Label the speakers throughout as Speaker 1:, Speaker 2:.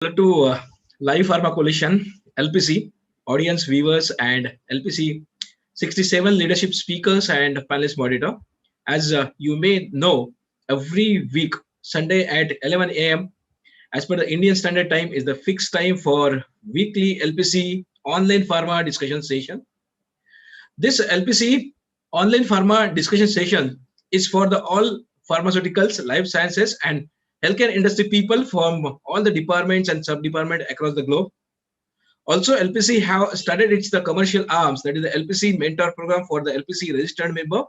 Speaker 1: To Live Pharma Coalition, LPC, audience viewers, and LPC 67 leadership speakers and panelist moderator. As you may know, every week, Sunday at 11 a.m., as per the Indian Standard Time, is the fixed time for weekly LPC online pharma discussion session. This LPC online pharma discussion session is for the all pharmaceuticals, life sciences, and healthcare industry people from all the departments and sub-department across the globe. Also, LPC have started its the commercial arms, that is the LPC mentor program for the LPC registered member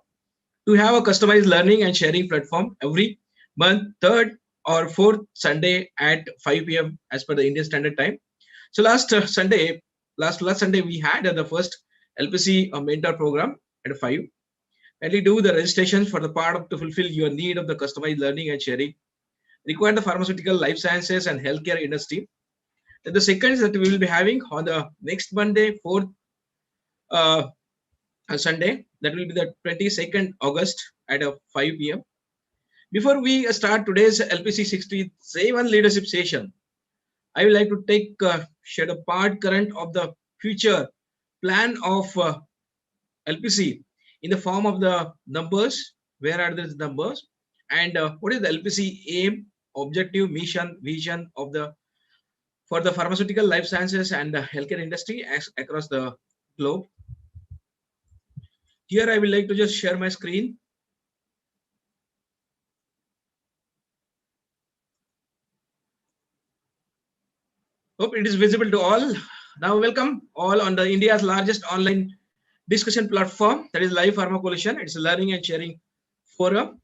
Speaker 1: to have a customized learning and sharing platform every month, third or fourth Sunday at 5 p.m. as per the Indian Standard Time. So last Sunday we had the first LPC mentor program at 5. And we do the registration for the part of to fulfill your need of the customized learning and sharing required the pharmaceutical, life sciences, and healthcare industry. Then the second is that we will be having on the next Monday, 4th uh, Sunday, that will be the 22nd August at 5 p.m. Before we start today's LPC 67 leadership session, I would like to take shed a part current of the future plan of LPC in the form of the numbers. Where are these numbers? And what is the LPC aim, objective, mission, vision of the for the pharmaceutical, life sciences, and the healthcare industry across the globe? Here, I would like to just share my screen. Hope it is visible to all. Now, welcome all on the India's largest online discussion platform, that is Live Pharma Coalition. It's a learning and sharing forum.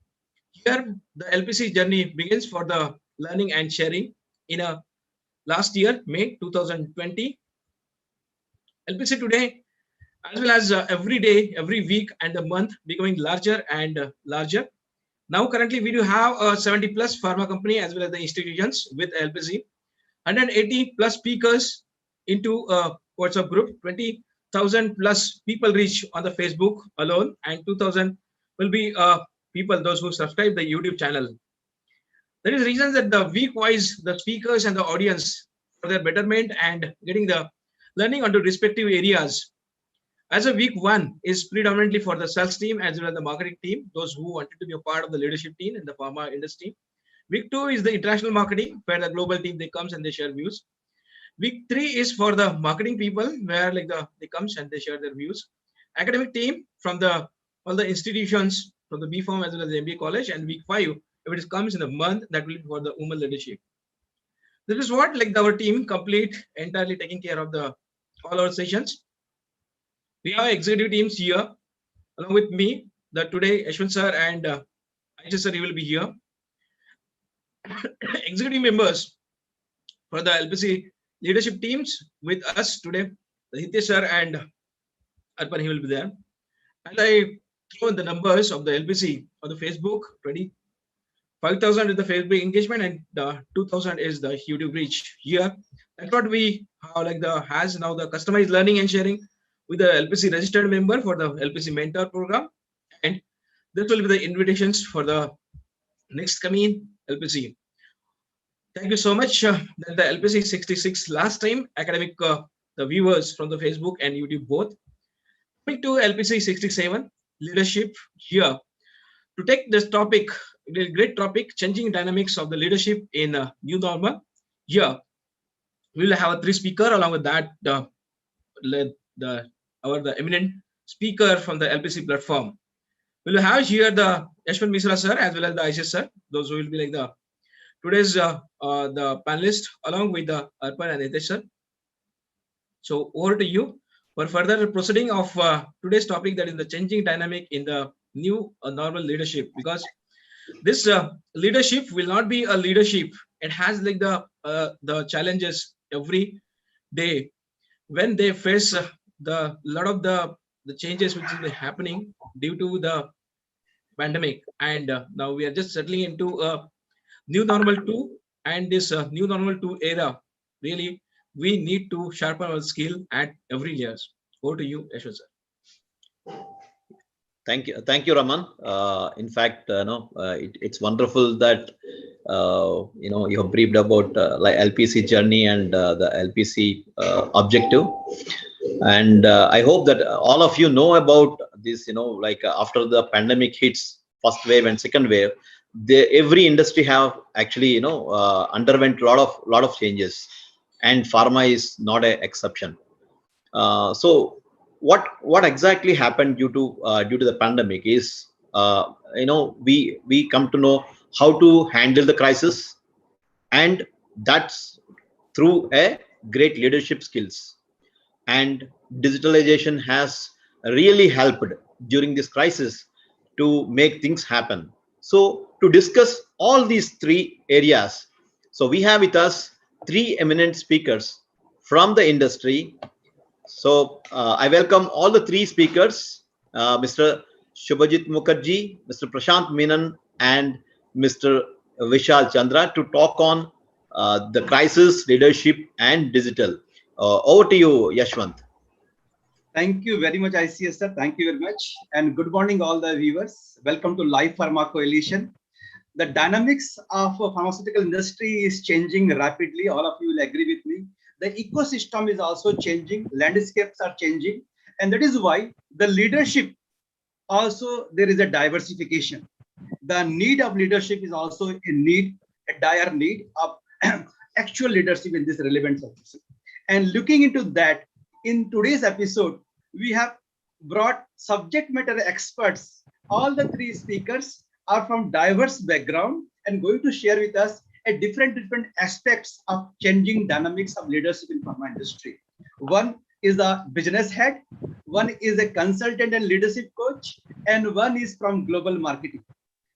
Speaker 1: Here, the LPC journey begins for the learning and sharing in a last year, May 2020. LPC today, as well as every day, every week, and a month, becoming larger and larger. Now, currently, we do have a 70 plus pharma company as well as the institutions with LPC, 180 plus speakers into a WhatsApp group, 20,000 plus people reach on the Facebook alone, and 2,000 will be people, those who subscribe the YouTube channel. There is reasons that the week-wise, the speakers and the audience for their betterment and getting the learning onto respective areas. As a week one is predominantly for the sales team as well as the marketing team, those who wanted to be a part of the leadership team in the pharma industry. Week two is the international marketing, where the global team they comes and they share views. Week three is for the marketing people, where like they comes and they share their views. Academic team from the all the institutions from the B Farm as well as the MBA college. And week five, if it comes in a month, that will be for the women leadership. This is what like our team complete entirely taking care of the all our sessions. We have executive teams here along with me. That today Ashwin sir and Aisha sir will be here. Executive members for the LPC leadership teams with us today. Hitesh sir and Arpan, he will be there. And I throw in the numbers of the LPC on the Facebook. 25,000 is the Facebook engagement and 2,000 is the YouTube reach. Here, that's what we have like the has now the customized learning and sharing with the LPC registered member for the LPC mentor program. And this will be the invitations for the next coming LPC. Thank you so much. The LPC 66 last time academic the viewers from the Facebook and YouTube both. Coming to LPC 67 leadership here to take this topic, great topic, changing dynamics of the leadership in new normal. Here we will have a three speaker along with that the eminent speaker from the LPC platform. We will have here the Ashwin Misra sir as well as the Aisha sir. Those who will be like the today's the panelist along with the Arpan and Hitesh sir. So over to you for further proceeding of today's topic, that is the changing dynamic in the new normal leadership. Because this leadership will not be a leadership. It has like the challenges every day when they face the lot of the changes which is happening due to the pandemic, and now we are just settling into a new normal 2, and this new normal 2 era really we need to sharpen our skill at every layers. Over to you, Ashwin sir.
Speaker 2: Thank you, Raman. In fact, no, it's wonderful that you have briefed about like LPC journey and the LPC objective, and I hope that all of you know about this. Like after the pandemic hits, first wave and second wave, every industry have actually underwent lot of changes, and pharma is not an exception. So what exactly happened due to the pandemic is we come to know how to handle the crisis, and that's through a great leadership skills, and digitalization has really helped during this crisis to make things happen. So to discuss all these three areas, so we have with us three eminent speakers from the industry. So I welcome all the three speakers, Mr. Shubhajit Mukherjee, Mr. Prashant Menon, and Mr. Vishal Chandra to talk on the crisis, leadership, and digital. Over to you, Yashwant.
Speaker 3: Thank you very much, ICS sir. Thank you very much. And good morning, all the viewers. Welcome to Live Pharma Coalition. The dynamics of pharmaceutical industry is changing rapidly. All of you will agree with me. The ecosystem is also changing. Landscapes are changing. And that is why the leadership also there is a diversification. The need of leadership is also a dire need of actual leadership in this relevant service. And looking into that, in today's episode, we have brought subject matter experts. All the three speakers are from diverse background and going to share with us a different aspects of changing dynamics of leadership in pharma industry. One is a business head, one is a consultant and leadership coach, and one is from global marketing.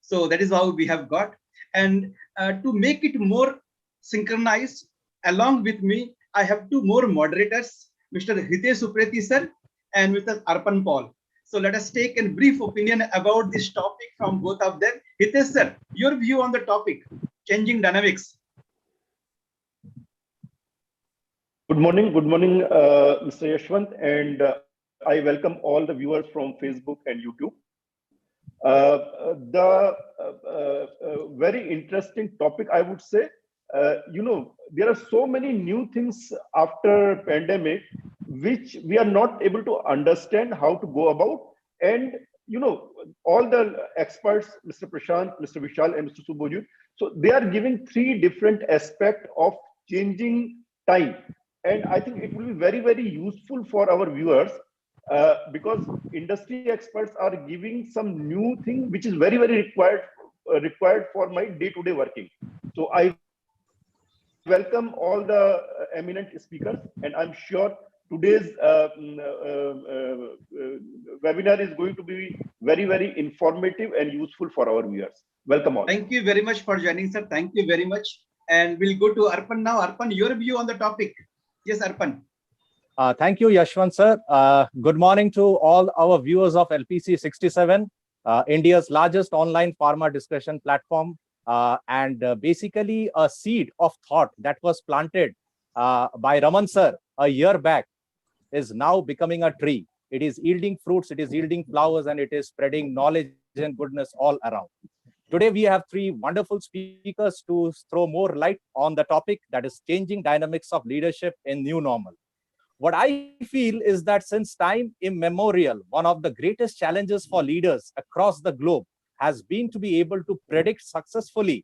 Speaker 3: So that is how we have got. And to make it more synchronized, along with me, I have two more moderators, Mr. Hitesh Supreti sir and Mr. Arpan Paul. So let us take a brief opinion about this topic from both of them. Hitesh sir, your view on the topic, changing dynamics.
Speaker 4: Good morning, Mr. Yashwant, and I welcome all the viewers from Facebook and YouTube. The very interesting topic, I would say. There are so many new things after pandemic, which we are not able to understand how to go about. And all the experts, Mr. Prashant, Mr. Vishal, and Mr. Subhojit, so they are giving three different aspects of changing time. And I think it will be very useful for our viewers because industry experts are giving some new thing which is very required for my day-to-day working. So I welcome all the eminent speakers, and I'm sure today's webinar is going to be very informative and useful for our viewers. Welcome all.
Speaker 3: Thank you very much for joining, sir. Thank you very much. And we'll go to Arpan now. Arpan, your view on the topic. Yes, Arpan.
Speaker 5: Thank you, Yashwant sir. Good morning to all our viewers of LPC-67, India's largest online pharma discussion platform, and basically a seed of thought that was planted by Raman sir a year back is now becoming a tree. It is yielding fruits, it is yielding flowers, and it is spreading knowledge and goodness all around. Today, we have three wonderful speakers to throw more light on the topic that is changing dynamics of leadership in new normal. What I feel is that since time immemorial, one of the greatest challenges for leaders across the globe has been to be able to predict successfully.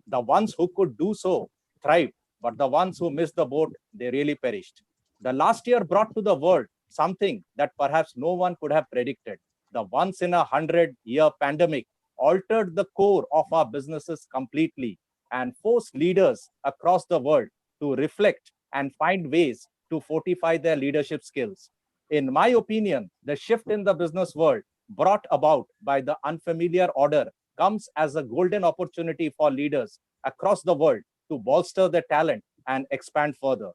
Speaker 5: The ones who could do so thrived, but the ones who missed the boat, they really perished. The last year brought to the world something that perhaps no one could have predicted. The once in a 100-year pandemic altered the core of our businesses completely and forced leaders across the world to reflect and find ways to fortify their leadership skills. In my opinion, the shift in the business world brought about by the unfamiliar order comes as a golden opportunity for leaders across the world to bolster their talent and expand further.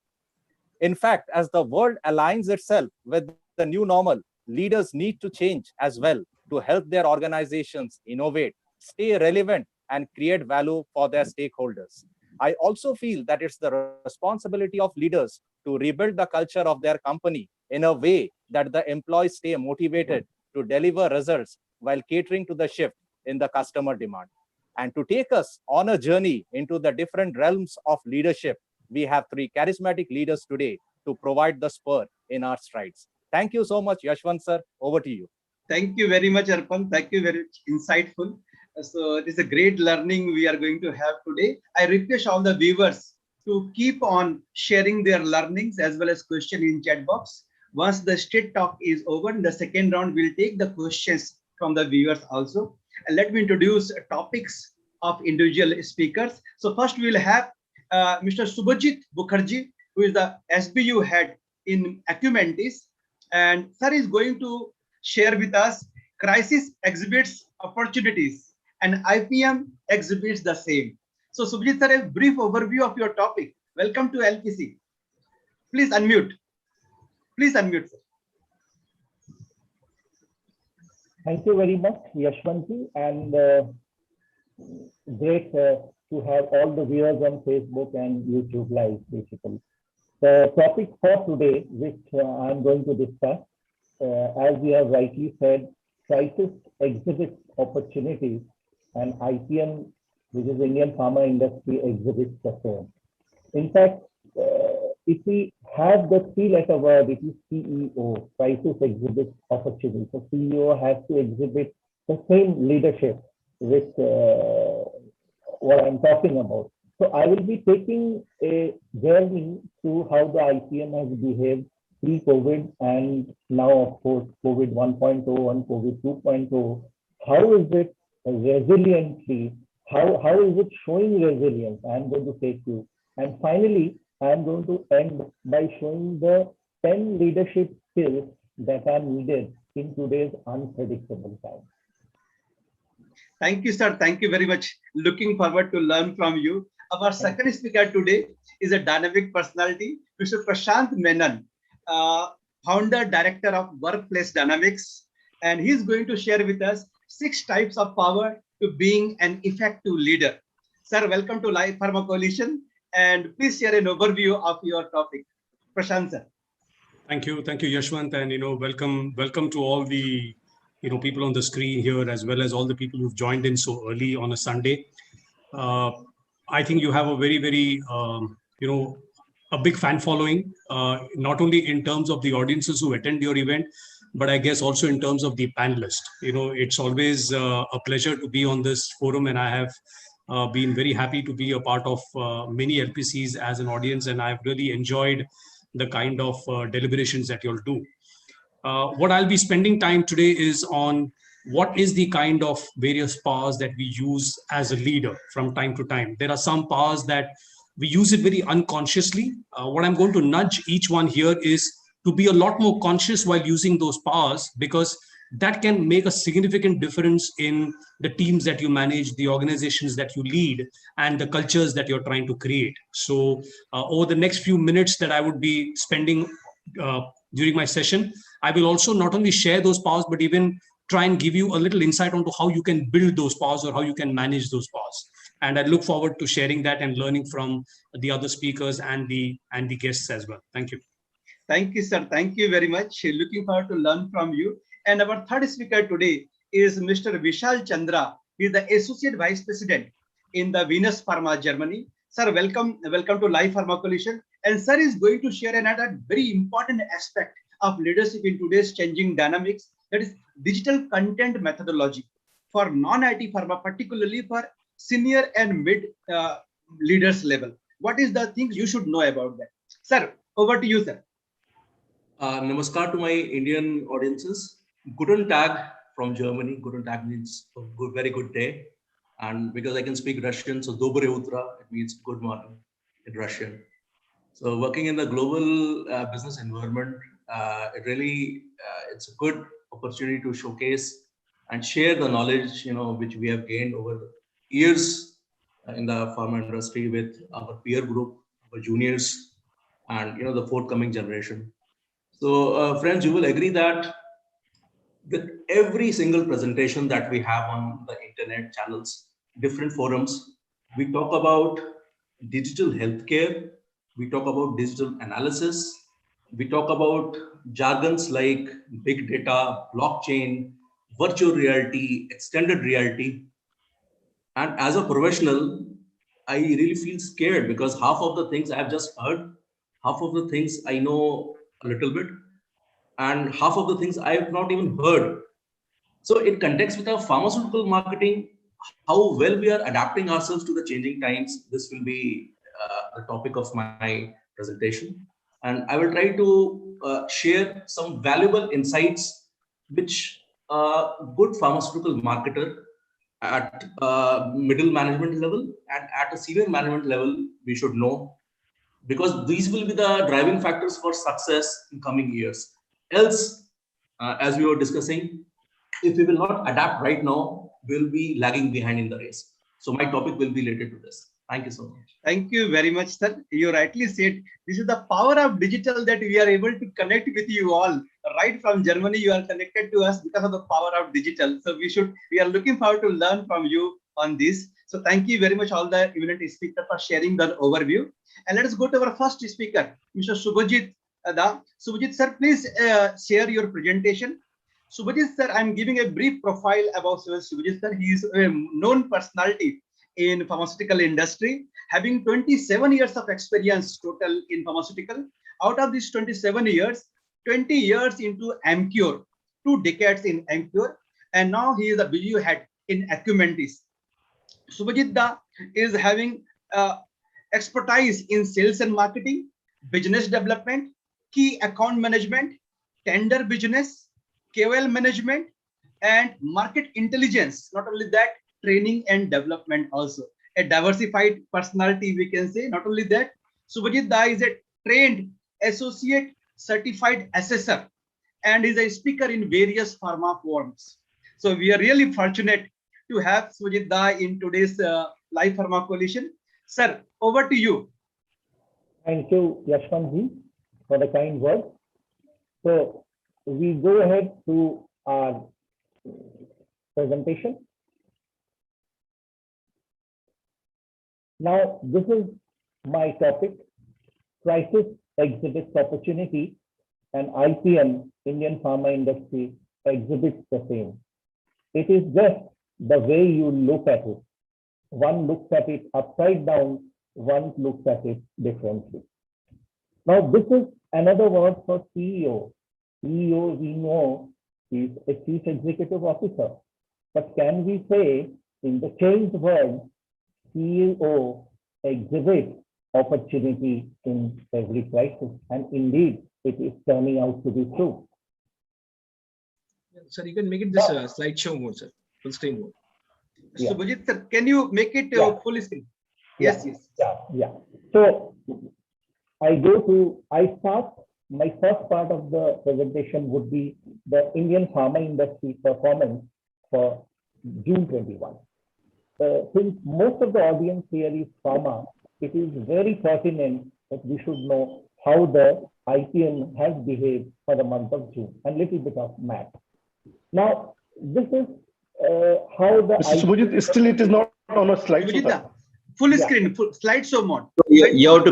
Speaker 5: In fact, as the world aligns itself with the new normal, leaders need to change as well to help their organizations innovate, stay relevant, and create value for their stakeholders. I also feel that it's the responsibility of leaders to rebuild the culture of their company in a way that the employees stay motivated to to deliver results while catering to the shift in the customer demand. And to take us on a journey into the different realms of leadership, we have three charismatic leaders today to provide the spur in our strides. Thank you so much, Yashwant sir. Over to you.
Speaker 3: Thank you very much, Arpan. Thank you very much. Insightful. So it is a great learning we are going to have today. I request all the viewers to keep on sharing their learnings as well as question in chat box. Once the straight talk is over, in the second round, we'll take the questions from the viewers also. And let me introduce topics of individual speakers. So first we'll have Mr. Subhajit Mukherjee, who is the SBU head in Acumentis. And sir is going to share with us crisis exhibits opportunities and IPM exhibits the same. So Subhajit sir, a brief overview of your topic. Welcome to LPC. Please unmute. Please unmute, sir.
Speaker 6: Thank you very much, Yashwantji, and great to have all the viewers on Facebook and YouTube Live, basically. The topic for today, which I'm going to discuss, as we have rightly said, crisis exhibits opportunities, and IPM, which is Indian pharma industry, exhibits the same. In fact, if we have the three-letter word, it is CEO, crisis exhibits opportunity. So CEO has to exhibit the same leadership with what I'm talking about. So I will be taking a journey through how the IPM has behaved pre-COVID and now, of course, COVID 1.0 and COVID 2.0. How is it resiliently? How is it showing resilience? I'm going to take you. And finally, I'm going to end by showing the 10 leadership skills that are needed in today's unpredictable time.
Speaker 3: Thank you, sir. Thank you very much. Looking forward to learn from you. Our second speaker today is a dynamic personality, Mr. Prashant Menon, founder, director of Workplace Dynamics. And he's going to share with us 6 types of power to being an effective leader. Sir, welcome to Live Pharma Coalition. And please share an overview of your topic. Prashant, sir.
Speaker 7: Thank you, Yashwant, and welcome to all the people on the screen here, as well as all the people who've joined in so early on a Sunday. I think you have a very, very a big fan following, not only in terms of the audiences who attend your event, but I guess also in terms of the panelists. It's always a pleasure to be on this forum, and I have been very happy to be a part of many LPCs as an audience, and I've really enjoyed the kind of deliberations that you'll do. What I'll be spending time today is on what is the kind of various powers that we use as a leader from time to time. There are some powers that we use it very unconsciously. What I'm going to nudge each one here is to be a lot more conscious while using those powers, because that can make a significant difference in the teams that you manage, the organizations that you lead, and the cultures that you're trying to create. So over the next few minutes that I would be spending during my session, I will also not only share those powers, but even try and give you a little insight onto how you can build those powers or how you can manage those powers. And I look forward to sharing that and learning from the other speakers and the guests as well. Thank you.
Speaker 3: Thank you, sir. Thank you very much. Looking forward to learn from you. And our third speaker today is Mr. Vishal Chandra. He is the Associate Vice President in the Venus Pharma, Germany. Sir, welcome to Live Pharma Coalition. And sir is going to share another very important aspect of leadership in today's changing dynamics, that is digital content methodology for non-IT pharma, particularly for senior and mid leaders level. What is the things you should know about that? Sir, over to you, sir.
Speaker 8: Namaskar to my Indian audiences. Guten Tag from Germany. Guten Tag means very good day. And because I can speak Russian, so Dobre Utra, it means good morning in Russian. So working in the global business environment, it's a good opportunity to showcase and share the knowledge, which we have gained over years in the pharma industry with our peer group, our juniors, and the forthcoming generation. So friends, you will agree that with every single presentation that we have on the internet channels, different forums, we talk about digital healthcare, we talk about digital analysis, we talk about jargons like big data, blockchain, virtual reality, extended reality. And as a professional, I really feel scared because half of the things I've just heard, half of the things I know a little bit, and half of the things I've not even heard. So, in context with our pharmaceutical marketing, how well we are adapting ourselves to the changing times, this will be the topic of my presentation. And I will try to share some valuable insights which a good pharmaceutical marketer at middle management level and at a senior management level we should know, because these will be the driving factors for success in coming years. Else, as we were discussing, if we will not adapt right now, we'll be lagging behind in the race. So my topic will be related to this. Thank you so much.
Speaker 3: Thank you very much, sir. You rightly said this is the power of digital, that we are able to connect with you all. Right from Germany, you are connected to us because of the power of digital. So we are looking forward to learn from you on this. So thank you very much, all the eminent speakers, for sharing the overview. And let us go to our first speaker, Mr. Subhajit. Subhajit, sir, please share your presentation. Subhajit, sir, I'm giving a brief profile about Subhajit, sir. He is a known personality in pharmaceutical industry, having 27 years of experience total in pharmaceutical. Out of these 27 years, 20 years into Amcure, 2 decades in Amcure, and now he is a BU head in Acumentis. Subhajit Da is having expertise in sales and marketing, business development, key account management, tender business, KOL management, and market intelligence. Not only that, training and development also. A diversified personality, we can say. Not only that, Subhajit Da is a trained associate certified assessor and is a speaker in various pharma forums. So we are really fortunate to have Subhajit Da in today's Live Pharma Coalition. Sir, over to you.
Speaker 6: Thank you, Yashwantji, for the kind words. So we go ahead to our presentation. Now, this is my topic, crisis exhibits opportunity, and IPM, Indian pharma industry, exhibits the same. It is just the way you look at it. One looks at it upside down, one looks at it differently. Now, this is another word for CEO. CEO, we know, is a chief executive officer. But can we say, in the changed word, CEO exhibits opportunity in every crisis? And indeed, it is turning out to be true.
Speaker 1: Sir, you can make it this slideshow mode, sir. Full screen mode.
Speaker 6: Yeah.
Speaker 3: Subhajit, sir, can you make it full screen? Yes, yes.
Speaker 6: Yeah. So I start, my first part of the presentation would be the Indian pharma industry performance for June 21. Since most of the audience here is pharma, it is very pertinent that we should know how the IPM has behaved for the month of June, and little bit of math. Now, this is how the
Speaker 4: Mr. Subhajit, still it is not on a slide.
Speaker 3: Subhajit, full screen, full slideshow mode.
Speaker 2: You have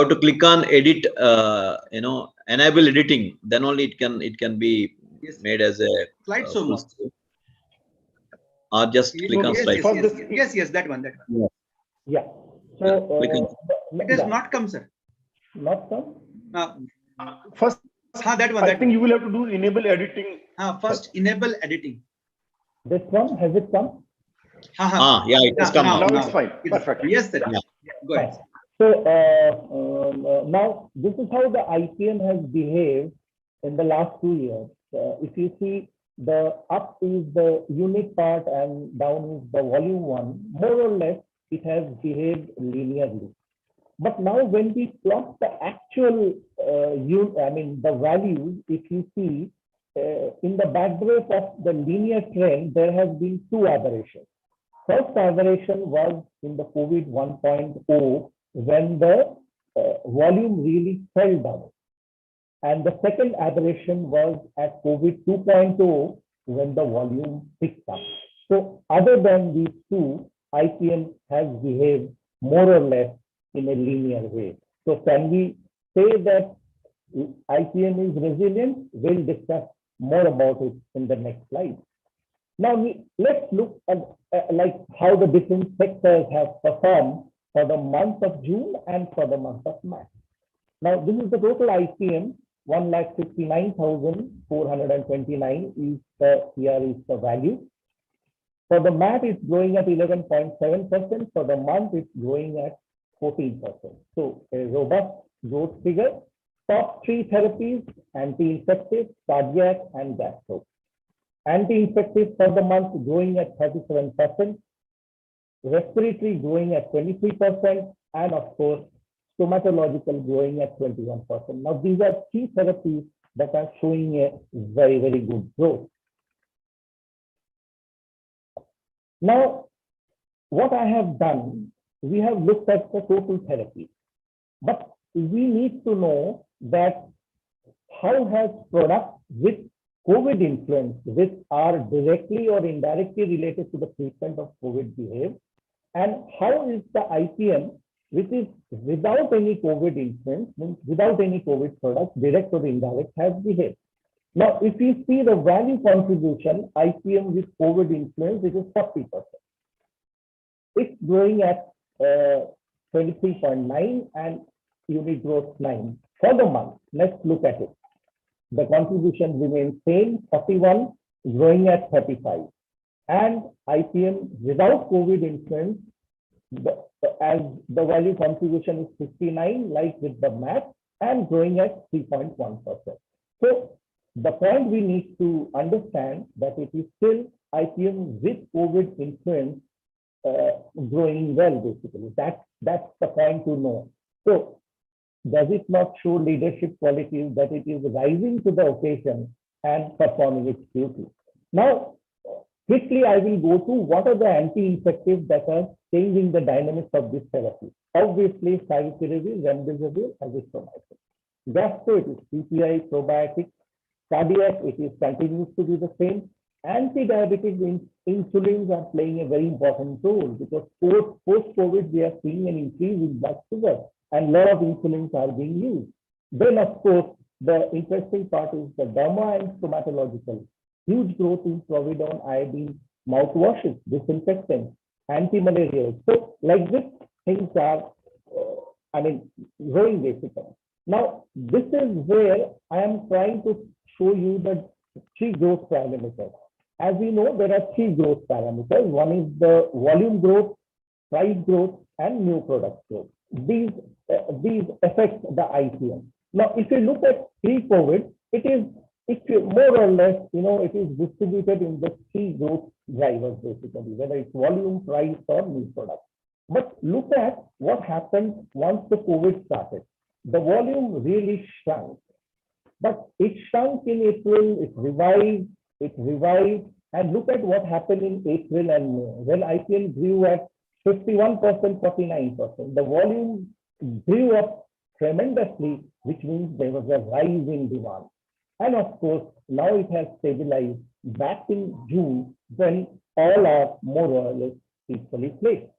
Speaker 2: to click on edit, enable editing, then only it can be made as a
Speaker 3: slideshow mode.
Speaker 2: Or just click on slide.
Speaker 3: Yes, that one.
Speaker 6: Yeah. So
Speaker 3: it has not come, sir.
Speaker 6: Not come?
Speaker 4: First,
Speaker 3: that one.
Speaker 4: I think you will have to do enable editing.
Speaker 3: First, enable editing.
Speaker 6: This one, has it come?
Speaker 2: Yeah, it has come
Speaker 4: now. It's fine. Perfect.
Speaker 3: Yes, sir.
Speaker 2: Yeah.
Speaker 3: Go ahead.
Speaker 6: So now this is how the IPM has behaved in the last 2 years. If you see, the up is the unit part and down is the volume one. More or less, it has behaved linearly. But now when we plot the actual, the values, if you see, in the backdrop of the linear trend, there has been 2 aberrations. First aberration was in the COVID 1.0 when the volume really fell down. And the second aberration was at COVID 2.0 when the volume picked up. So other than these 2, IPM has behaved more or less in a linear way. So can we say that IPM is resilient. We'll discuss more about it in the next slide. Now, let's look at like how the different sectors have performed for the month of June and for the month of March. Now, this is the total IPM, 1,59,429 is the value. For the MAT, it's growing at 11.7%. For the month, it's growing at 14%. So a robust growth figure. Top three therapies: anti-infective, cardiac, and gastro. Anti-infective for the month growing at 37%. Respiratory growing at 23%. And of course, stomatological growing at 21%. Now, these are key therapies that are showing a very, very good growth. Now, what I have done, we have looked at the total therapy, but we need to know that how has products with COVID influence, which are directly or indirectly related to the treatment of COVID behave, and how is the IPM, which is without any COVID influence, means without any COVID product, direct or indirect, has behaved. Now, if you see the value contribution, IPM with COVID influence, it is 40%. It's growing at 23.9 and unit growth 9 for the month. Let's look at it. The contribution remains same, 41, growing at 35. And IPM without COVID influence, as the value contribution is 59, like with the MAT, and growing at 3.1%. So the point we need to understand that it is still IPM with COVID influence growing well, basically. That's the point to know. So does it not show leadership qualities that it is rising to the occasion and performing its duty? Now, quickly, I will go to what are the anti-infectives that are changing the dynamics of this therapy. Obviously, favipiravir, remdesivir, azithromycin. Gastro, it is PPI, probiotics. Cardiac, it is continues to be the same. Anti-diabetic insulins are playing a very important role because post-COVID, we are seeing an increase in blood sugar and a lot of insulins are being used. Then, of course, the interesting part is the derma and stomatological. Huge growth in Providone, iodine, mouthwashes, disinfectants, anti-malarial. So, like this, things are, growing basically. Now, this is where I am trying to show you the three growth parameters. As we know, there are three growth parameters. One is the volume growth, price growth, and new product growth. These affect the IPM. Now, if you look at pre-COVID, it is more or less, it is distributed in the three growth drivers, basically, whether it's volume, price, or new product. But look at what happened once the COVID started. The volume really shrunk. But it shrunk in April, it revived, and look at what happened in April and May. Well, IPM grew at 51%, 49%. The volume grew up tremendously, which means there was a rise in demand. And of course, now it has stabilized back in June when all are more or less equally placed.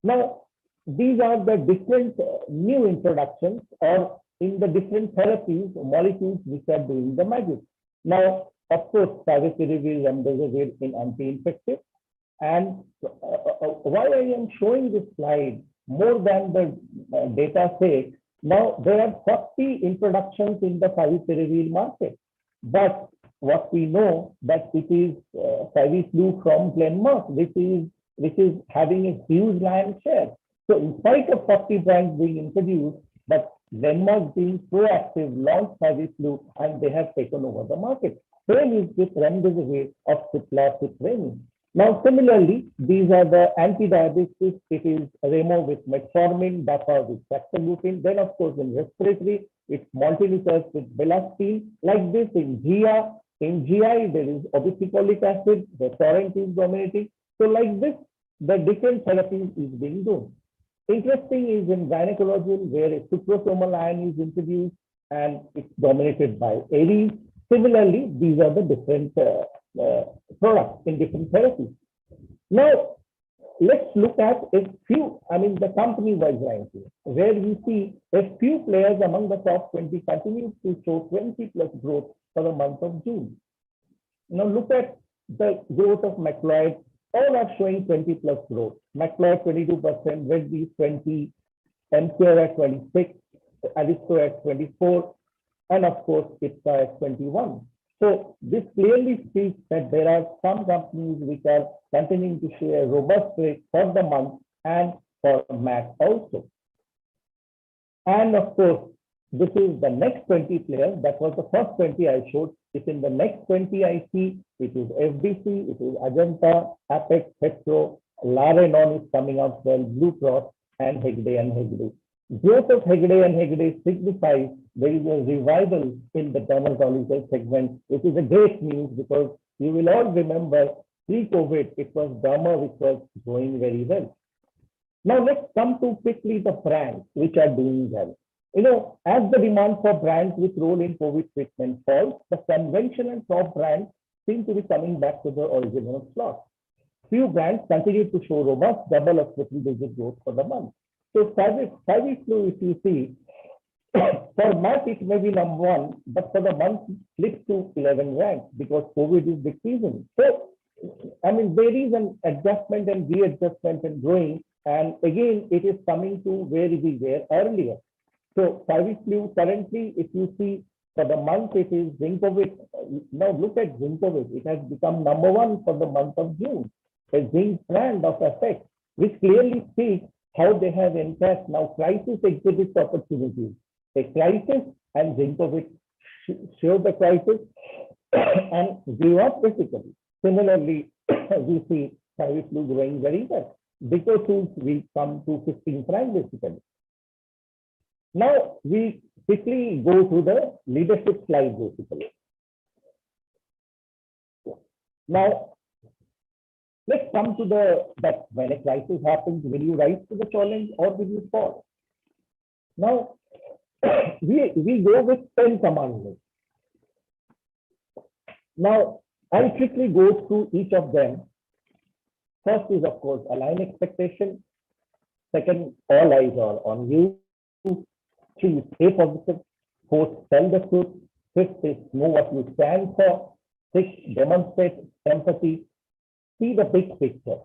Speaker 6: Now, these are the different new introductions or in the different therapies, molecules which are doing the magic. Now, of course, favipiravir, remdesivir in anti-infective. And why I am showing this slide more than the data sake, now there are 40 introductions in the favipiravir market. But what we know that it is Faviflu from Glenmark, which is having a huge lion share. So in spite of 40 brands being introduced, but Glenmark being proactive, launched Faviflu, and they have taken over the market. Same is with remdesivir of Cipla, Citrani. Now, similarly, these are the anti-diabetics. It is Remo with metformin, Dapa with saxaglutine. Then, of course, in respiratory, it's Montelukast with Belastine. Like this, in GI, there is obeticholic acid. The torrent is dominating. So, like this, the different therapies is being done. Interesting is in gynecology, where a sucrosomal ion is introduced and it's dominated by Aries. Similarly, these are the different products in different therapies. Now, let's look at a few, the company-wise ranking, where we see a few players among the top 20 continue to show 20 plus growth for the month of June. Now look at the growth of McLeod. All are showing 20 plus growth. McLeod 22%, Wendy's 20, MCR at 26, Aristo at 24, and of course IPSA at 21. So this clearly speaks that there are some companies which are continuing to show a robust rate for the month and for MAC also. And of course, this is the next 20 players. That was the first 20 I showed. If in the next 20 I see, it is FDC, it is Ajanta, Apex, Petro, Larenon is coming out well, Blue Cross, and Hegde and Hegde. Growth of Hegde and Hegde signifies there is a revival in the dermatological segment, which is a great news because you will all remember pre-COVID, it was derma which was going very well. Now let's come to quickly the brands which are doing well. As the demand for brands with role in COVID treatment falls, the conventional top brands seem to be coming back to the original slot. Few brands continue to show robust double or triple-digit growth for the month. So Saviflu, if you see, for MAC it may be number one, but for the month it slips to 11 ranks because COVID is decreasing. So, there is an adjustment and readjustment and growing, and again, it is coming to where we were earlier. So Saviflu currently, if you see for the month, it is Zinkovic. Now look at Zinkovic. It has become number one for the month of June. A zinc brand of effect, which clearly speaks how they have encashed now crisis exhibits opportunities. A crisis and Zinkovic show the crisis and grew up basically. Similarly, we see Saviflu growing very well. Because we come to 15 franc basically. Now we quickly go to the leadership slide basically. Now let's come to that when a crisis happens, will you rise to the challenge or will you fall? Now we go with 10 commandments. Now I'll quickly go through each of them. First is of course align expectation. Second, all eyes are on you. 3, stay positive. 4, tell the truth. 5th is know what you stand for. 6, demonstrate empathy. See the big picture.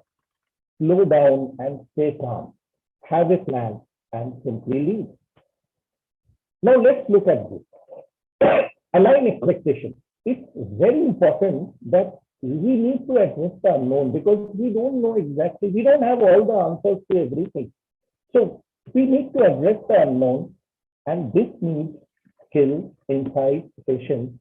Speaker 6: Slow down and stay calm. Have a plan and simply lead. Now let's look at this. Align expectation. It's very important that we need to address the unknown because we don't know exactly, we don't have all the answers to everything. So we need to address the unknown, and this needs skill, insight, patience,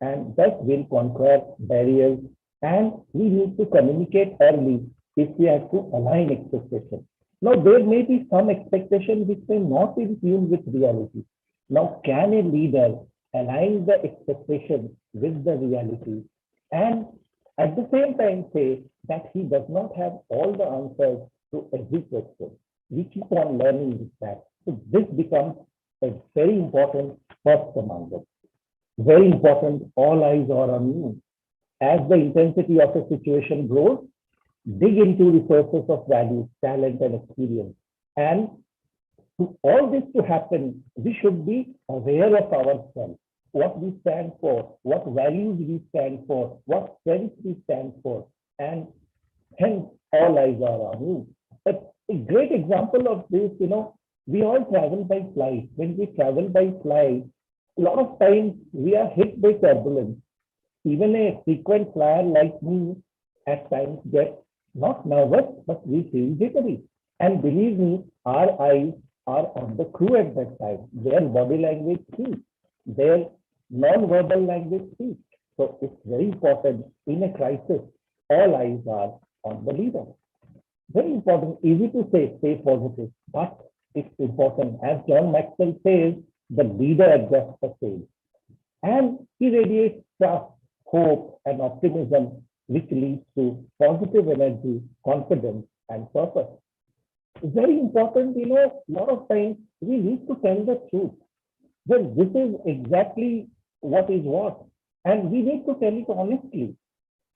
Speaker 6: and that will conquer barriers. And we need to communicate early if we have to align expectations. Now, there may be some expectation which may not be tuned with reality. Now, can a leader align the expectation with the reality and at the same time say that he does not have all the answers to every question? We keep on learning with that. So this becomes a very important first commandment. Very important, all eyes are on you. As the intensity of a situation grows, dig into resources of value, talent, and experience. And to all this to happen, we should be aware of ourselves, what we stand for, what values we stand for, what strengths we stand for, and hence all eyes are on you. But a great example of this, we all travel by flight. When we travel by flight, a lot of times we are hit by turbulence. Even a frequent flyer like me at times gets not nervous, but we feel jittery. And believe me, our eyes are on the crew at that time. Their body language speaks. Their non-verbal language speaks. So it's very important in a crisis, all eyes are on the leader. Very important, easy to say, stay positive, but it's important. As John Maxwell says, the leader adjusts the sails. And he radiates trust, hope, and optimism, which leads to positive energy, confidence, and purpose. It's very important, a lot of times we need to tell the truth. Well, this is exactly what is what. And we need to tell it honestly.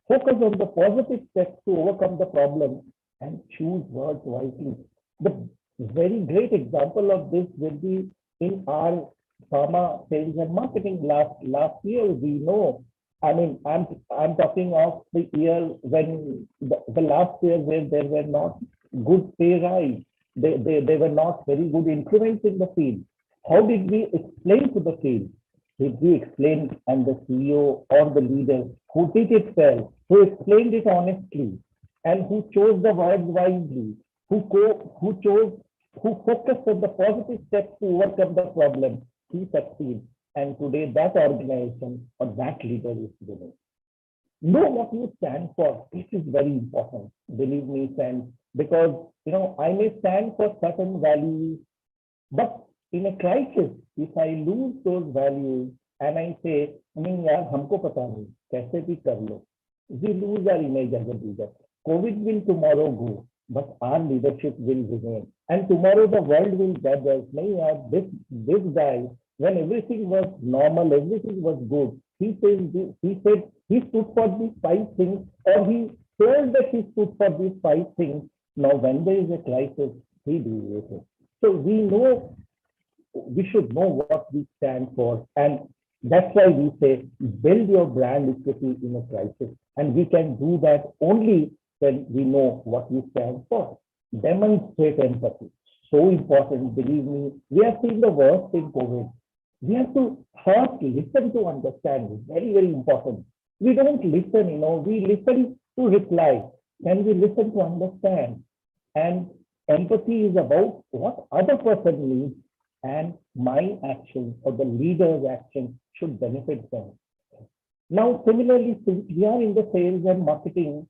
Speaker 6: Focus on the positive steps to overcome the problem and choose words wisely. The very great example of this will be in our pharma sales and marketing. Last year, we know. I mean, I'm talking of the year when the last year where there were not good pay rise. They were not very good increments in the field. How did we explain to the field? Did we explain, and the CEO or the leader who did it well, who explained it honestly, and who chose the words wisely, who focused on the positive steps to overcome the problem, he succeeds. And today that organization or that leader is winning. Know what you stand for. This is very important. Believe me, friends, because I may stand for certain values, but in a crisis, if I lose those values and I say, नहीं यार हमको पता नहीं कैसे भी कर लो, we lose our image as a leader. COVID will tomorrow go, but our leadership will remain. And tomorrow the world will judge us. नहीं यार, this guy, when everything was normal, everything was good, he said he stood for these 5 things, or he told that he stood for these 5 things. Now, when there is a crisis, he deviated. So we should know what we stand for, and that's why we say build your brand equity in a crisis, and we can do that only when we know what we stand for. Demonstrate empathy. So important, believe me. We have seen the worst in COVID. We have to first listen to understand. Very, very important. We don't listen, we listen to reply. Can we listen to understand? And empathy is about what other person needs, and my action or the leader's action should benefit them. Now, similarly, since we are in the sales and marketing,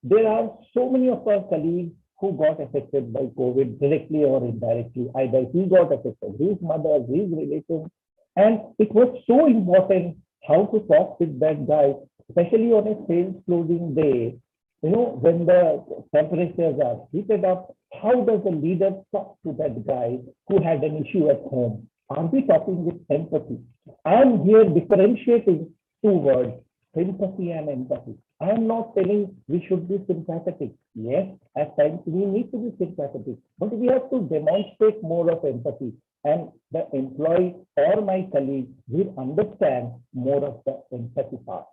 Speaker 6: there are so many of our colleagues who got affected by COVID directly or indirectly. Either he got affected, his mother, his relatives, and it was so important how to talk with that guy, especially on a sales closing day. When the temperatures are heated up, how does the leader talk to that guy who had an issue at home? Are we talking with empathy? I'm here differentiating 2 words, sympathy and empathy. I'm not telling we should be sympathetic. Yes, at times we need to be sympathetic, but we have to demonstrate more of empathy. And the employee or my colleague will understand more of the empathy part.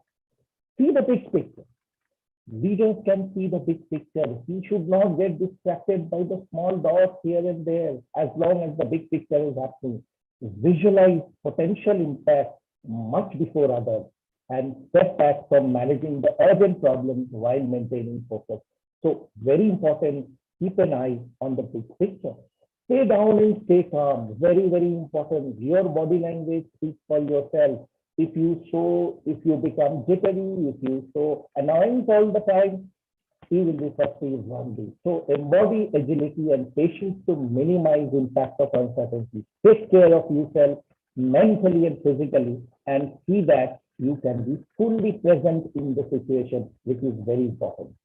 Speaker 6: See the big picture. Leaders can see the big picture. He should not get distracted by the small dots here and there, as long as the big picture is happening. Visualize potential impact much before others, and step back from managing the urgent problems while maintaining focus. So very important, keep an eye on the big picture. Stay down and stay calm. Very, very important. Your body language speaks for yourself. If you become jittery, if you show annoyance all the time, he will be perceived wrongly. So embody agility and patience to minimize impact of uncertainty. Take care of yourself mentally and physically, and see that you can be fully present in the situation, which is very important.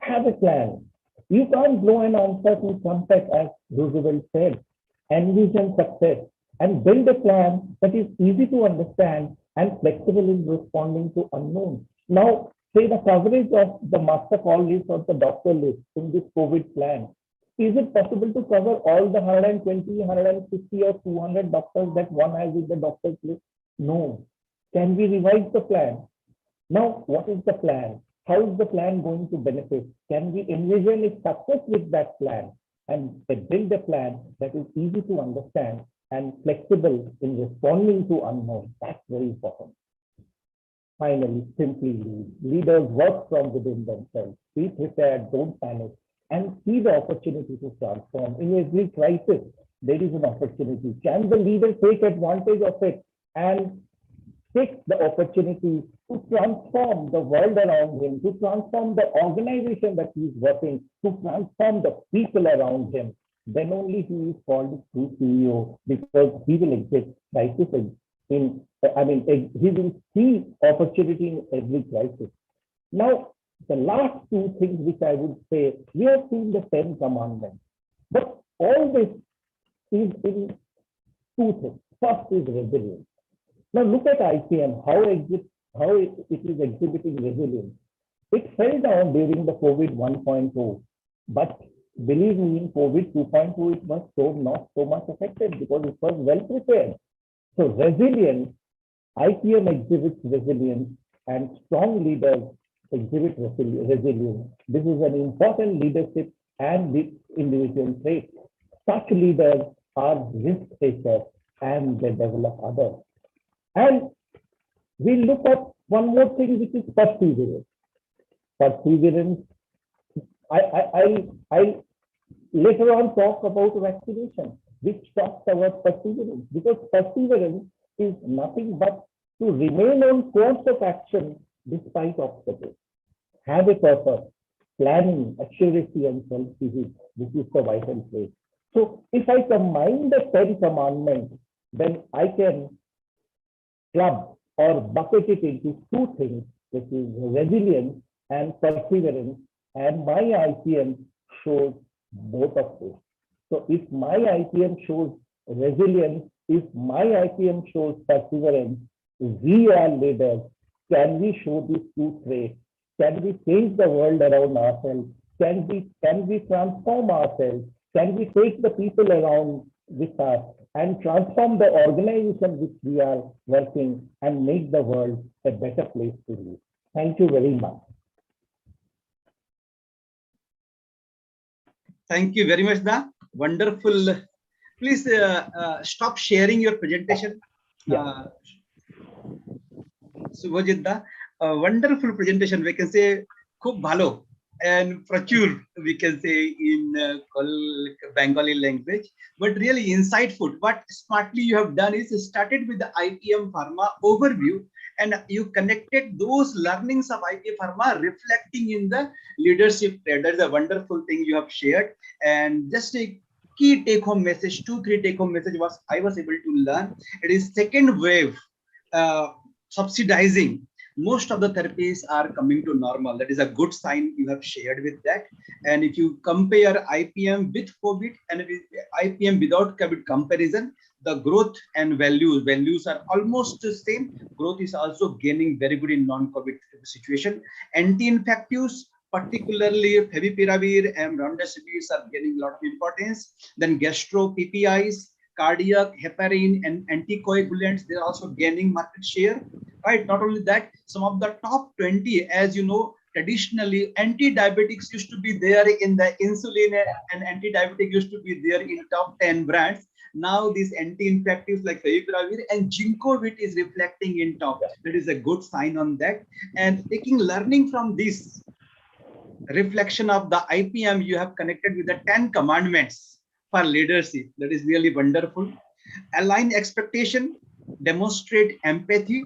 Speaker 6: Have a plan. You can't blow an uncertain trumpet, as Roosevelt said. Envision success and build a plan that is easy to understand and flexible in responding to unknowns. Now, say the coverage of the master call list or the doctor list in this COVID plan. Is it possible to cover all the 120, 150 or 200 doctors that one has in the doctor's list? No. Can we revise the plan? Now, what is the plan? How is the plan going to benefit? Can we envision its success with that plan and build a plan that is easy to understand and flexible in responding to unknowns? That's very important. Finally, simply lead. Leaders work from within themselves. Be prepared, don't panic, and see the opportunity to transform. In every crisis, there is an opportunity. Can the leader take advantage of it and take the opportunity to transform the world around him, to transform the organization that he is working, to transform the people around him? Then only he is called a true CEO, because he will exit crisis he will see opportunity in every crisis. Now, the last 2 things which I would say, we have seen the 10 commandments, but all this is in 2 things. First is resilience. Now look at ICM, how it is exhibiting resilience. It fell down during the COVID 1.0, But believe me, in COVID 2.2, it was so not so much affected because it was well prepared. So resilience, IPM exhibits resilience and strong leaders exhibit resilience. This is an important leadership and individual trait. Such leaders are risk takers and they develop others. And we look at one more thing, which is perseverance. Perseverance. I later on talk about vaccination, which talks about perseverance, because perseverance is nothing but to remain on course of action despite obstacles. Have a purpose, planning, accuracy, and self-belief. This is the vital trait. So if I combine the 10 commandments, then I can club or bucket it into two things, which is resilience and perseverance. And my IPM shows both of these. So if my IPM shows resilience, if my IPM shows perseverance, we are leaders. Can we show these two traits? Can we change the world around ourselves? Can we transform ourselves? Can we take the people around with us and transform the organization which we are working and make the world a better place to live? Thank you very much.
Speaker 3: Thank you very much, Da. Wonderful. Please stop sharing your presentation. Subhajit Da, wonderful presentation. We can say khub bhalo and prachur, we can say in Bengali language, but really insightful. What smartly you have done is started with the IPM Pharma overview, and you connected those learnings of IPM Pharma reflecting in the leadership trait. That is a wonderful thing you have shared. And just a key take-home message, 2-3 take-home message was I was able to learn. It is second wave subsidizing. Most of the therapies are coming to normal. That is a good sign you have shared with that. And if you compare IPM with COVID and with IPM without COVID comparison, the growth and values are almost the same. Growth is also gaining very good in non-COVID situation. Anti-infectives, particularly favipiravir and remdesivir, are gaining a lot of importance. Then gastro PPIs, cardiac, heparin, and anticoagulants, they're also gaining market share, right? Not only that, some of the top 20, as you know, traditionally anti-diabetics used to be there in the insulin, and anti-diabetic used to be there in top 10 brands. Now these anti-infectives like favipiravir and Ginkgovit is reflecting in top. That is a good sign on that. And taking learning from this reflection of the IPM, you have connected with the 10 commandments for leadership. That is really wonderful. Align expectation, demonstrate empathy,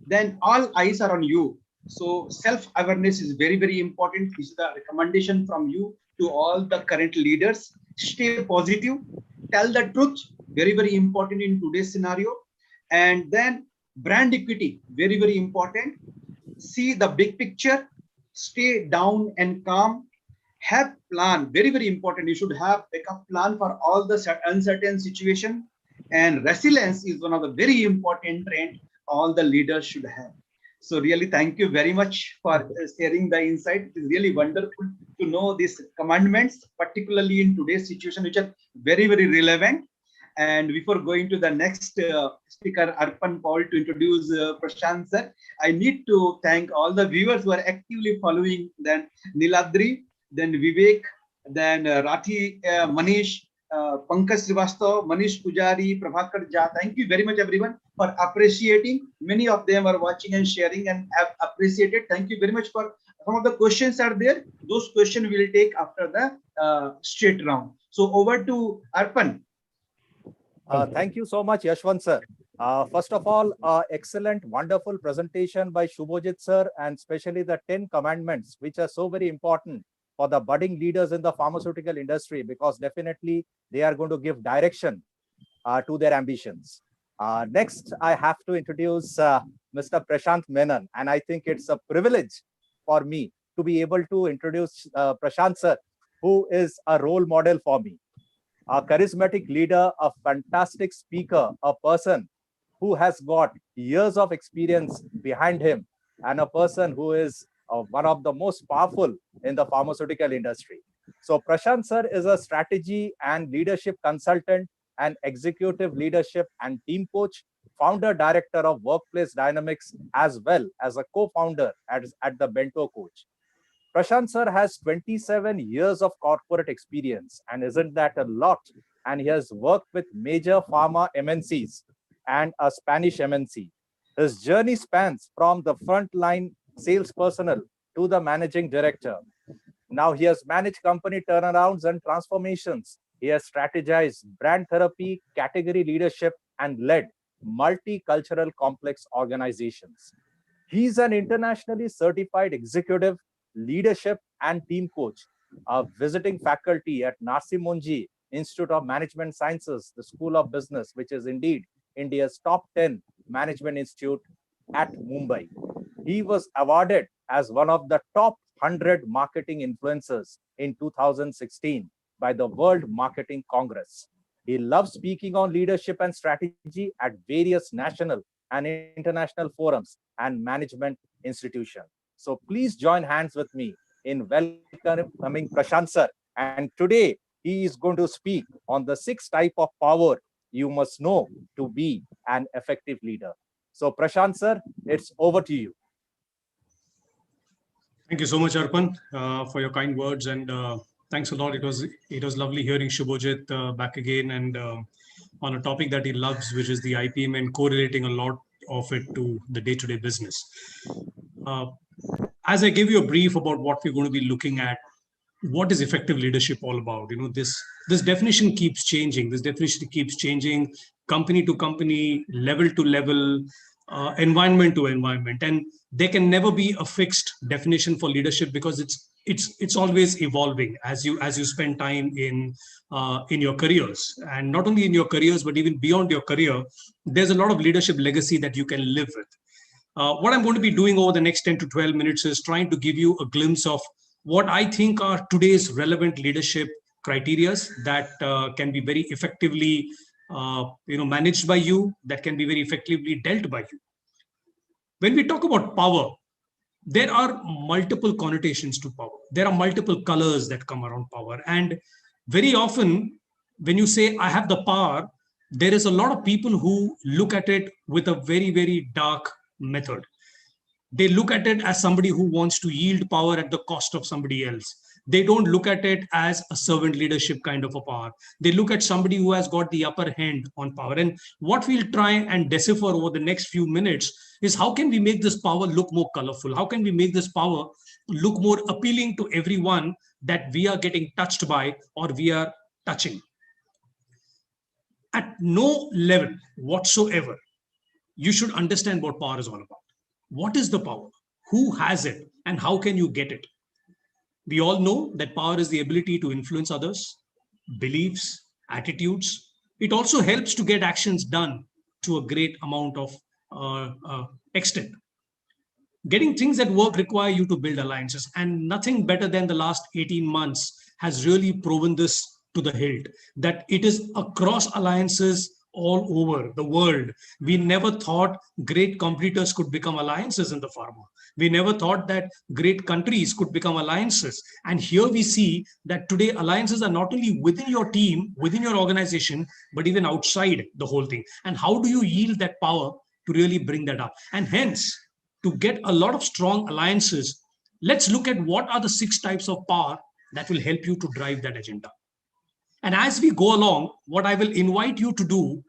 Speaker 3: then all eyes are on you. So self-awareness is very, very important. This is the recommendation from you to all the current leaders. Stay positive, tell the truth, very, very important in today's scenario. And then brand equity, very, very important. See the big picture, stay down and calm. Have plan, very, very important. You should have backup plan for all the uncertain situation. And resilience is one of the very important trend all the leaders should have. So really, thank you very much for sharing the insight. It is really wonderful to know these commandments, particularly in today's situation, which are very, very relevant. And before going to the next speaker, Arpan Paul, to introduce Prashant sir, I need to thank all the viewers who are actively following. Then Niladri, then Vivek, then Rathi, Manish, Pankaj Srivastav, Manish Pujari, Prabhakar Jha. Thank you very much, everyone, for appreciating. Many of them are watching and sharing and have appreciated. Thank you very much for some of the questions are there. Those questions we will take after the straight round. So over to Arpan.
Speaker 5: Thank you so much, Yashwant sir. First of all, excellent, wonderful presentation by Shubhajit sir, and especially the 10 commandments, which are so very important for the budding leaders in the pharmaceutical industry, because definitely they are going to give direction to their ambitions. Next, I have to introduce Mr. Prashant Menon, and I think it's a privilege for me to be able to introduce Prashant sir, who is a role model for me. A charismatic leader, a fantastic speaker, a person who has got years of experience behind him, and a person who is one of the most powerful in the pharmaceutical industry. So Prashant sir is a strategy and leadership consultant and executive leadership and team coach, founder director of Workplace Dynamics, as well as a co-founder at the Bento Coach. Prashant sir has 27 years of corporate experience, and isn't that a lot? And he has worked with major pharma MNCs and a Spanish MNC. His journey spans from the frontline sales personnel to the managing director. Now he has managed company turnarounds and transformations. He has strategized brand therapy, category leadership, and led multicultural complex organizations. He's an internationally certified executive, leadership, and team coach, a visiting faculty at Narsi Monji Institute of Management Sciences, the School of Business, which is indeed India's top 10 management institute at Mumbai. He was awarded as one of the top 100 marketing influencers in 2016 by the World Marketing Congress. He loves speaking on leadership and strategy at various national and international forums and management institutions. So please join hands with me in welcoming Prashant sir. And today he is going to speak on the 6 type of power you must know to be an effective leader. So Prashant sir, it's over to you.
Speaker 7: Thank you so much, Arpan, for your kind words, and thanks a lot. It was lovely hearing Shubhojit back again, and on a topic that he loves, which is the IPM, and correlating a lot of it to the day-to-day business. As I gave you a brief about what we're going to be looking at, what is effective leadership all about? This definition keeps changing. This definition keeps changing, company to company, level to level, environment to environment, and there can never be a fixed definition for leadership, because it's always evolving as you spend time in your careers, and not only in your careers but even beyond your career. There's a lot of leadership legacy that you can live with. What I'm going to be doing over the next 10 to 12 minutes is trying to give you a glimpse of what I think are today's relevant leadership criteria that can be very effectively managed by you, that can be very effectively dealt by you. When we talk about power, there are multiple connotations to power. There are multiple colors that come around power. And very often, when you say, I have the power, there is a lot of people who look at it with a very, very dark method. They look at it as somebody who wants to yield power at the cost of somebody else. They don't look at it as a servant leadership kind of a power. They look at somebody who has got the upper hand on power. And what we'll try and decipher over the next few minutes is, how can we make this power look more colorful? How can we make this power look more appealing to everyone that we are getting touched by or we are touching? At no level whatsoever, you should understand what power is all about. What is the power? Who has it? And how can you get it? We all know that power is the ability to influence others, beliefs, attitudes. It also helps to get actions done to a great amount of extent. Getting things that work require you to build alliances, and nothing better than the last 18 months has really proven this to the hilt, that it is across alliances all over the world. We never thought great competitors could become alliances in the pharma. We never thought that great countries could become alliances. And here we see that today alliances are not only within your team, within your organization, but even outside the whole thing. And how do you yield that power to really bring that up? And hence, to get a lot of strong alliances, let's look at what are the 6 types of power that will help you to drive that agenda. And as we go along, what I will invite you to do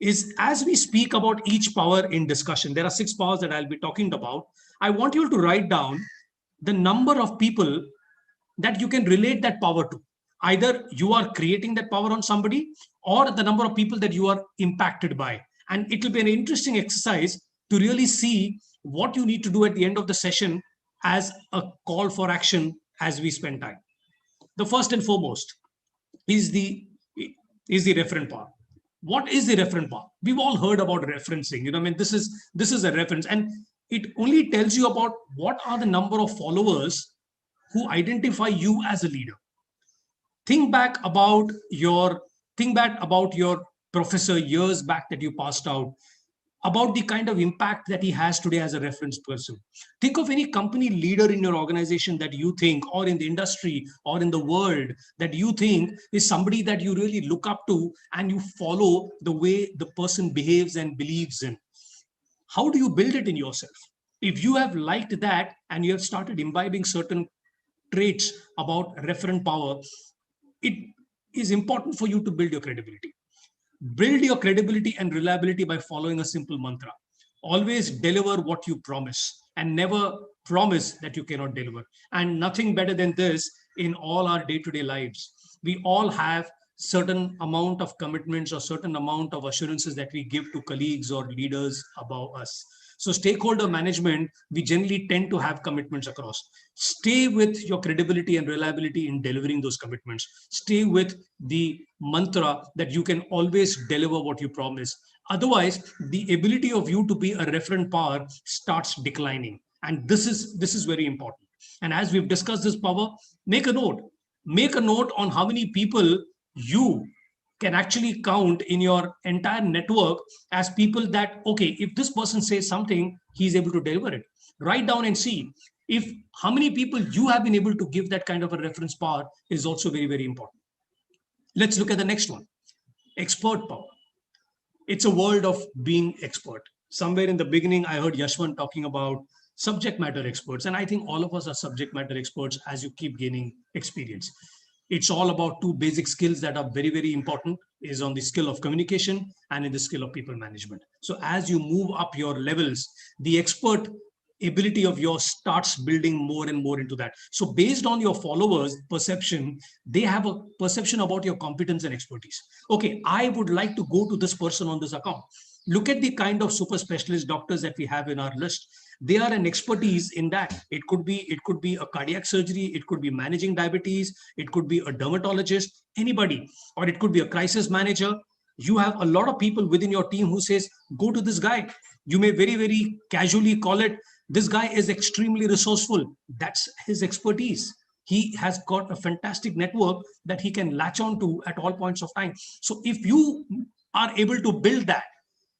Speaker 7: is, as we speak about each power in discussion, there are 6 powers that I'll be talking about. I want you to write down the number of people that you can relate that power to. Either you are creating that power on somebody, or the number of people that you are impacted by. And it will be an interesting exercise to really see what you need to do at the end of the session as a call for action as we spend time. The first and foremost is the referent power. What is the referent power? We've all heard about referencing. This is a reference, and it only tells you about what are the number of followers who identify you as a leader. Think back about your professor years back that you passed out. about the kind of impact that he has today as a reference person. Think of any company leader in your organization that you think, or in the industry or in the world, that you think is somebody that you really look up to and you follow the way the person behaves and believes in. How do you build it in yourself? If you have liked that and you have started imbibing certain traits about referent power, it is important for you to build your credibility. Build your credibility and reliability by following a simple mantra. Always deliver what you promise and never promise that you cannot deliver. And nothing better than this in all our day-to-day lives. We all have certain amount of commitments or certain amount of assurances that we give to colleagues or leaders above us. So stakeholder management, we generally tend to have commitments across. Stay with your credibility and reliability in delivering those commitments. Stay with the mantra that you can always deliver what you promise. Otherwise, the ability of you to be a referent power starts declining. And this is very important. And as we've discussed this power, make a note. Make a note on how many people you can actually count in your entire network as people that, okay, if this person says something, he's able to deliver it. Write down and see if how many people you have been able to give that kind of a reference power is also very, very important. Let's look at the next one. Expert power. It's a world of being expert. Somewhere in the beginning, I heard Yashwant talking about subject matter experts. And I think all of us are subject matter experts as you keep gaining experience. It's all about two basic skills that are very, very important, is on the skill of communication and in the skill of people management. So as you move up your levels, the expert ability of yours starts building more and more into that. So based on your followers' perception, they have a perception about your competence and expertise. Okay, I would like to go to this person on this account. Look at the kind of super specialist doctors that we have in our list. They are an expertise in that. It could be a cardiac surgery, it could be managing diabetes, it could be a dermatologist, anybody, or it could be a crisis manager. You have a lot of people within your team who says, go to this guy. You may very, very casually call it, this guy is extremely resourceful. That's his expertise. He has got a fantastic network that he can latch on to at all points of time. So if you are able to build that,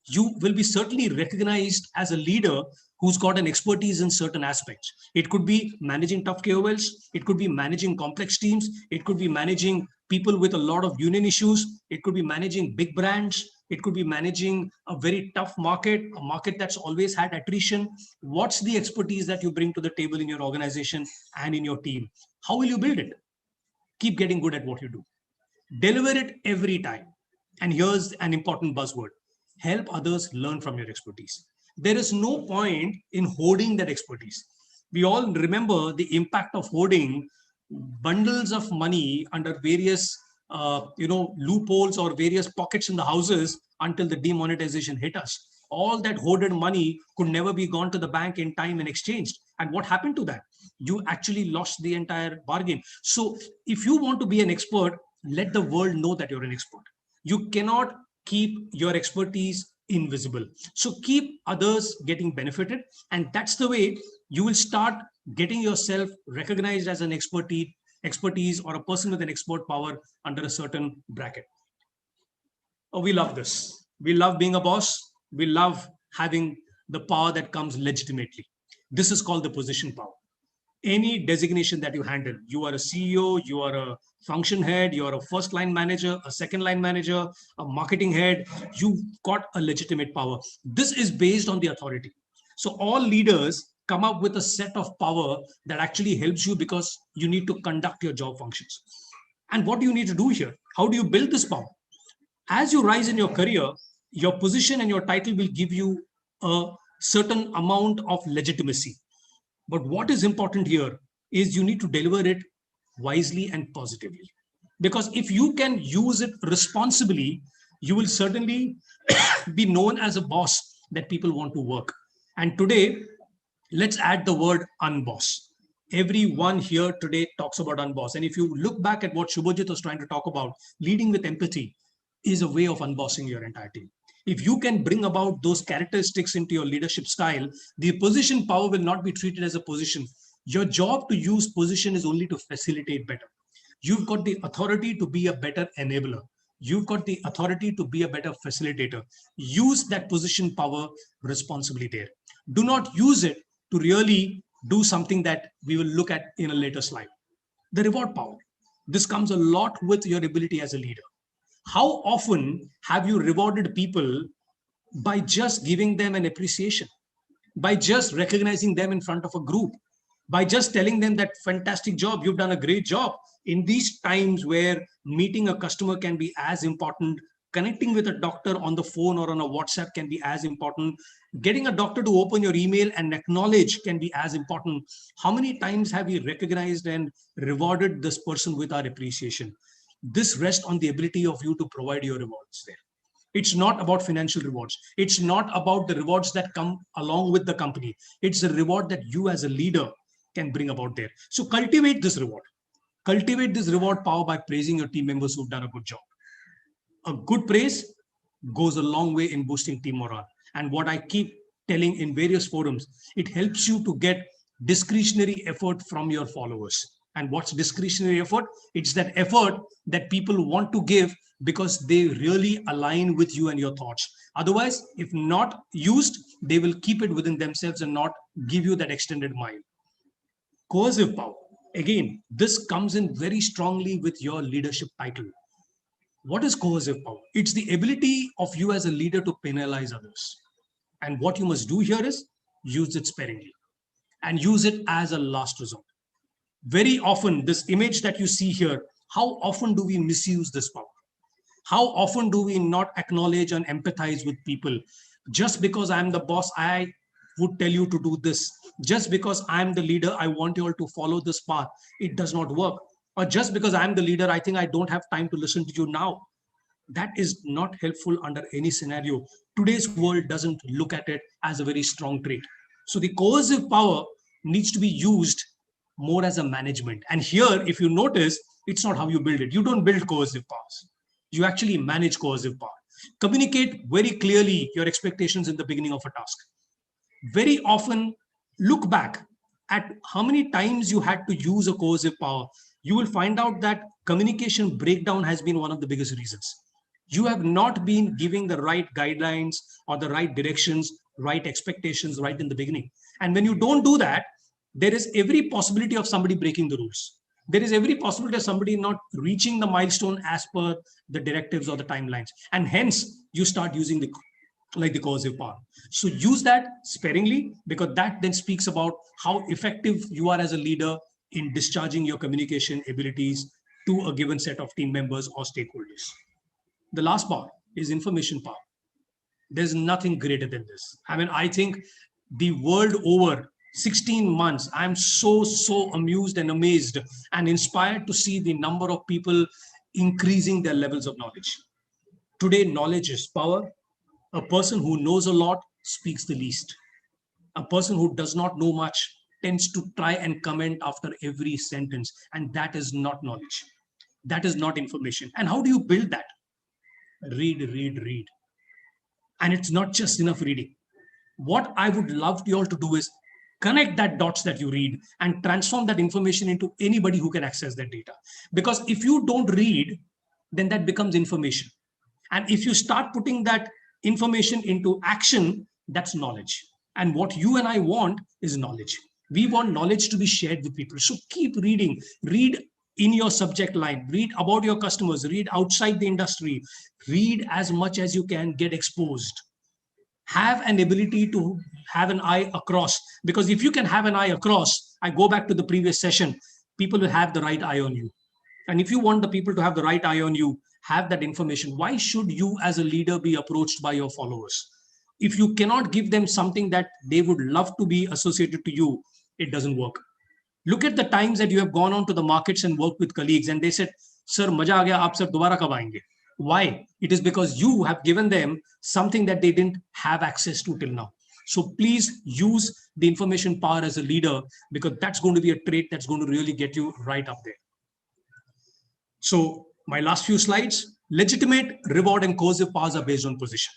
Speaker 7: you will be certainly recognized as a leader who's got an expertise in certain aspects. It could be managing tough KOLs. It could be managing complex teams. It could be managing people with a lot of union issues. It could be managing big brands. It could be managing a very tough market, a market that's always had attrition. What's the expertise that you bring to the table in your organization and in your team? How will you build it? Keep getting good at what you do. Deliver it every time. And here's an important buzzword. Help others learn from your expertise. There is no point in hoarding that expertise. We all remember the impact of hoarding bundles of money under various loopholes or various pockets in the houses until the demonetization hit us. All that hoarded money could never be gone to the bank in time and exchanged. And what happened to that? You actually lost the entire bargain. So if you want to be an expert, let the world know that you're an expert. You cannot keep your expertise invisible. So keep others getting benefited. And that's the way you will start getting yourself recognized as an expertise or a person with an expert power under a certain bracket. Oh, we love this. We love being a boss. We love having the power that comes legitimately. This is called the position power. Any designation that you handle, you are a CEO, you are a function head, you are a first line manager, a second line manager, a marketing head, you've got a legitimate power. This is based on the authority. So all leaders come up with a set of power that actually helps you because you need to conduct your job functions. And what do you need to do here? How do you build this power? As you rise in your career, your position and your title will give you a certain amount of legitimacy. But what is important here is you need to deliver it wisely and positively. Because if you can use it responsibly, you will certainly be known as a boss that people want to work. And today, let's add the word unboss. Everyone here today talks about unboss. And if you look back at what Shubhajit was trying to talk about, leading with empathy is a way of unbossing your entire team. If you can bring about those characteristics into your leadership style, the position power will not be treated as a position. Your job to use position is only to facilitate better. You've got the authority to be a better enabler. You've got the authority to be a better facilitator. Use that position power responsibly there. Do not use it to really do something that we will look at in a later slide. The reward power. This comes a lot with your ability as a leader. How often have you rewarded people by just giving them an appreciation, by just recognizing them in front of a group, by just telling them that fantastic job, you've done a great job? In these times where meeting a customer can be as important, connecting with a doctor on the phone or on a WhatsApp can be as important, getting a doctor to open your email and acknowledge can be as important. How many times have we recognized and rewarded this person with our appreciation? This rests on the ability of you to provide your rewards there. It's not about financial rewards. It's not about the rewards that come along with the company. It's a reward that you as a leader can bring about there. So cultivate this reward. Cultivate this reward power by praising your team members who've done a good job. A good praise goes a long way in boosting team morale. And what I keep telling in various forums, it helps you to get discretionary effort from your followers. And what's discretionary effort? It's that effort that people want to give because they really align with you and your thoughts. Otherwise, if not used, they will keep it within themselves and not give you that extended mile. Coercive power. Again, this comes in very strongly with your leadership title. What is coercive power? It's the ability of you as a leader to penalize others. And what you must do here is use it sparingly and use it as a last resort. Very often, this image that you see here, how often do we misuse this power? How often do we not acknowledge and empathize with people? Just because I'm the boss, I would tell you to do this. Just because I'm the leader, I want you all to follow this path. It does not work. Or just because I'm the leader, I think I don't have time to listen to you now. That is not helpful under any scenario. Today's world doesn't look at it as a very strong trait. So the coercive power needs to be used more as a management. And here, if you notice, it's not how you build it. You don't build coercive powers. You actually manage coercive power. Communicate very clearly your expectations in the beginning of a task. Very often, look back at how many times you had to use a coercive power. You will find out that communication breakdown has been one of the biggest reasons. You have not been giving the right guidelines or the right directions, right expectations right in the beginning. And when you don't do that, there is every possibility of somebody breaking the rules. There is every possibility of somebody not reaching the milestone as per the directives or the timelines. And hence, you start using the coercive power. So use that sparingly, because that then speaks about how effective you are as a leader in discharging your communication abilities to a given set of team members or stakeholders. The last part is information power. There's nothing greater than this. I mean, I think the world over, 16 months, I'm so amused and amazed and inspired to see the number of people increasing their levels of knowledge. Today, knowledge is power. A person who knows a lot speaks the least. A person who does not know much tends to try and comment after every sentence. And that is not knowledge. That is not information. And how do you build that? Read, read, read. And it's not just enough reading. What I would love you all to do is connect that dots that you read and transform that information into anybody who can access that data. Because if you don't read, then that becomes information. And if you start putting that information into action, that's knowledge. And what you and I want is knowledge. We want knowledge to be shared with people. So keep reading. Read in your subject line. Read about your customers. Read outside the industry. Read as much as you can. Get exposed. Have an ability to have an eye across. Because if you can have an eye across, I go back to the previous session, people will have the right eye on you. And if you want the people to have the right eye on you, have that information. Why should you as a leader be approached by your followers? If you cannot give them something that they would love to be associated to you, it doesn't work. Look at the times that you have gone on to the markets and worked with colleagues and they said, sir, maja aa gaya, aap sir dobara kab aayenge? Why? It is because you have given them something that they didn't have access to till now. So please use the information power as a leader, because that's going to be a trait that's going to really get you right up there. So my last few slides, legitimate, reward, and coercive powers are based on position,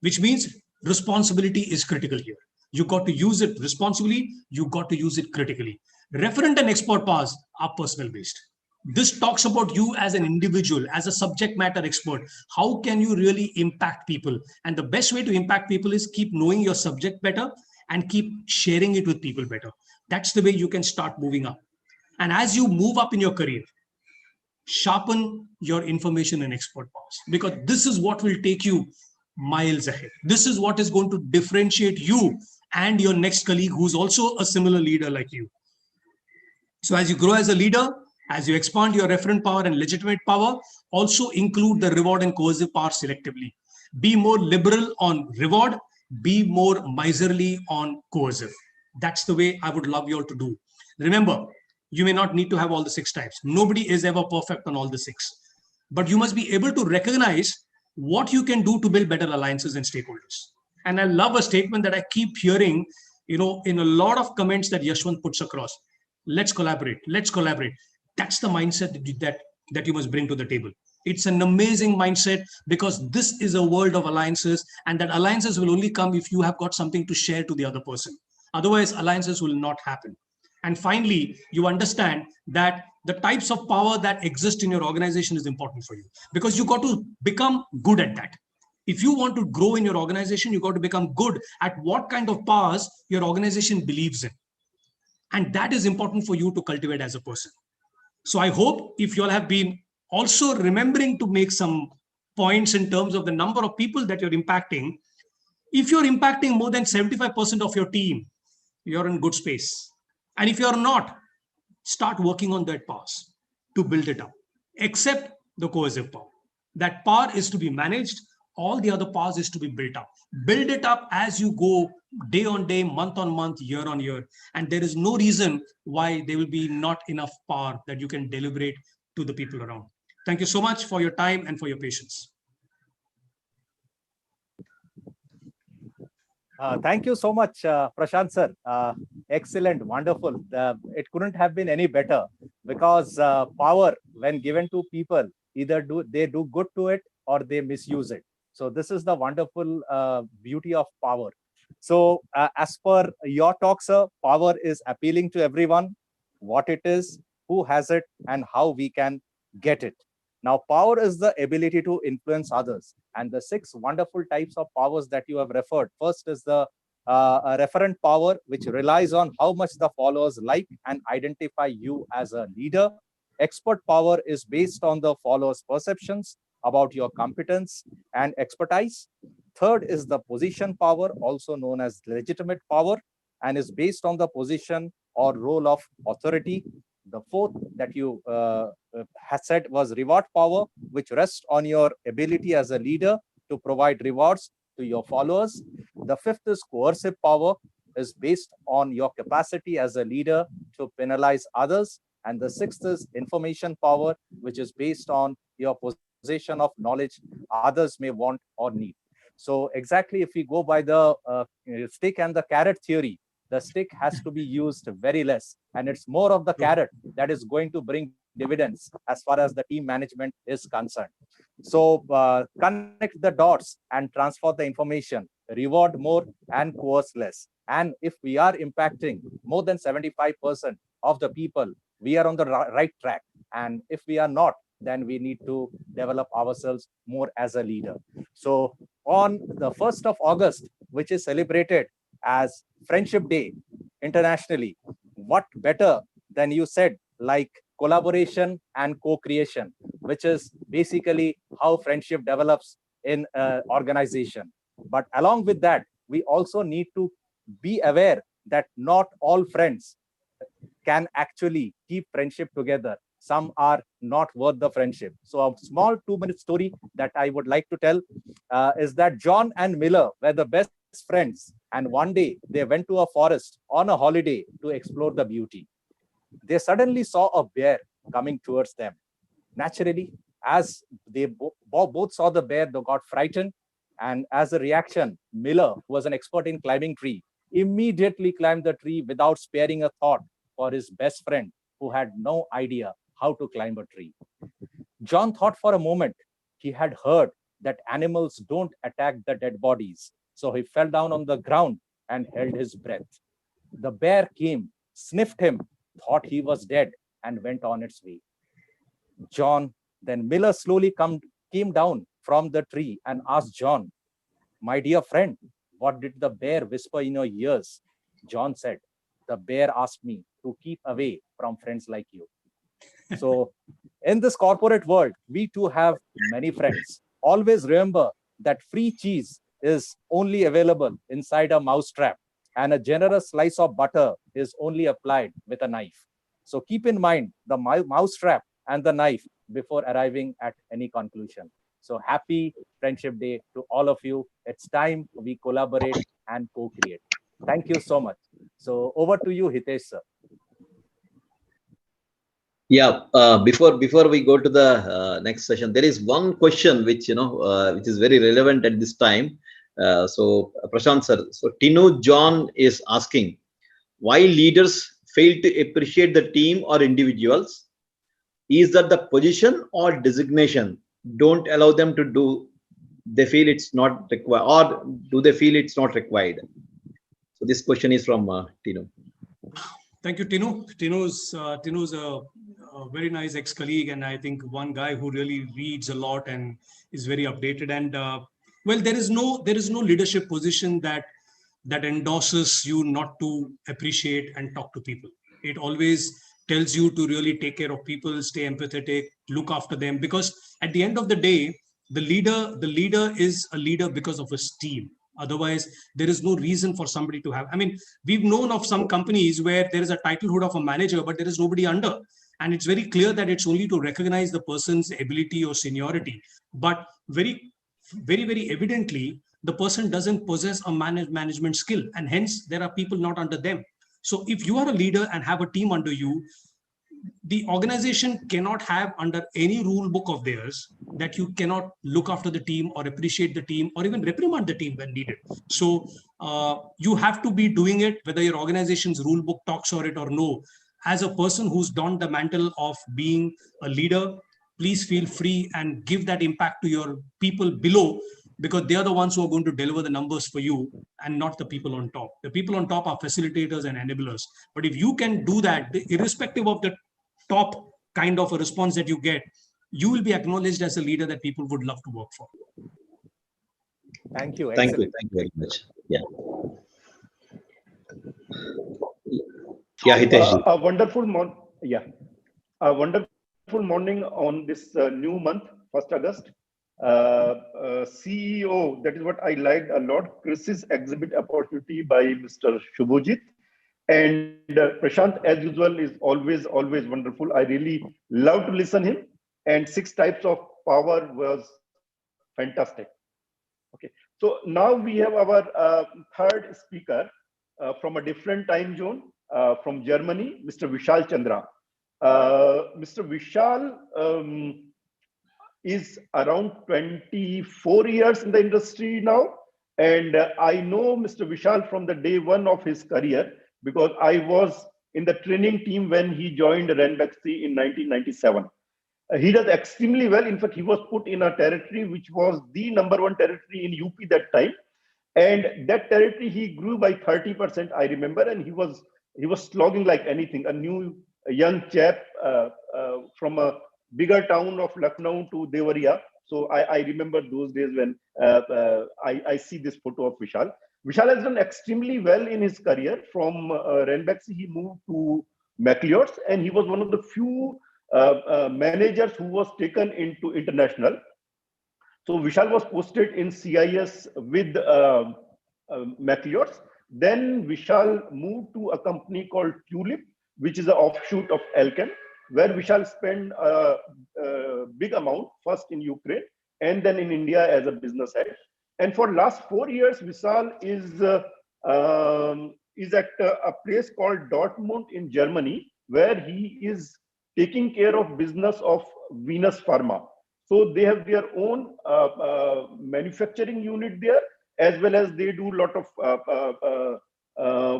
Speaker 7: which means responsibility is critical here. You got to use it responsibly. You got to use it critically. Referent and expert powers are personal based. This talks about you as an individual, as a subject matter expert. How can you really impact people? And the best way to impact people is keep knowing your subject better and keep sharing it with people better. That's the way you can start moving up. And as you move up in your career, sharpen your information and expert powers, because this is what will take you miles ahead. This is what is going to differentiate you and your next colleague who's also a similar leader like you. So as you grow as a leader, as you expand your referent power and legitimate power, also include the reward and coercive power selectively. Be more liberal on reward, be more miserly on coercive. That's the way I would love you all to do. Remember, you may not need to have all the 6 types. Nobody is ever perfect on all the 6. But you must be able to recognize what you can do to build better alliances and stakeholders. And I love a statement that I keep hearing, in a lot of comments that Yashwant puts across. Let's collaborate. Let's collaborate. That's the mindset that you must bring to the table. It's an amazing mindset, because this is a world of alliances, and that alliances will only come if you have got something to share to the other person. Otherwise, alliances will not happen. And finally, you understand that the types of power that exist in your organization is important for you, because you got to become good at that. If you want to grow in your organization, you got to become good at what kind of powers your organization believes in. And that is important for you to cultivate as a person. So I hope if you all have been also remembering to make some points in terms of the number of people that you're impacting. If you're impacting more than 75% of your team, you're in good space. And if you're not, start working on that powers to build it up, except the coercive power. That power is to be managed. All the other powers is to be built up. Build it up as you go, day on day, month on month, year on year. And there is no reason why there will be not enough power that you can deliberate to the people around. Thank you so much for your time and for your patience.
Speaker 5: Thank you so much, Prashant sir. Excellent, wonderful. It couldn't have been any better, because power, when given to people, either they do good to it or they misuse it. So this is the wonderful beauty of power. So as per your talk, sir, power is appealing to everyone, what it is, who has it, and how we can get it. Now, power is the ability to influence others. And the 6 wonderful types of powers that you have referred. First is the referent power, which relies on how much the followers like and identify you as a leader. Expert power is based on the followers' perceptions about your competence and expertise. Third is the position power, also known as legitimate power, and is based on the position or role of authority. The fourth that you had said was reward power, which rests on your ability as a leader to provide rewards to your followers. The fifth is coercive power, is based on your capacity as a leader to penalize others. And the sixth is information power, which is based on your possession of knowledge others may want or need. So exactly, if we go by the stick and the carrot theory, the stick has to be used very less, and it's more of the carrot that is going to bring dividends as far as the team management is concerned. So connect the dots and transfer the information, reward more and coerce less. And if we are impacting more than 75% of the people, we are on the right track. And if we are not, then we need to develop ourselves more as a leader. So on the 1st of August, which is celebrated as Friendship Day internationally, what better than you said, like collaboration and co-creation, which is basically how friendship develops in an organization. But along with that, we also need to be aware that not all friends can actually keep friendship together. Some are not worth the friendship. So a small 2-minute story that I would like to tell is that John and Miller were the best friends. And one day they went to a forest on a holiday to explore the beauty. They suddenly saw a bear coming towards them. Naturally, as they both saw the bear, they got frightened. And as a reaction, Miller, who was an expert in climbing tree, immediately climbed the tree without sparing a thought for his best friend, who had no idea how to climb a tree. John thought for a moment. He had heard that animals don't attack the dead bodies. So he fell down on the ground and held his breath. The bear came, sniffed him, thought he was dead, and went on its way. John. Then Miller slowly came down from the tree and asked John, my dear friend, what did the bear whisper in your ears? John said, the bear asked me to keep away from friends like you. So in this corporate world, we too have many friends. Always remember that free cheese is only available inside a mousetrap, and a generous slice of butter is only applied with a knife. So keep in mind the mousetrap and the knife before arriving at any conclusion. So happy Friendship Day to all of you. It's time we collaborate and co-create. Thank you so much. So over to you, Hitesh, sir.
Speaker 2: Yeah, before we go to the next session, there is one question which which is very relevant at this time. So Prashant sir, so Tinu John is asking why leaders fail to appreciate the team or individuals. Is that the position or designation don't allow them to do? They feel it's not required, or do they feel it's not required? So this question is from Tinu.
Speaker 7: Thank you, Tinu. Tinu's a very nice ex-colleague, and I think one guy who really reads a lot and is very updated. And well, there is no leadership position that endorses you not to appreciate and talk to people. It always tells you to really take care of people, stay empathetic, look after them, because at the end of the day, the leader is a leader because of his team. Otherwise, there is no reason for somebody to have. I mean, we've known of some companies where there is a titlehood of a manager, but there is nobody under. And it's very clear that it's only to recognize the person's ability or seniority. But very, very, very evidently, the person doesn't possess a management skill, and hence there are people not under them. So if you are a leader and have a team under you, the organization cannot have under any rule book of theirs that you cannot look after the team or appreciate the team or even reprimand the team when needed. So you have to be doing it, whether your organization's rule book talks or it or no. As a person who's donned the mantle of being a leader, please feel free and give that impact to your people below, because they are the ones who are going to deliver the numbers for you and not the people on top. The people on top are facilitators and enablers. But if you can do that, irrespective of the top kind of a response that you get, you will be acknowledged as a leader that people would love to work for.
Speaker 5: Thank you.
Speaker 2: Thank you. Thank you very much. Yeah. Yeah, Hitesh.
Speaker 4: A wonderful morning. Yeah. A wonderful morning on this new month, 1st August. CEO, that is what I liked a lot. Chris's exhibit opportunity by Mr. Shubhojit. And Prashant, as usual, is always wonderful. I really love to listen him. And 6 types of power was fantastic. Okay, so now we have our third speaker from a different time zone, from Germany, Mr. Vishal Chandra. Mr. Vishal is around 24 years in the industry now. And I know Mr. Vishal from the day one of his career, because I was in the training team when he joined Ranbaxy in 1997. He does extremely well. In fact, he was put in a territory which was the #1 territory in UP that time. And that territory he grew by 30%, I remember, and he was slogging like anything. A young chap from a bigger town of Lucknow to Devariya. So I remember those days when I see this photo of Vishal. Vishal has done extremely well in his career. From Ranbaxy, he moved to McLeod's, and he was one of the few managers who was taken into international. So Vishal was posted in CIS with McLeod's. Then Vishal moved to a company called Tulip, which is an offshoot of Elken, where Vishal spent a big amount, first in Ukraine and then in India as a business head. And for last 4 years, Vishal is at a place called Dortmund in Germany, where he is taking care of business of Venus Pharma. So they have their own manufacturing unit there, as well as they do a lot of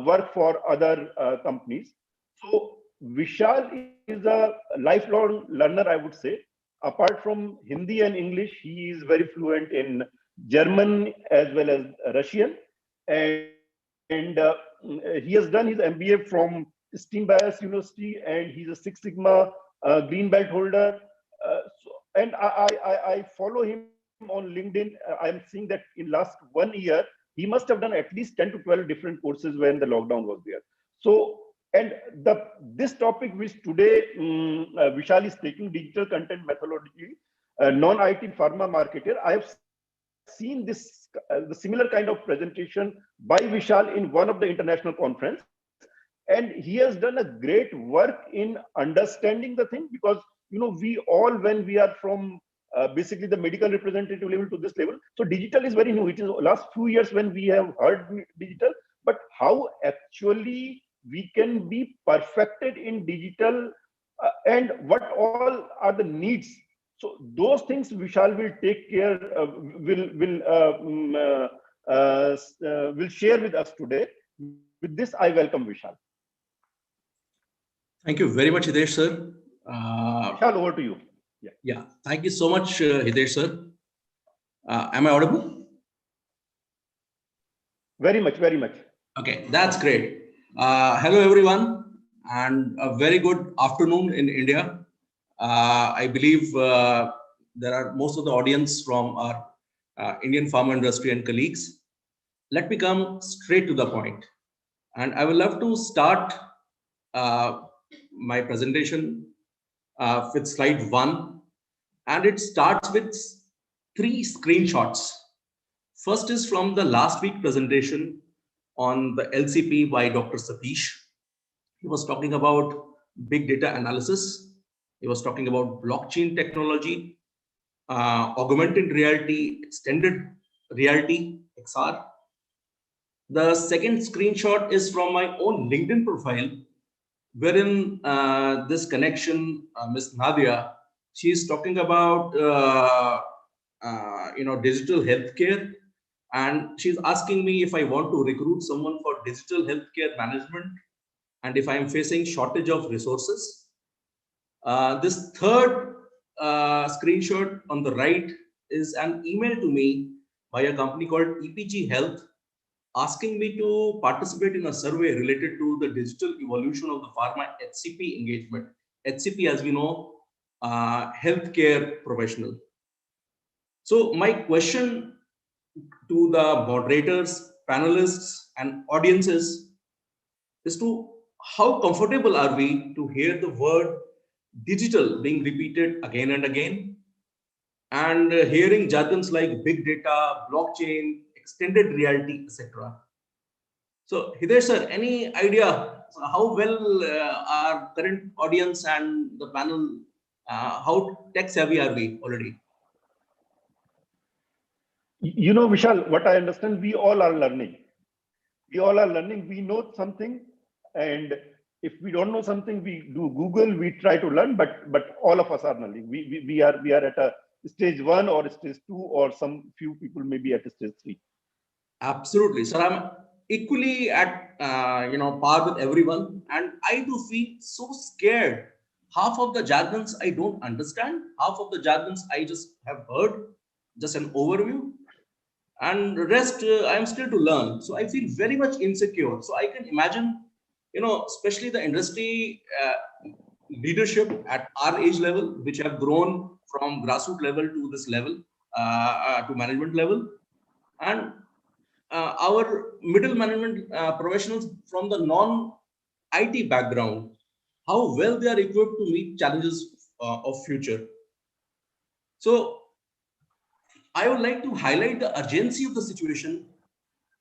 Speaker 4: work for other companies. So Vishal is a lifelong learner, I would say. Apart from Hindi and English, he is very fluent in German as well as Russian. And he has done his MBA from Steam Bias University, and he's a Six Sigma green belt holder. And I follow him on LinkedIn. I'm seeing that in last 1 year, he must have done at least 10 to 12 different courses when the lockdown was there. So, and this topic which today Vishal is taking, digital content methodology, non-IT pharma marketer, I have seen this the similar kind of presentation by Vishal in one of the international conference. And he has done a great work in understanding the thing, because we all, when we are from basically the medical representative level to this level, so digital is very new. It is last few years when we have heard digital, but how actually we can be perfected in digital, and what all are the needs. So those things Vishal will take care, will share with us today. With this, I welcome Vishal.
Speaker 8: Thank you very much, Hitesh sir.
Speaker 4: Vishal, over to you.
Speaker 8: Yeah, thank you so much, Hitesh sir. Am I audible?
Speaker 4: Very much, very much.
Speaker 8: Okay, that's great. Hello, everyone, and a very good afternoon in India. I believe there are most of the audience from our Indian pharma industry and colleagues. Let me come straight to the point. And I would love to start my presentation with slide 1. And it starts with 3 screenshots. First is from the last week presentation on the LCP by Dr. Satish. He was talking about big data analysis. He was talking about blockchain technology, augmented reality, extended reality, XR. The second screenshot is from my own LinkedIn profile, wherein this connection, Ms. Nadia, she's talking about digital healthcare, and she's asking me if I want to recruit someone for digital healthcare management, and if I'm facing shortage of resources. This third screenshot on the right is an email to me by a company called EPG Health, asking me to participate in a survey related to the digital evolution of the pharma HCP engagement. HCP, as we know, healthcare professional. So my question to the moderators, panelists, and audiences is to how comfortable are we to hear the word digital being repeated again and again, and hearing jargons like big data, blockchain, extended reality, etc. So Hitesh sir, any idea how well our current audience and the panel, how tech savvy are we already?
Speaker 4: Vishal, what I understand, we all are learning. We all are learning. We know something, and if we don't know something, we do Google. We try to learn, but all of us are learning. We are at a stage 1 or stage 2, or some few people may be at stage 3.
Speaker 8: Absolutely, sir. I'm equally at par with everyone, and I do feel so scared. Half of the jargons I don't understand. Half of the jargons I just have heard, just an overview, and the rest I'm still to learn. So I feel very much insecure. So I can imagine, especially the industry leadership at our age level, which have grown from grassroots level to this level, to management level, and our middle management professionals from the non-IT background, how well they are equipped to meet challenges of future. So I would like to highlight the urgency of the situation,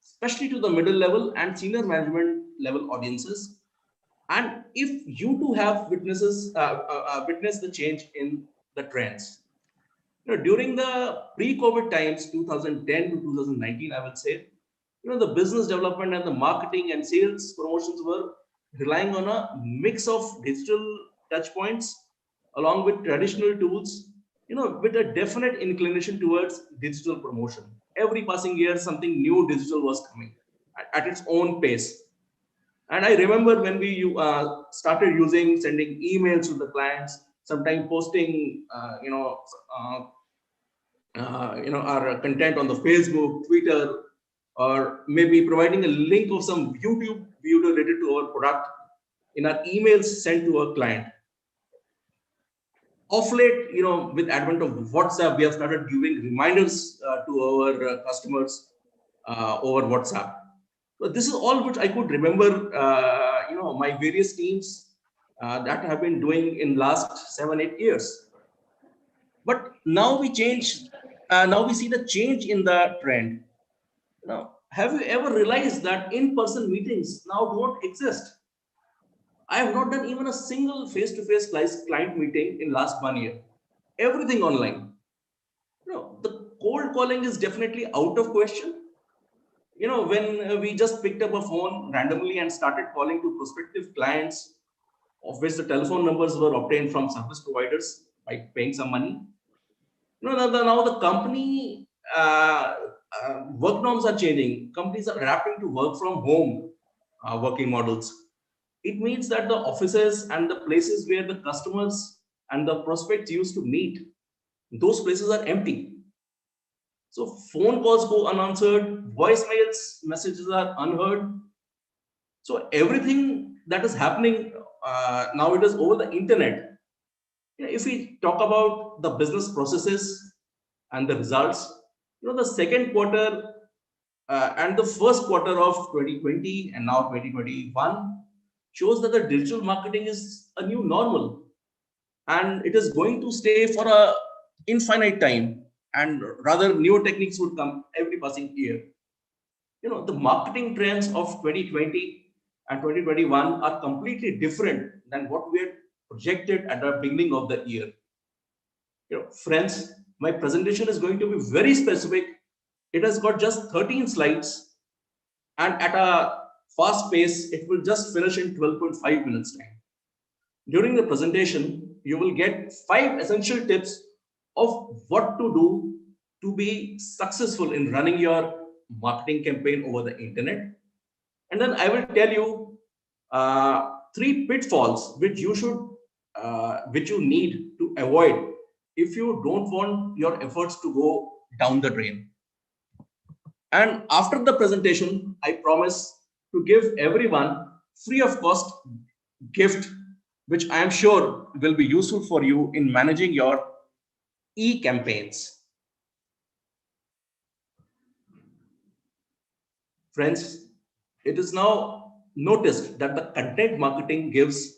Speaker 8: especially to the middle level and senior management level audiences. And if you too have witnessed the change in the trends. During the pre-COVID times, 2010 to 2019, I would say, the business development and the marketing and sales promotions were relying on a mix of digital touch points along with traditional tools, with a definite inclination towards digital promotion. Every passing year, something new digital was coming at its own pace. And I remember when we started sending emails to the clients, sometimes posting, our content on the Facebook, Twitter, or maybe providing a link of some YouTube video related to our product in our emails sent to our client. Of late, with advent of WhatsApp, we have started giving reminders to our customers over WhatsApp. So this is all which I could remember, my various teams that have been doing in last 7-8 years. But now we change. Now we see the change in the trend. Now, have you ever realized that in-person meetings now don't exist? I have not done even a single face-to-face client meeting in last 1 year. Everything online. The cold calling is definitely out of question. When we just picked up a phone randomly and started calling to prospective clients, of which the telephone numbers were obtained from service providers by paying some money. Now the company work norms are changing. Companies are adapting to work from home working models. It means that the offices and the places where the customers and the prospects used to meet, those places are empty. So phone calls go unanswered, voicemails, messages are unheard. So everything that is happening now, it is over the internet. If we talk about the business processes and the results, the second quarter and the first quarter of 2020 and now 2021 shows that the digital marketing is a new normal, and it is going to stay for a infinite time, and rather newer techniques would come every passing year. The marketing trends of 2020 and 2021 are completely different than what we had projected at the beginning of the year. Friends, my presentation is going to be very specific. It has got just 13 slides, and at a fast pace, it will just finish in 12.5 minutes time. During the presentation, you will get 5 essential tips of what to do to be successful in running your marketing campaign over the internet. And then I will tell you 3 pitfalls which you need to avoid if you don't want your efforts to go down the drain. And after the presentation, I promise to give everyone free of cost gift, which I am sure will be useful for you in managing your e-campaigns. Friends, it is now noticed that the content marketing gives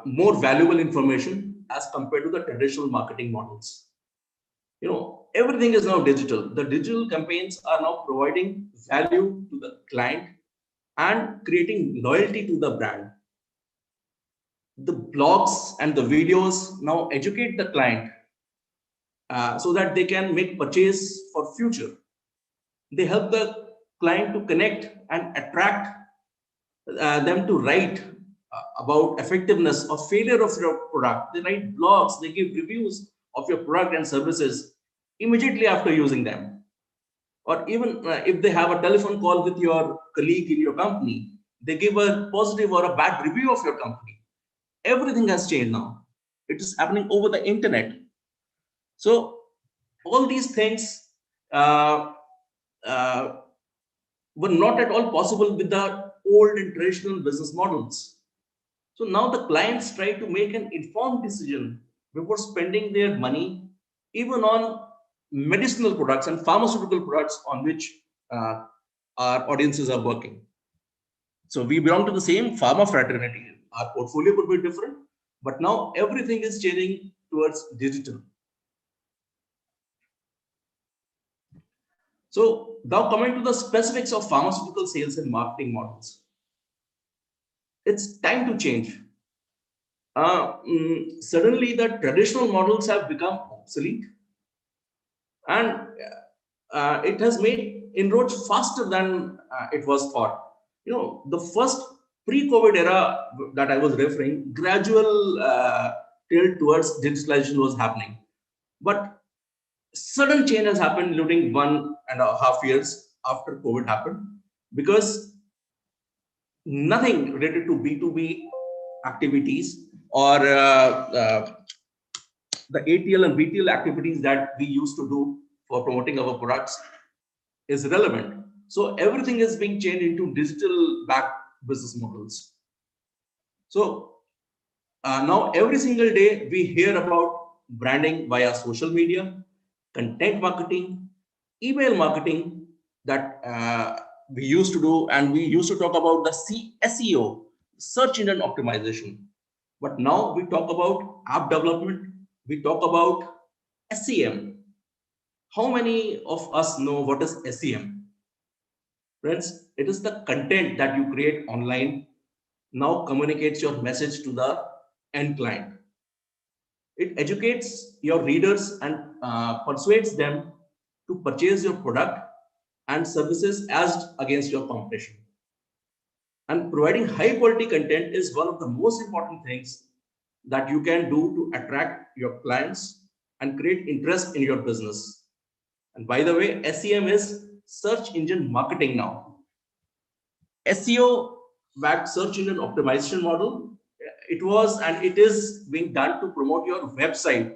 Speaker 8: more valuable information as compared to the traditional marketing models. Everything is now digital. The digital campaigns are now providing value to the client and creating loyalty to the brand. The blogs and the videos now educate the client so that they can make purchase for future. They help the client to connect and attract them to write about effectiveness or failure of your product. They write blogs, they give reviews of your product and services immediately after using them. Or even if they have a telephone call with your colleague in your company, they give a positive or a bad review of your company. Everything has changed now. It is happening over the internet. So all these things were not at all possible with the old and traditional business models. So now the clients try to make an informed decision before spending their money, even on medicinal products and pharmaceutical products on which our audiences are working. So we belong to the same pharma fraternity. Our portfolio could be different, but now everything is changing towards digital. So now coming to the specifics of pharmaceutical sales and marketing models. It's time to change. Suddenly the traditional models have become obsolete, and it has made inroads faster than it was thought. The first pre-COVID era that I was referring, gradual tilt towards digitalization was happening. But sudden change has happened during 1.5 years after COVID happened, because nothing related to B2B activities or the ATL and BTL activities that we used to do for promoting our products is relevant. So everything is being changed into digital backed business models. So Now, every single day, we hear about branding via social media, content marketing, email marketing that we used to do, and we used to talk about the SEO, search engine optimization. But now we talk about app development, we talk about SEM. How many of us know what is SEM? Friends, it is the content that you create online now communicates your message to the end client. It educates your readers and persuades them to purchase your product and services as against your competition. And providing high quality content is one of the most important things that you can do to attract your clients and create interest in your business. And by the way, SEM is search engine marketing now. SEO backed search engine optimization model, it was and it is being done to promote your website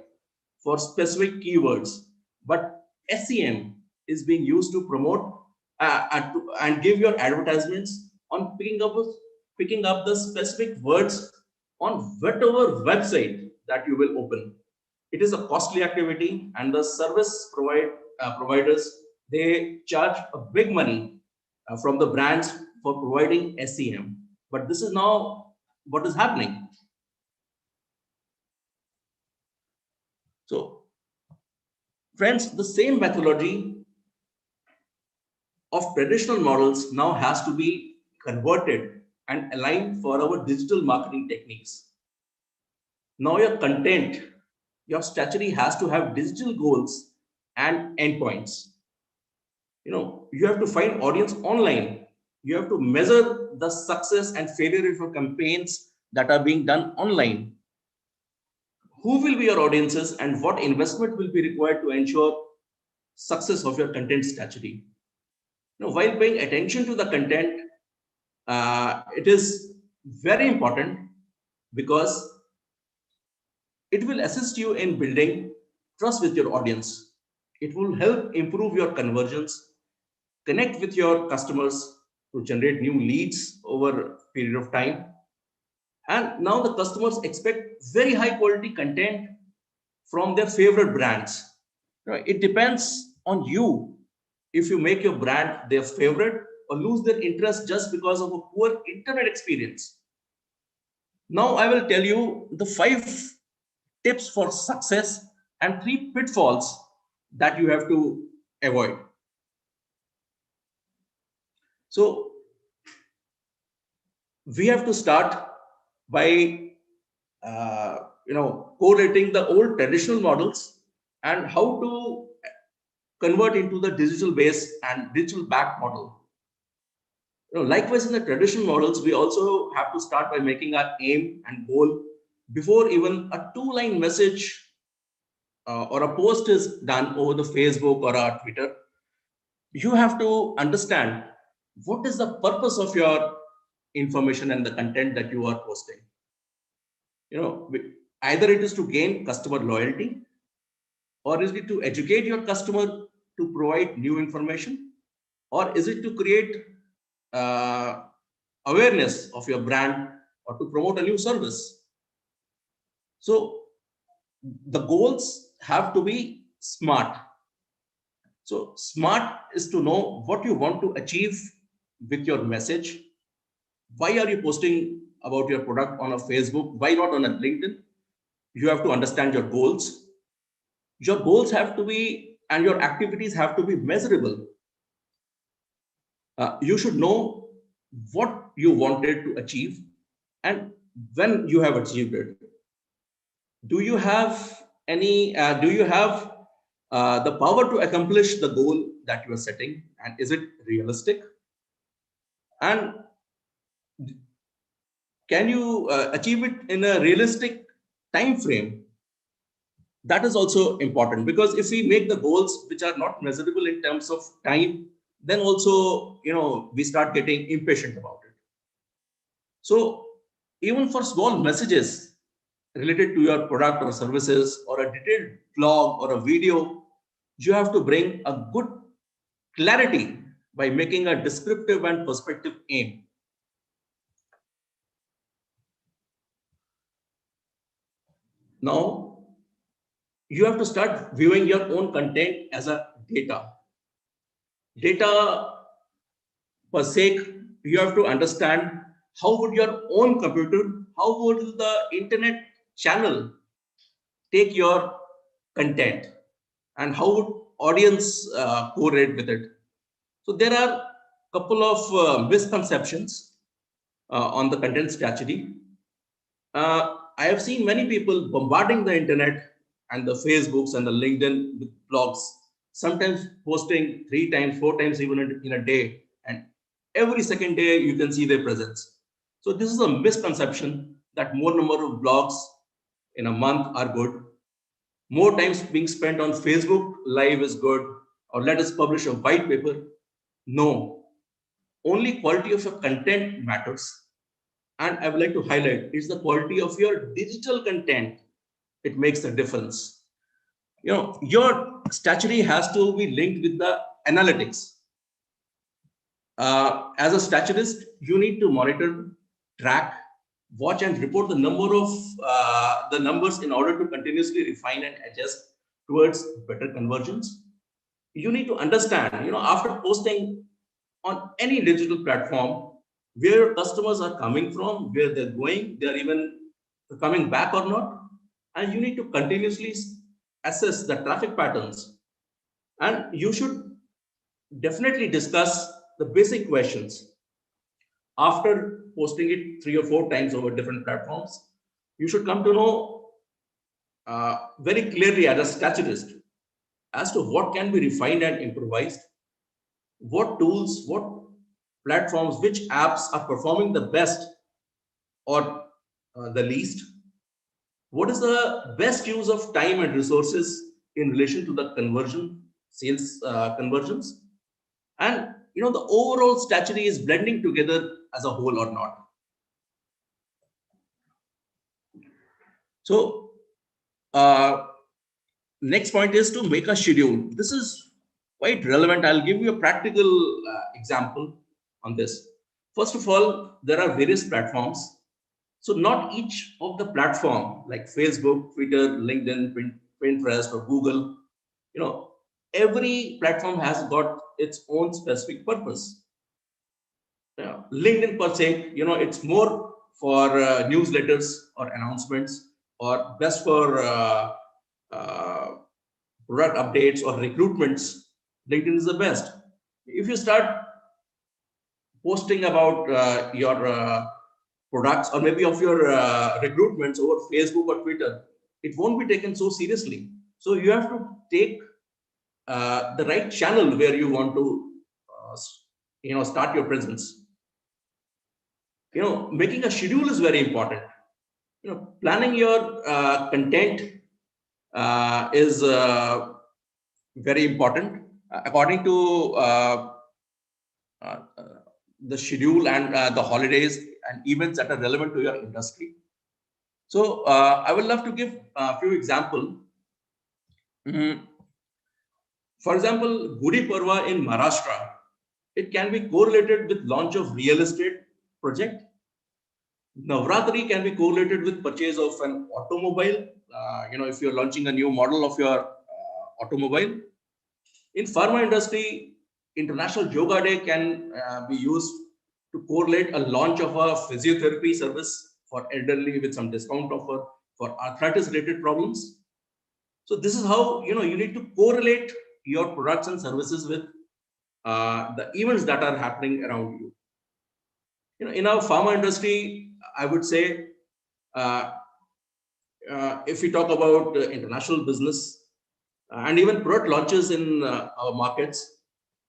Speaker 8: for specific keywords. But SEM is being used to promote and give your advertisements on picking up the specific words on whatever website that you will open. It is a costly activity, and the service providers, they charge a big money from the brands for providing SEM. But this is now what is happening. So, friends, the same methodology of traditional models now has to be converted and aligned for our digital marketing techniques. Now your content, your strategy has to have digital goals and endpoints. You have to find audience online. You have to measure the success and failure of your campaigns that are being done online. Who will be your audiences and what investment will be required to ensure success of your content strategy? While paying attention to the content, it is very important because it will assist you in building trust with your audience. It will help improve your conversions, connect with your customers to generate new leads over a period of time. And now the customers expect very high quality content from their favorite brands. It depends on you if you make your brand their favorite or lose their interest just because of a poor internet experience. Now I will tell you the 5 tips for success and 3 pitfalls that you have to avoid. So we have to start by correlating the old traditional models and how to convert into the digital based and digital backed model. Likewise, in the traditional models, we also have to start by making our aim and goal before even a 2-line message or a post is done over the Facebook or Twitter. You have to understand what is the purpose of your information and the content that you are posting. Either it is to gain customer loyalty, or is it to educate your customer to provide new information, or is it to create awareness of your brand or to promote a new service? So the goals have to be smart. So smart is to know what you want to achieve with your message. Why are you posting about your product on a Facebook? Why not on a LinkedIn? You have to understand your goals. Your goals have to be, and your activities have to be measurable. You should know what you wanted to achieve and when you have achieved it. Do you have the power to accomplish the goal that you are setting, and is it realistic? And can you achieve it in a realistic time frame? That is also important, because if we make the goals which are not measurable in terms of time, then also we start getting impatient about it. So even for small messages related to your product or services or a detailed blog or a video, you have to bring a good clarity by making a descriptive and perspective aim. Now, you have to start viewing your own content as a data. Data per se, you have to understand how would your own computer, how would the internet channel take your content, and how would audience correlate with it. So there are a couple of misconceptions on the content strategy. I have seen many people bombarding the internet and the Facebooks and the LinkedIn with blogs, sometimes posting 3 times, 4 times even in a day, and every second day you can see their presence. So this is a misconception that more number of blogs in a month are good. More times being spent on Facebook Live is good, or let us publish a white paper. No, only quality of your content matters. And I would like to highlight is the quality of your digital content. It makes the difference. You know, your strategy has to be linked with the analytics. As a strategist, you need to monitor, track, watch, and report the numbers in order to continuously refine and adjust towards better conversions. You need to understand, after posting on any digital platform, where customers are coming from, where they're going, they're even coming back or not. And you need to continuously assess the traffic patterns. And you should definitely discuss the basic questions. After posting it 3 or 4 times over different platforms, you should come to know very clearly as a strategist as to what can be refined and improvised, what tools, what platforms, which apps are performing the best or the least, what is the best use of time and resources in relation to the sales conversions, and the overall strategy is blending together as a whole or not. So next point is to make a schedule. This is quite relevant. I'll give you a practical example on this. First of all, there are various platforms. So not each of the platform like Facebook, Twitter, LinkedIn, Pinterest, or Google, every platform has got its own specific purpose. LinkedIn per se, it's more for newsletters or announcements, or best for product updates or recruitments. LinkedIn is the best. If you start posting about your products or maybe of your recruitments over Facebook or Twitter, it won't be taken so seriously. So you have to take the right channel where you want to start your presence. Making a schedule is very important. Planning your content is very important according to the schedule and the holidays and events that are relevant to your industry. So I would love to give a few examples. For example, Gudi Parva in Maharashtra, it can be correlated with launch of real estate project. Navratri can be correlated with purchase of an automobile. If you're launching a new model of your automobile. In pharma industry, International Yoga Day can be used to correlate a launch of a physiotherapy service for elderly with some discount offer for arthritis related problems. So this is how you need to correlate your products and services with the events that are happening around you. In our pharma industry, I would say if we talk about international business and even product launches in our markets,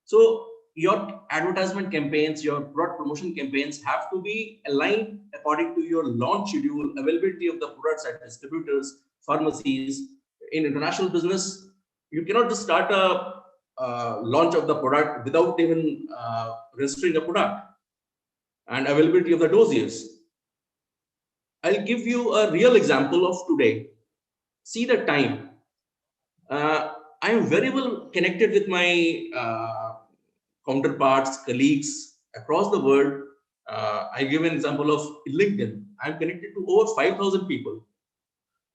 Speaker 8: so your advertisement campaigns, your product promotion campaigns have to be aligned according to your launch schedule, availability of the products at distributors, pharmacies. In international business, you cannot just start a launch of the product without even registering the product and availability of the dossiers. I'll give you a real example of today. See the time. I am very well connected with my counterparts, colleagues across the world. I give an example of LinkedIn. I'm connected to over 5,000 people.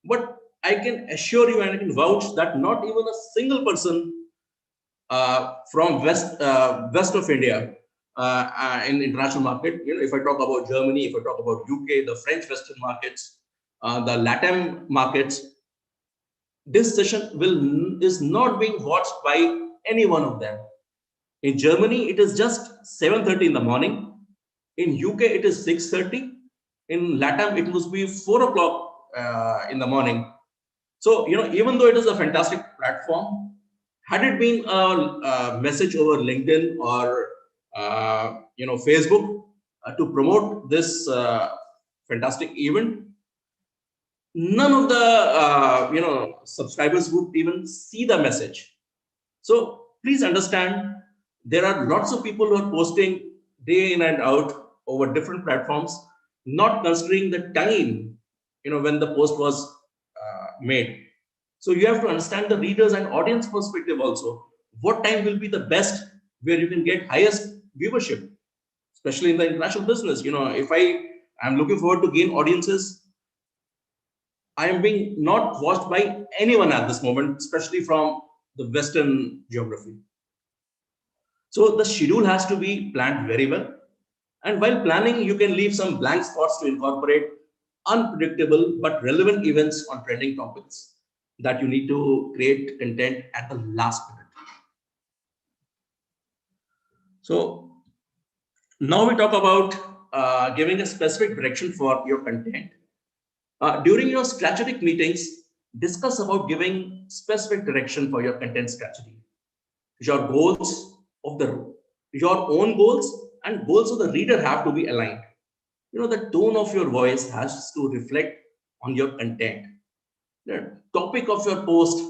Speaker 8: But I can assure you and I can vouch that not even a single person from west of India in international market. If I talk about Germany, if I talk about UK, the French Western markets, the LATAM markets, this session is not being watched by any one of them. In Germany, it is just 7:30 in the morning. In UK, it is 6:30. In LATAM, it must be 4 o'clock in the morning. So, even though it is a fantastic platform, had it been a message over LinkedIn or Facebook to promote this fantastic event, none of the subscribers would even see the message. So please understand, there are lots of people who are posting day in and out over different platforms, not considering the time when the post was made. So you have to understand the readers and audience perspective also. What time will be the best where you can get highest viewership, especially in the international business. If I'm looking forward to gain audiences, I am being not watched by anyone at this moment, especially from the Western geography. So the schedule has to be planned very well. And while planning, you can leave some blank spots to incorporate unpredictable but relevant events on trending topics that you need to create content at the last minute. So now we talk about giving a specific direction for your content. During your strategic meetings, discuss about giving specific direction for your content strategy. Your goals of your own goals and goals of the reader have to be aligned. The tone of your voice has to reflect on your content. The topic of your post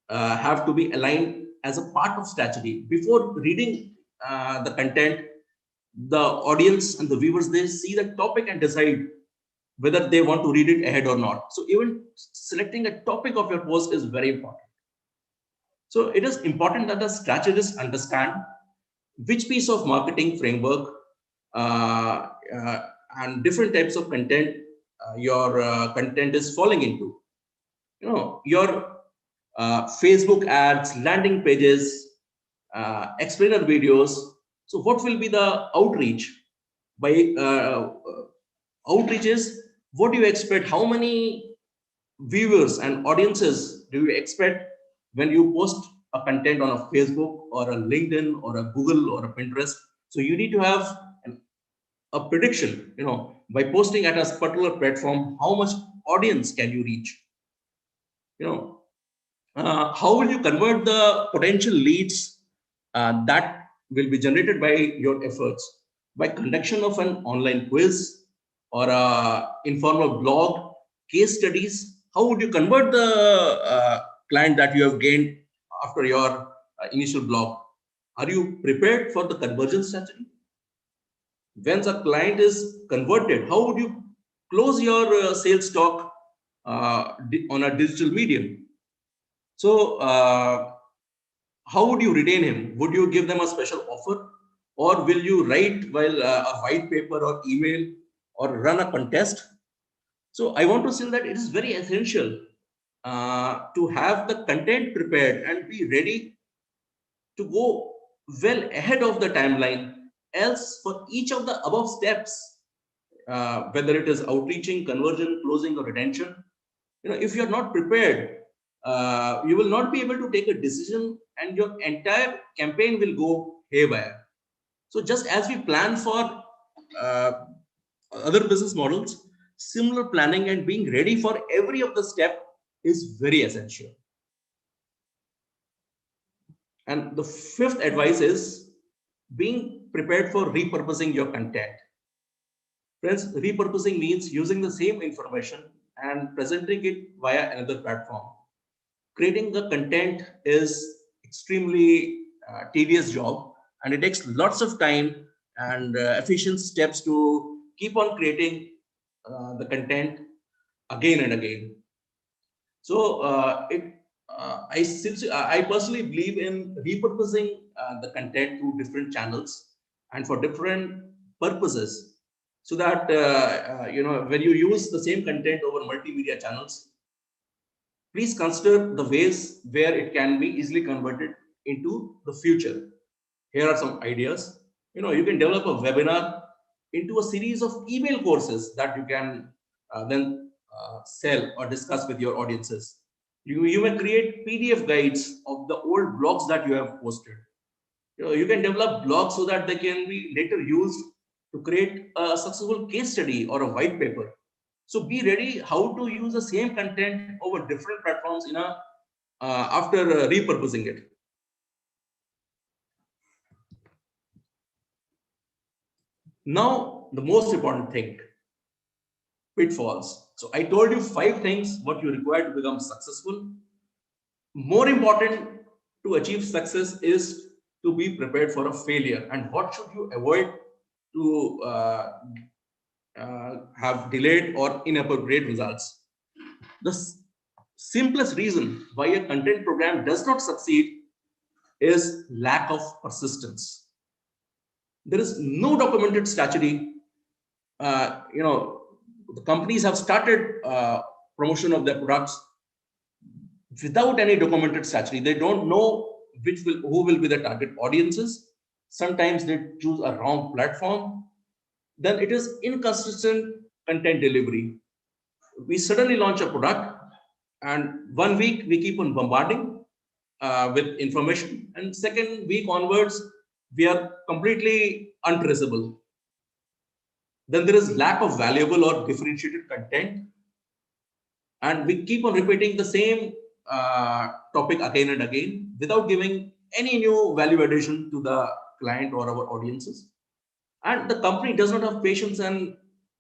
Speaker 8: have to be aligned as a part of strategy. Before reading the content, the audience and the viewers, they see the topic and decide whether they want to read it ahead or not. So even selecting a topic of your post is very important. So it is important that the strategists understand which piece of marketing framework and different types of content your content is falling into. Your Facebook ads, landing pages, explainer videos. So what will be the outreach? By outreach is, what do you expect? How many viewers and audiences do you expect when you post a content on a Facebook or a LinkedIn or a Google or a Pinterest? So you need to have a prediction, by posting at a particular platform, how much audience can you reach? How will you convert the potential leads that will be generated by your efforts? By conduction of an online quiz or a informal blog, case studies. How would you convert the client that you have gained after your initial blog? Are you prepared for the conversion strategy? Once a client is converted, how would you close your sales talk on a digital medium? So how would you retain him? Would you give them a special offer, or will you write a white paper or email or run a contest? So I want to say that it is very essential to have the content prepared and be ready to go well ahead of the timeline. Else, for each of the above steps, whether it is outreaching, conversion, closing, or retention, if you're not prepared, you will not be able to take a decision and your entire campaign will go haywire. So just as we plan for other business models, similar planning and being ready for every of the step is very essential. And the fifth advice is being prepared for repurposing your content. Friends, repurposing means using the same information and presenting it via another platform. Creating the content is extremely tedious job, and it takes lots of time and efficient steps to keep on creating the content again and again. So I personally believe in repurposing the content to different channels and for different purposes, so that when you use the same content over multimedia channels, please consider the ways where it can be easily converted into the future. Here are some ideas. You can develop a webinar into a series of email courses that you can then sell or discuss with your audiences. You may create PDF guides of the old blogs that you have posted. You can develop blogs so that they can be later used to create a successful case study or a white paper. So be ready how to use the same content over different platforms after repurposing it. Now, the most important thing, pitfalls. So I told you 5 things what you require to become successful. More important to achieve success is to be prepared for a failure. And what should you avoid to have delayed or inappropriate results? The simplest reason why a content program does not succeed is lack of persistence. There is no documented strategy. The companies have started promotion of their products without any documented strategy. They don't know who will be the target audiences. Sometimes they choose a wrong platform. Then it is inconsistent content delivery. We suddenly launch a product, and 1 week we keep on bombarding with information, and second week onwards we are completely untraceable. Then there is lack of valuable or differentiated content, and we keep on repeating the same topic again and again without giving any new value addition to the client or our audiences. And the company does not have patience and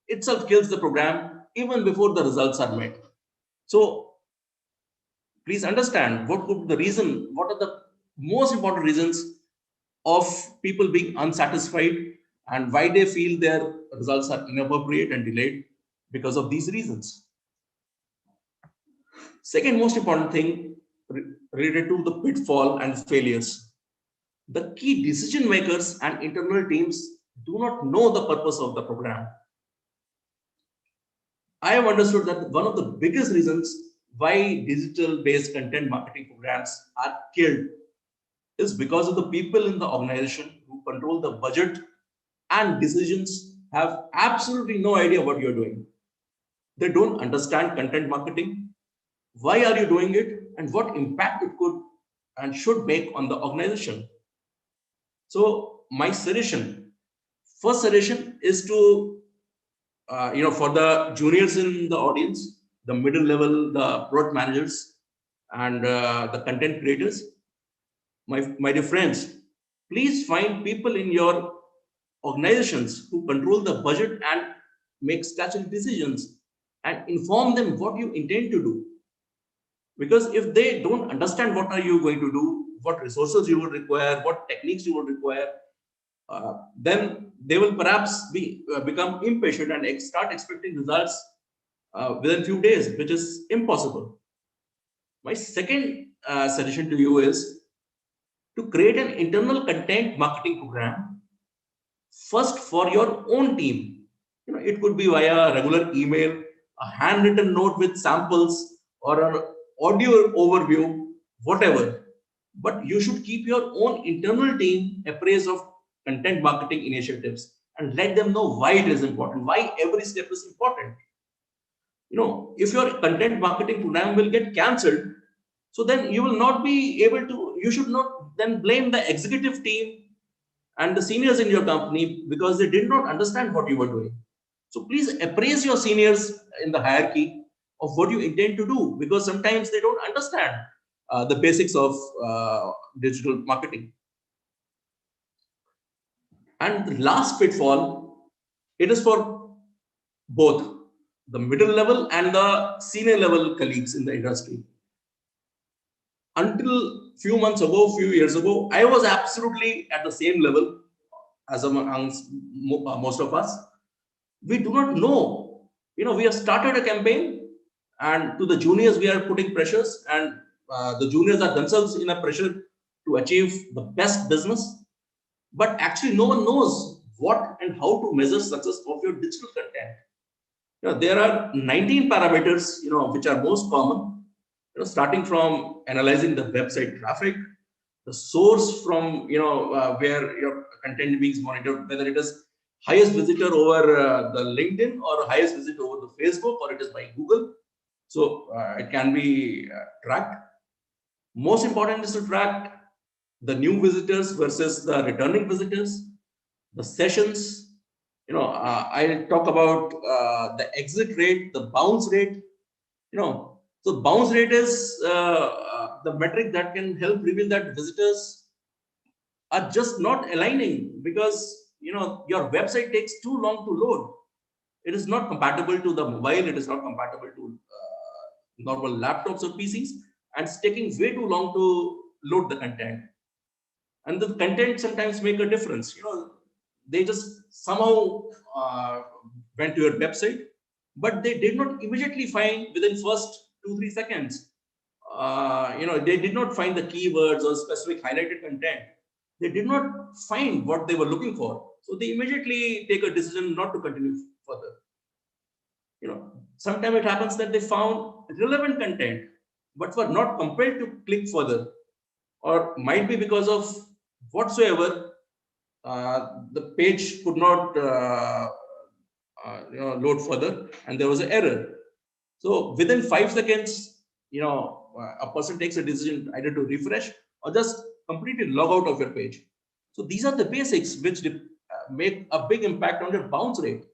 Speaker 8: itself kills the program even before the results are met. So please understand what could be the reason, what are the most important reasons of people being unsatisfied and why they feel their results are inappropriate and delayed because of these reasons. Second most important thing related to the pitfall and failures. The key decision makers and internal teams do not know the purpose of the program. I have understood that one of the biggest reasons why digital-based content marketing programs are killed is because of the people in the organization who control the budget and decisions have absolutely no idea what you're doing. They don't understand content marketing. Why are you doing it and what impact it could and should make on the organization? So my suggestion, first suggestion is to, for the juniors in the audience, the middle level, the product managers and the content creators, my dear friends, please find people in your organizations who control the budget and make strategic decisions and inform them what you intend to do. Because if they don't understand what are you going to do, what resources you will require, what techniques you will require, then they will perhaps become impatient and start expecting results within few days, which is impossible. My second suggestion to you is to create an internal content marketing program first for your own team. It could be via regular email, a handwritten note with samples, or an audio overview, whatever. But you should keep your own internal team appraised of content marketing initiatives and let them know why it is important, why every step is important. If your content marketing program will get cancelled, so then you will not be able to, you should not then blame the executive team and the seniors in your company because they did not understand what you were doing. So please appraise your seniors in the hierarchy of what you intend to do, because sometimes they don't understand the basics of digital marketing. And the last pitfall, it is for both the middle level and the senior level colleagues in the industry. Until few months ago, few years ago, I was absolutely at the same level as amongst most of us. We do not know. We have started a campaign, and to the juniors we are putting pressures, and the juniors are themselves in a pressure to achieve the best business. But actually, no one knows what and how to measure success of your digital content. There are 19 parameters, which are most common. starting from analyzing the website traffic, the source from where your content being monitored, whether it is highest visitor over the LinkedIn or highest visit over the Facebook, or it is by Google. So it can be tracked. Most important is to track the new visitors versus the returning visitors, the sessions. I'll talk about the exit rate, the bounce rate. So bounce rate is the metric that can help reveal that visitors are just not aligning because your website takes too long to load. It is not compatible to the mobile. It is not compatible to normal laptops or PCs, and it's taking way too long to load the content. And the content sometimes make a difference. They just somehow went to your website, but they did not immediately find within first 2-3 seconds. They did not find the keywords or specific highlighted content. They did not find what they were looking for. So they immediately take a decision not to continue further. Sometimes it happens that they found relevant content, but were not compelled to click further, or might be because of whatsoever, the page could not load further, and there was an error. So within 5 seconds, a person takes a decision either to refresh or just completely log out of your page. So these are the basics which make a big impact on your bounce rate.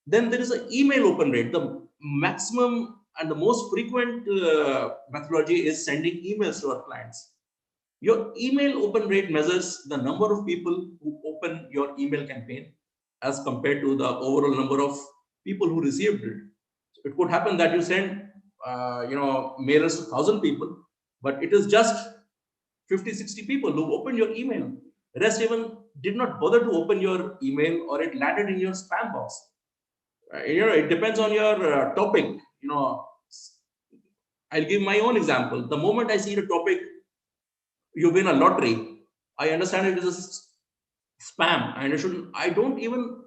Speaker 8: Then there is an email open rate. The maximum and the most frequent methodology is sending emails to our clients. Your email open rate measures the number of people who open your email campaign as compared to the overall number of people who received it. So it could happen that you send mailers to 1,000 people, but it is just 50-60 people who opened your email. The rest even did not bother to open your email, or it landed in your spam box. It depends on your topic. I'll give my own example. The moment I see the topic, you win a lottery, I understand it is a spam, and I don't even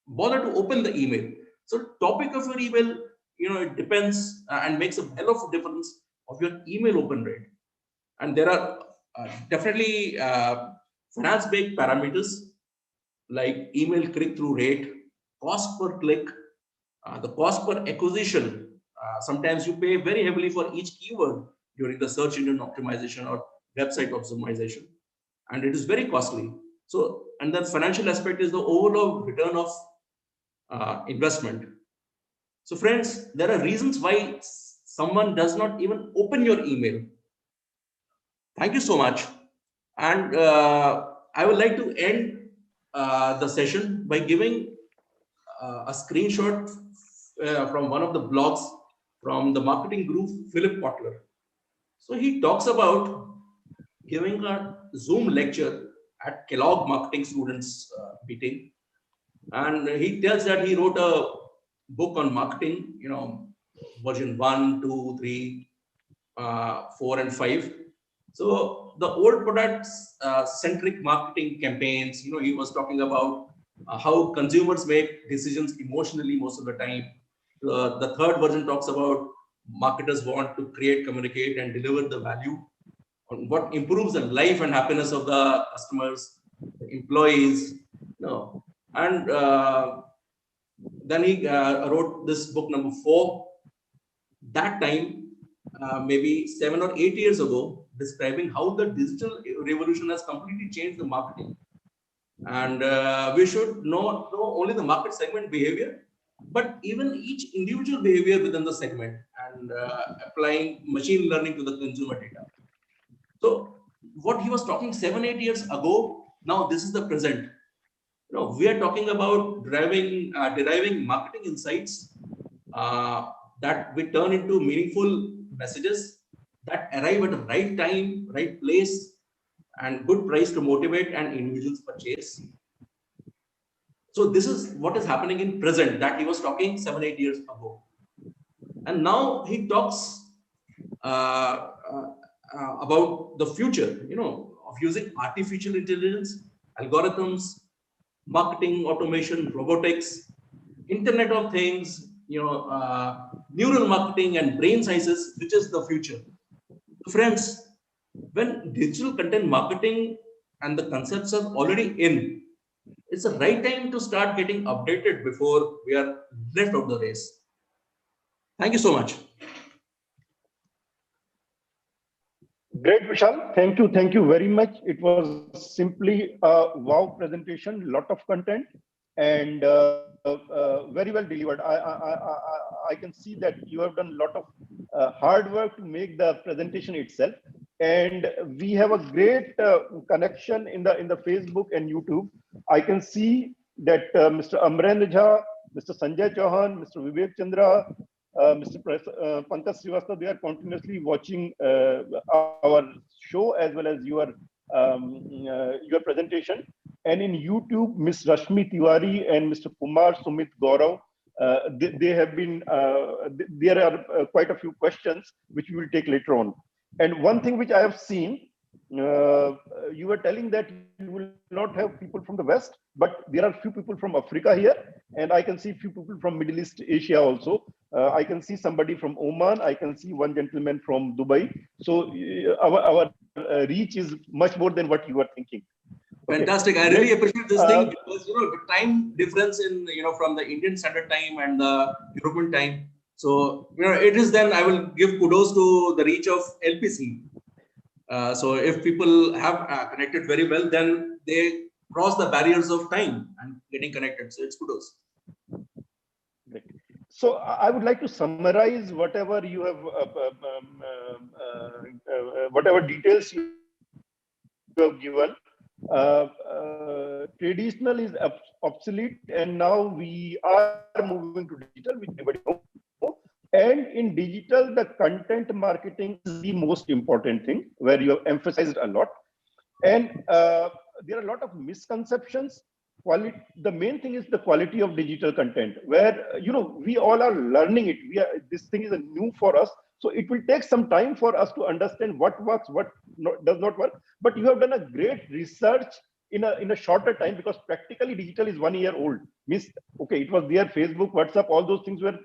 Speaker 8: bother to open the email. So topic of your email, it depends and makes a hell of a difference of your email open rate. And there are definitely finance-based parameters like email click-through rate, cost per click, the cost per acquisition. Sometimes you pay very heavily for each keyword during the search engine optimization or website optimization, and it is very costly. So, and the financial aspect is the overall return of investment. So friends, there are reasons why someone does not even open your email. Thank you so much. And I would like to end the session by giving a screenshot from one of the blogs from the marketing group, Philip Kotler. So he talks about giving a Zoom lecture at Kellogg marketing students meeting. And he tells that he wrote a book on marketing, version 1, 2, 3, 4, and 5. So the old products centric marketing campaigns, he was talking about how consumers make decisions emotionally most of the time. The third version talks about marketers want to create, communicate, and deliver the value on what improves the life and happiness of the customers, the employees. And then he wrote this book number 4. That time, maybe 7 or 8 years ago, describing how the digital revolution has completely changed the marketing. And we should know only the market segment behavior, but even each individual behavior within the segment, and applying machine learning to the consumer data. So what he was talking 7-8 years ago, now this is the present. We are talking about deriving marketing insights that we turn into meaningful messages that arrive at the right time, right place, and good price to motivate an individual's purchase. So this is what is happening in present that he was talking 7-8 years ago. And now he talks about the future, of using artificial intelligence, algorithms, marketing automation, robotics, Internet of Things, neural marketing and brain sciences, which is the future. Friends, when digital content marketing and the concepts are already in, it's the right time to start getting updated before we are left out the race. Thank you so much.
Speaker 4: Great, Vishal. Thank you very much. It was simply a wow presentation, lot of content, and very well delivered. I can see that you have done a lot of hard work to make the presentation itself, and we have a great connection in the Facebook and YouTube. I can see that Mr. Amrendra Jha, Mr. Sanjay Chauhan, Mr. Vivek Chandra, Mr. Pankaj Srivastava, they are continuously watching our show as well as your presentation. And in YouTube, Ms. Rashmi Tiwari and Mr. Kumar Sumit Gaurav, they have been, there are quite a few questions which we will take later on. And one thing which I have seen, you were telling that you will not have people from the West, but there are few people from Africa here, and I can see few people from Middle East Asia also. I can see somebody from Oman. I can see one gentleman from Dubai. So our reach is much more than what you were thinking.
Speaker 8: Okay. Fantastic. I really appreciate this thing because the time difference in from the Indian Standard Time and the European time. So it is then I will give kudos to the reach of LPC. So if people have connected very well, then they cross the barriers of time and getting connected. So it's kudos.
Speaker 4: Great. So I would like to summarize whatever you have, whatever details you have given. Traditional is obsolete, and now we are moving to digital, which everybody knows. And in digital, the content marketing is the most important thing, where you have emphasized a lot. And there are a lot of misconceptions. The main thing is the quality of digital content, where we all are learning it. This thing is new for us, so it will take some time for us to understand what works, what does not work. But you have done a great research in a shorter time, because practically digital is 1 year old. Means okay, it was there, Facebook, WhatsApp, all those things were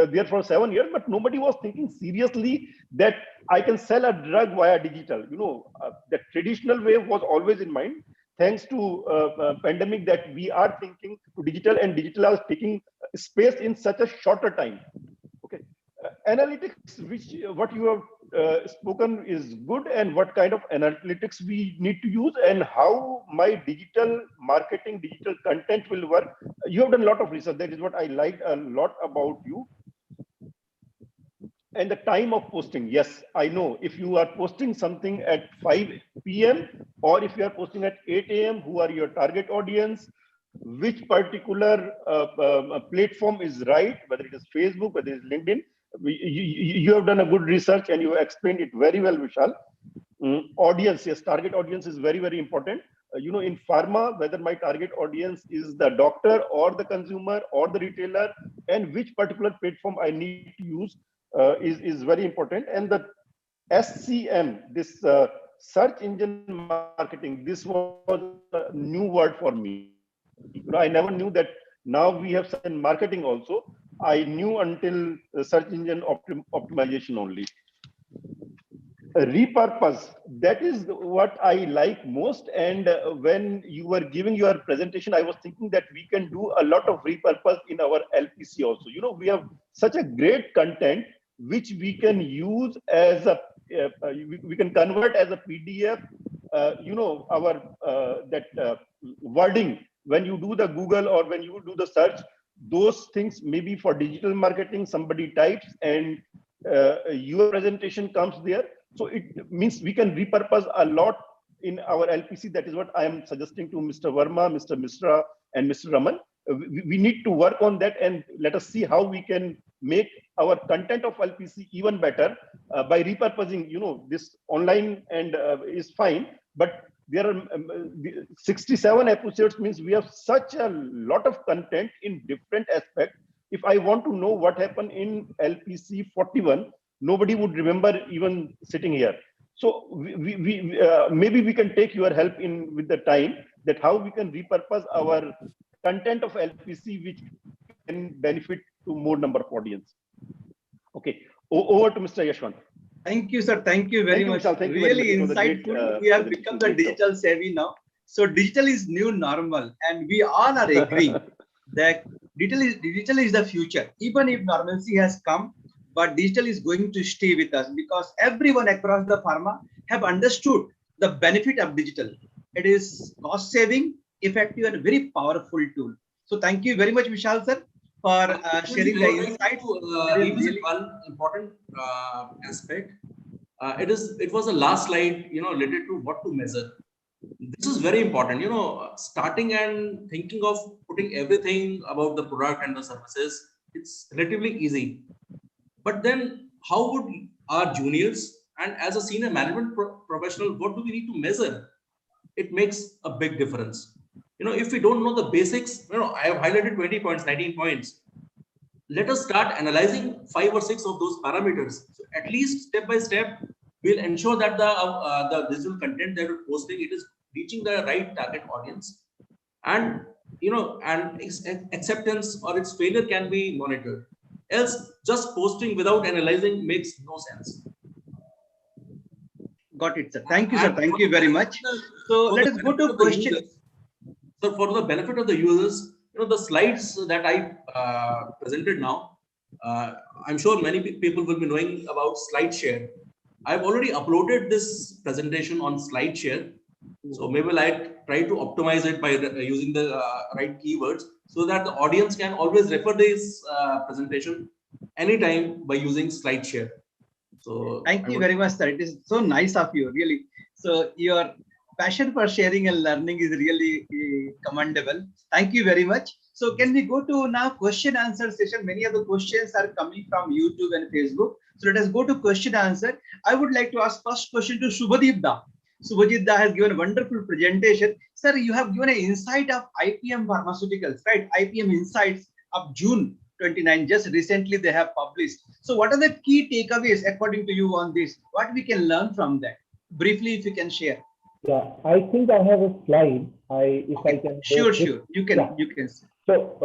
Speaker 4: there for 7 years, but nobody was thinking seriously that I can sell a drug via digital. The traditional way was always in mind. Thanks to pandemic, that we are thinking to digital, and digital is taking space in such a shorter time. Okay, analytics, what you have spoken is good, and what kind of analytics we need to use, and how my digital marketing, digital content will work. You have done a lot of research. That is what I liked a lot about you. And the time of posting, yes, I know if you are posting something at 5 p.m. or if you are posting at 8 a.m., who are your target audience, which particular platform is right, whether it is Facebook, whether it is LinkedIn. You have done a good research, and you have explained it very well, Vishal. Audience, yes, target audience is very, very important. In pharma, whether my target audience is the doctor or the consumer or the retailer, and which particular platform I need to use is very important. And the SCM, this search engine marketing, this was a new word for me. I never knew that now we have search engine marketing also. I knew until search engine optimization only. Repurpose, that is what I like most. And when you were giving your presentation, I was thinking that we can do a lot of repurpose in our LPC also. We have such a great content which we can use as a we can convert as a PDF. Our wording, when you do the Google or when you do the search, those things maybe for digital marketing, somebody types and your presentation comes there. So it means we can repurpose a lot in our LPC. That is what I am suggesting to Mr. Verma, Mr. Misra, and Mr. Raman. We need to work on that, and let us see how we can make our content of LPC even better by repurposing. This online and is fine, but there are 67 episodes, means we have such a lot of content in different aspects. If I want to know what happened in LPC 41, nobody would remember even sitting here. So maybe we can take your help with the time, that how we can repurpose our content of LPC, which can benefit to more number of audience. Okay, over to Mr. Yashwant.
Speaker 3: Thank you, sir. Thank you very much.
Speaker 4: Vishal. Thank you
Speaker 3: Really
Speaker 4: very much. It was a great,
Speaker 3: insightful. We have become the digital savvy now. So digital is new normal, and we all are agreeing that digital is the future. Even if normalcy has come, but digital is going to stay with us because everyone across the pharma have understood the benefit of digital. It is cost saving, effective, and very powerful tool. So thank you very much, Vishal sir, for sharing the insights.
Speaker 8: Revisit one important aspect. It was the last slide, related to what to measure. This is very important. Starting and thinking of putting everything about the product and the services, it's relatively easy. But then, how would our juniors and as a senior management professional, what do we need to measure? It makes a big difference. If we don't know the basics, I have highlighted 20 points, 19 points. Let us start analyzing 5 or 6 of those parameters. So at least step by step, we'll ensure that the digital content that we're posting, it is reaching the right target audience, and acceptance or its failure can be monitored. Else, just posting without analyzing makes no sense.
Speaker 3: Got it, sir. Thank you, sir. Thank you very much. So let us go to questions.
Speaker 8: So for the benefit of the users, the slides that I presented now, I'm sure many people will be knowing about SlideShare. I've already uploaded this presentation on SlideShare. So maybe I try to optimize it by using the right keywords so that the audience can always refer this presentation anytime by using SlideShare. So
Speaker 3: thank you very much, sir. It is so nice of you, really. So your passion for sharing and learning is really commendable. Thank you very much. So can we go to now question answer session? Many of the questions are coming from YouTube and Facebook. So let us go to question answer. I would like to ask first question to Subhadip Da. Subhadip Da has given a wonderful presentation. Sir, you have given an insight of IPM Pharmaceuticals, right? IPM Insights of June 29. Just recently they have published. So what are the key takeaways according to you on this? What we can learn from that? Briefly, if you can share.
Speaker 6: Yeah, I think I have a slide. I can.
Speaker 3: Sure. You can.
Speaker 6: Yeah.
Speaker 3: You can.
Speaker 6: So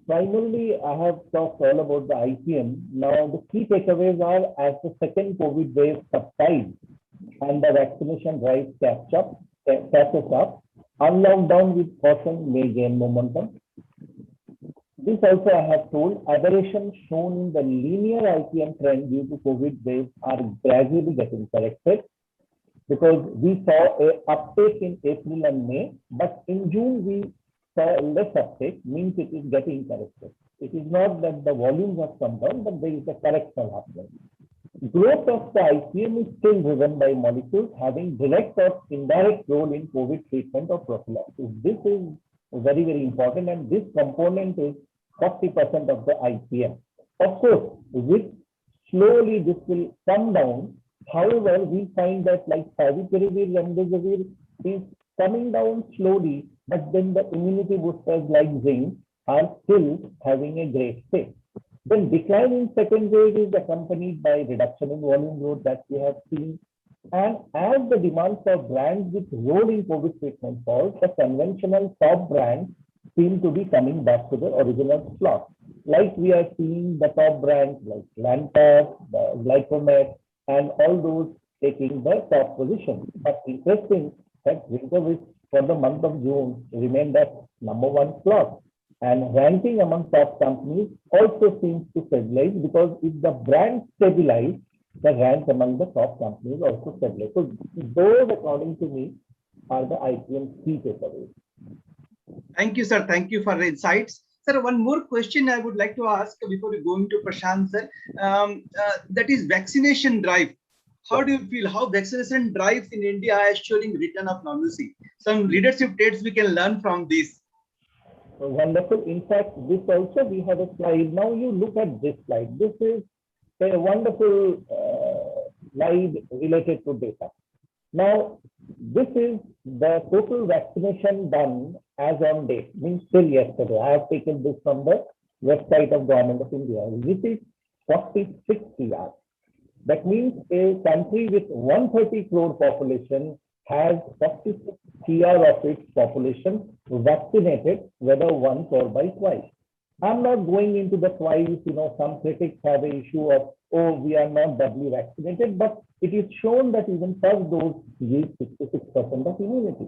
Speaker 6: primarily, I have talked all about the IPM. Now, the key takeaways are as the second COVID wave subsides and the vaccination drive catches up, unlocked down with caution may gain momentum. This also I have told, aberrations shown in the linear IPM trend due to COVID waves are gradually getting corrected, because we saw an uptake in April and May, but in June we saw less uptake, means it is getting corrected. It is not that the volumes have come down, but there is a correction happening. Growth of the IPM is still driven by molecules having direct or indirect role in COVID treatment or prophylaxis. This is very, very important, and this component is 40% of the IPM. Of course, with slowly this will come down. However, we find that like favipiravir, remdesivir is coming down slowly, but then the immunity boosters like zinc are still having a great stay. Then decline in second wave is accompanied by reduction in volume growth that we have seen. And as the demand for brands with role in COVID treatment falls, the conventional top brands seem to be coming back to the original slot. Like we are seeing the top brands like Lantus, Glycomet, and all those taking the top position. But interesting that Winterwich for the month of June remained at #1 slot. And ranking among top companies also seems to stabilize, because if the brand stabilize, the rank among the top companies also stabilize. So those, according to me, are the IPM key takeaways.
Speaker 3: Thank you, sir. Thank you for the insights. Sir, one more question I would like to ask before we go into Prashant, sir. That is vaccination drive. How do you feel? How vaccination drives in India are showing return of normalcy? Some leadership traits we can learn from this.
Speaker 6: Wonderful. In fact, this also we have a slide. Now you look at this slide. This is a wonderful slide related to data. Now, this is the total vaccination done as on date, means till yesterday. I have taken this from the website of Government of India. This is 46 CR. That means a country with 130 crore population has 46 CR of its population vaccinated, whether once or by twice. I'm not going into the twice, some critics have an issue of, oh, we are not doubly vaccinated, but it is shown that even first dose gives 66% of immunity.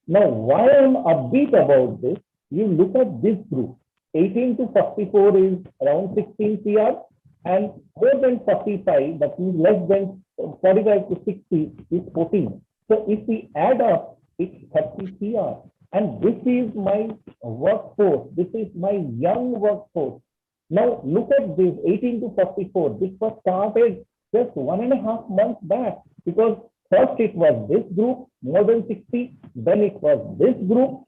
Speaker 6: Now, why I'm upbeat about this, you look at this group, 18 to 44 is around 16 CR, and more than 45, that means less than 45 to 60 is 14. So if we add up, it's 30 CR. And this is my workforce. This is my young workforce. Now look at this 18 to 44. This was started just 1.5 months back, because first it was this group, more than 60, then it was this group,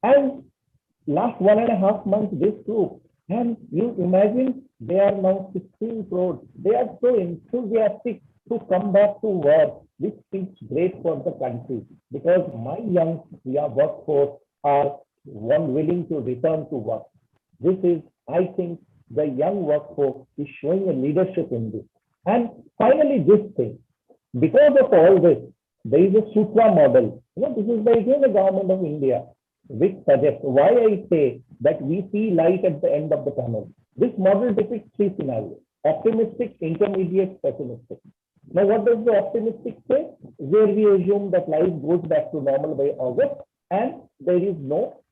Speaker 6: and last 1.5 months this group. And you imagine they are now 16 crores. They are so enthusiastic to come back to work, which is great for the country, because my young workforce are willing to return to work. This is, I think, the young workforce is showing a leadership in this. And finally, this thing, because of all this, there is a Sutra model. This is again the government of India, which suggests why I say that we see light at the end of the tunnel. This model depicts 3 scenarios: optimistic, intermediate, pessimistic. Now, what does the optimistic say? Where we assume that life goes back to normal by August and there is no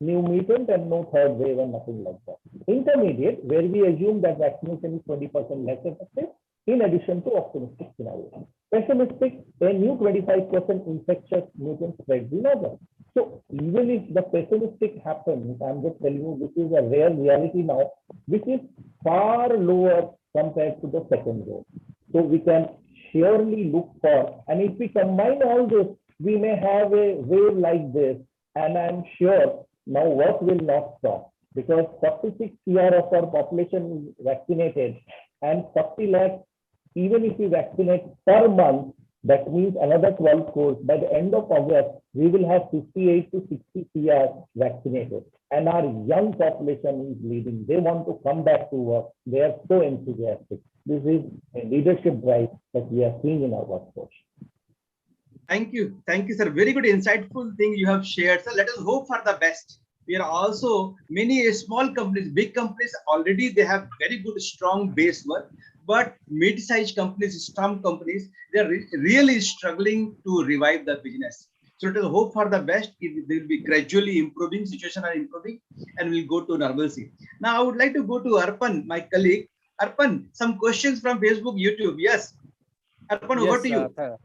Speaker 6: new mutant and no third wave and nothing like that. Intermediate, where we assume that vaccination is 20% less effective, in addition to optimistic scenario. Pessimistic, a new 25% infectious mutant spreads in August. So even if the pessimistic happens, I'm just telling you, this is a rare reality now, which is far lower compared to the second wave. So we can surely look for, and if we combine all this, we may have a wave like this, and I'm sure now work will not stop, because 46 CR of our population is vaccinated, and 40 lakhs, even if we vaccinate per month, that means another 12 crores. By the end of August, we will have 58 to 60 CR vaccinated. And our young population is leading. They want to come back to work. They are so enthusiastic. This is a leadership drive that we are seeing in our workforce.
Speaker 3: Thank you. Thank you, sir. Very good, insightful thing you have shared. So let us hope for the best. We are also many small companies, big companies already, they have very good, strong base work. But mid-sized companies, some companies, they are really struggling to revive the business. So let us hope for the best. They will be gradually improving, situation are improving, and we'll go to normalcy. Now I would like to go to Arpan, my colleague. Arpan, some questions from Facebook, YouTube. Yes. Arpan, over to you.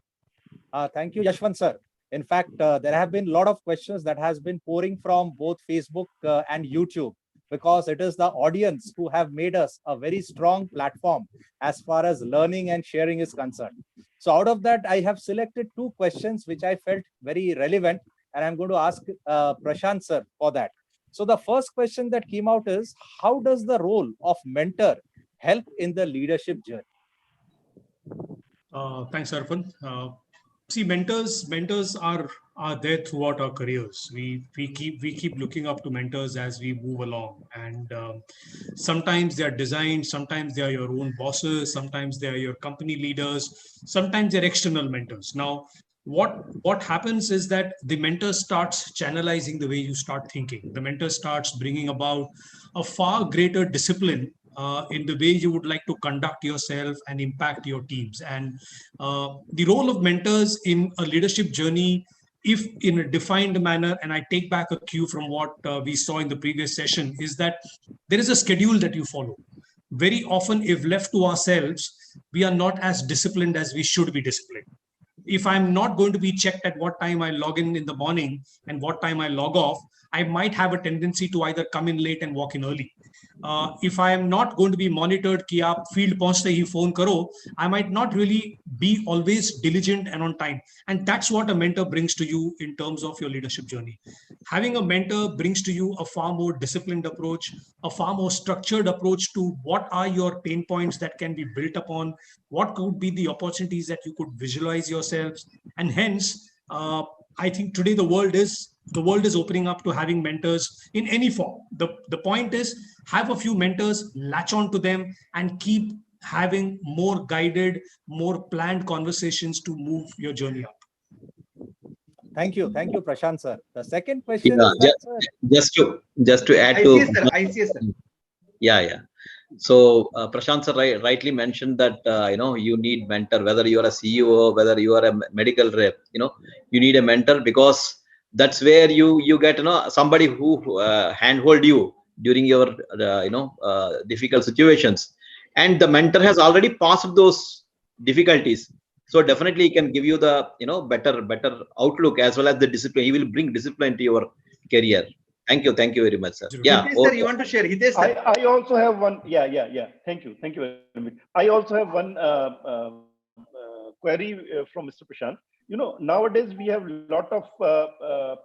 Speaker 5: Thank you, Yashwant sir. In fact, there have been a lot of questions that has been pouring from both Facebook and YouTube, because it is the audience who have made us a very strong platform as far as learning and sharing is concerned. So out of that, I have selected 2 questions which I felt very relevant, and I'm going to ask Prashant sir for that. So the first question that came out is, how does the role of mentor help in the leadership journey?
Speaker 7: Thanks, Arpan. See, mentors are there throughout our careers. We keep looking up to mentors as we move along, and sometimes they are designed, sometimes they are your own bosses, sometimes they are your company leaders, sometimes they're external mentors. Now, what happens is that the mentor starts channelizing the way you start thinking. The mentor starts bringing about a far greater discipline in the way you would like to conduct yourself and impact your teams. And the role of mentors in a leadership journey, if in a defined manner, and I take back a cue from what we saw in the previous session, is that there is a schedule that you follow. Very often, if left to ourselves, we are not as disciplined as we should be disciplined. If I'm not going to be checked at what time I log in the morning and what time I log off, I might have a tendency to either come in late and walk in early. If I am not going to be monitored कि आप field पहुंचते ही phone करो, I might not really be always diligent and on time. And that's what a mentor brings to you in terms of your leadership journey. Having a mentor brings to you a far more disciplined approach, a far more structured approach to what are your pain points that can be built upon, what could be the opportunities that you could visualize yourselves. And hence, I think today the world is opening up to having mentors in any form. The point is, have a few mentors, latch on to them, and keep having more guided, more planned conversations to move your journey up.
Speaker 5: Thank you, Prashant sir. The second question
Speaker 2: Yeah,
Speaker 5: is that,
Speaker 2: just to add to
Speaker 3: I see, sir.
Speaker 2: Yeah. So Prashant sir rightly mentioned that you need mentor, whether you are a CEO, whether you are a medical rep, you need a mentor, because that's where you get somebody who handhold you during your difficult situations, and the mentor has already passed those difficulties. So definitely he can give you the better outlook, as well as the discipline. He will bring discipline to your career. Thank you very much, sir. Yeah.
Speaker 3: Hitesh sir, you want to share? Hitesh sir.
Speaker 4: I also have one. Yeah. Thank you very much. I also have one query from Mr. Prashant. Nowadays we have a lot of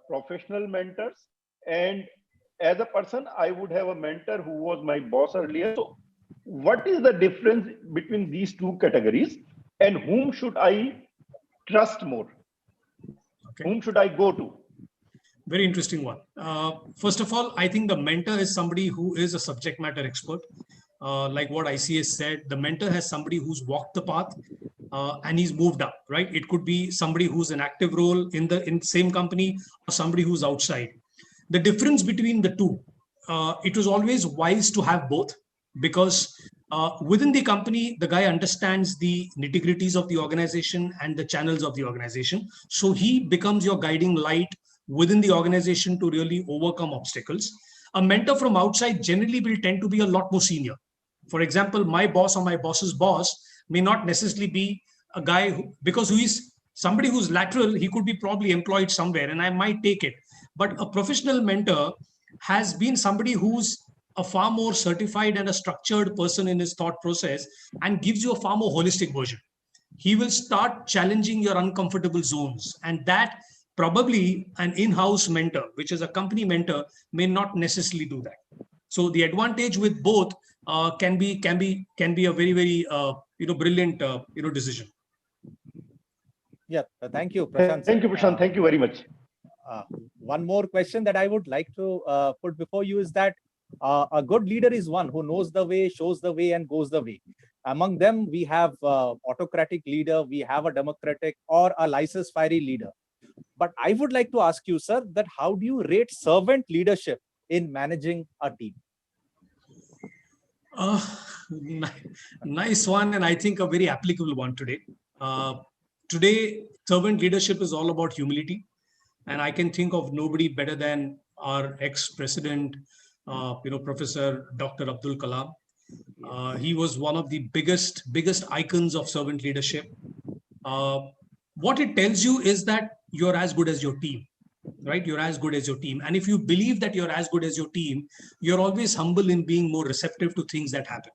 Speaker 4: professional mentors, and as a person, I would have a mentor who was my boss earlier. So, what is the difference between these two categories, and whom should I trust more?
Speaker 7: Okay.
Speaker 4: Whom should I go to?
Speaker 7: Very interesting one. First of all, I think the mentor is somebody who is a subject matter expert. Like what ICS said, the mentor has somebody who's walked the path and he's moved up, right? It could be somebody who's an active role in the same company, or somebody who's outside. The difference between the two, it was always wise to have both, because within the company, the guy understands the nitty-gritties of the organization and the channels of the organization. So he becomes your guiding light within the organization to really overcome obstacles. A mentor from outside generally will tend to be a lot more senior. For example, my boss or my boss's boss may not necessarily be a guy because who is somebody who's lateral, he could be probably employed somewhere and I might take it. But a professional mentor has been somebody who's a far more certified and a structured person in his thought process and gives you a far more holistic version. He will start challenging your uncomfortable zones, and that probably an in-house mentor, which is a company mentor, may not necessarily do that. So the advantage with both can be a very, very brilliant decision.
Speaker 5: Yeah, thank you, Prashant.
Speaker 4: Thank you, Prashant. Thank you very much.
Speaker 5: One more question that I would like to put before you is that a good leader is one who knows the way, shows the way, and goes the way. Among them, we have autocratic leader, we have a democratic or a license fiery leader. But I would like to ask you, sir, that how do you rate servant leadership in managing a team?
Speaker 7: Nice one, and I think a very applicable one today. Today, servant leadership is all about humility, and I can think of nobody better than our ex-president, Professor Dr. Abdul Kalam. He was one of the biggest icons of servant leadership. What it tells you is that you're as good as your team, right? You're as good as your team. And if you believe that you're as good as your team, you're always humble in being more receptive to things that happen.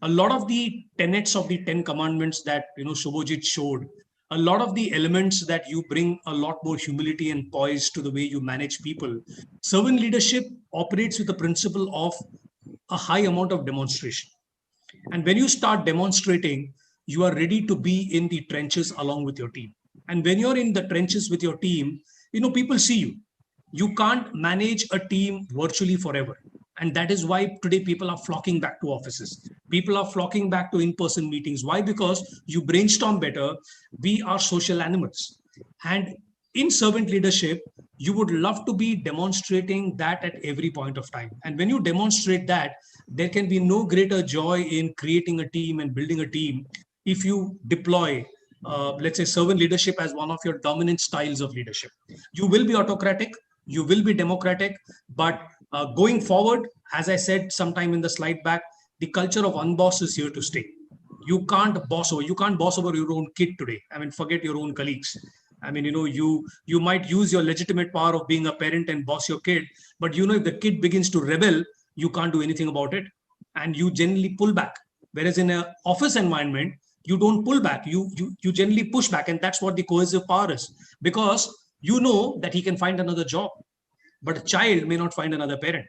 Speaker 7: A lot of the tenets of the 10 commandments that, Shubhajit showed, a lot of the elements that you bring a lot more humility and poise to the way you manage people. Servant leadership operates with the principle of a high amount of demonstration. And when you start demonstrating, you are ready to be in the trenches along with your team. And when you're in the trenches with your team, people see you. You can't manage a team virtually forever. And that is why today people are flocking back to offices. People are flocking back to in-person meetings. Why? Because you brainstorm better. We are social animals. And in servant leadership, you would love to be demonstrating that at every point of time. And when you demonstrate that, there can be no greater joy in creating a team and building a team if you deploy, let's say, servant leadership as one of your dominant styles of leadership. You will be autocratic, you will be democratic, but going forward, as I said sometime in the slide back, the culture of unboss is here to stay. You can't boss over your own kid today. I mean, forget your own colleagues. I mean, you might use your legitimate power of being a parent and boss your kid, but if the kid begins to rebel, you can't do anything about it, and you generally pull back. Whereas in an office environment, you don't pull back, you generally push back, and that's what the cohesive power is, because you know that he can find another job, but a child may not find another parent.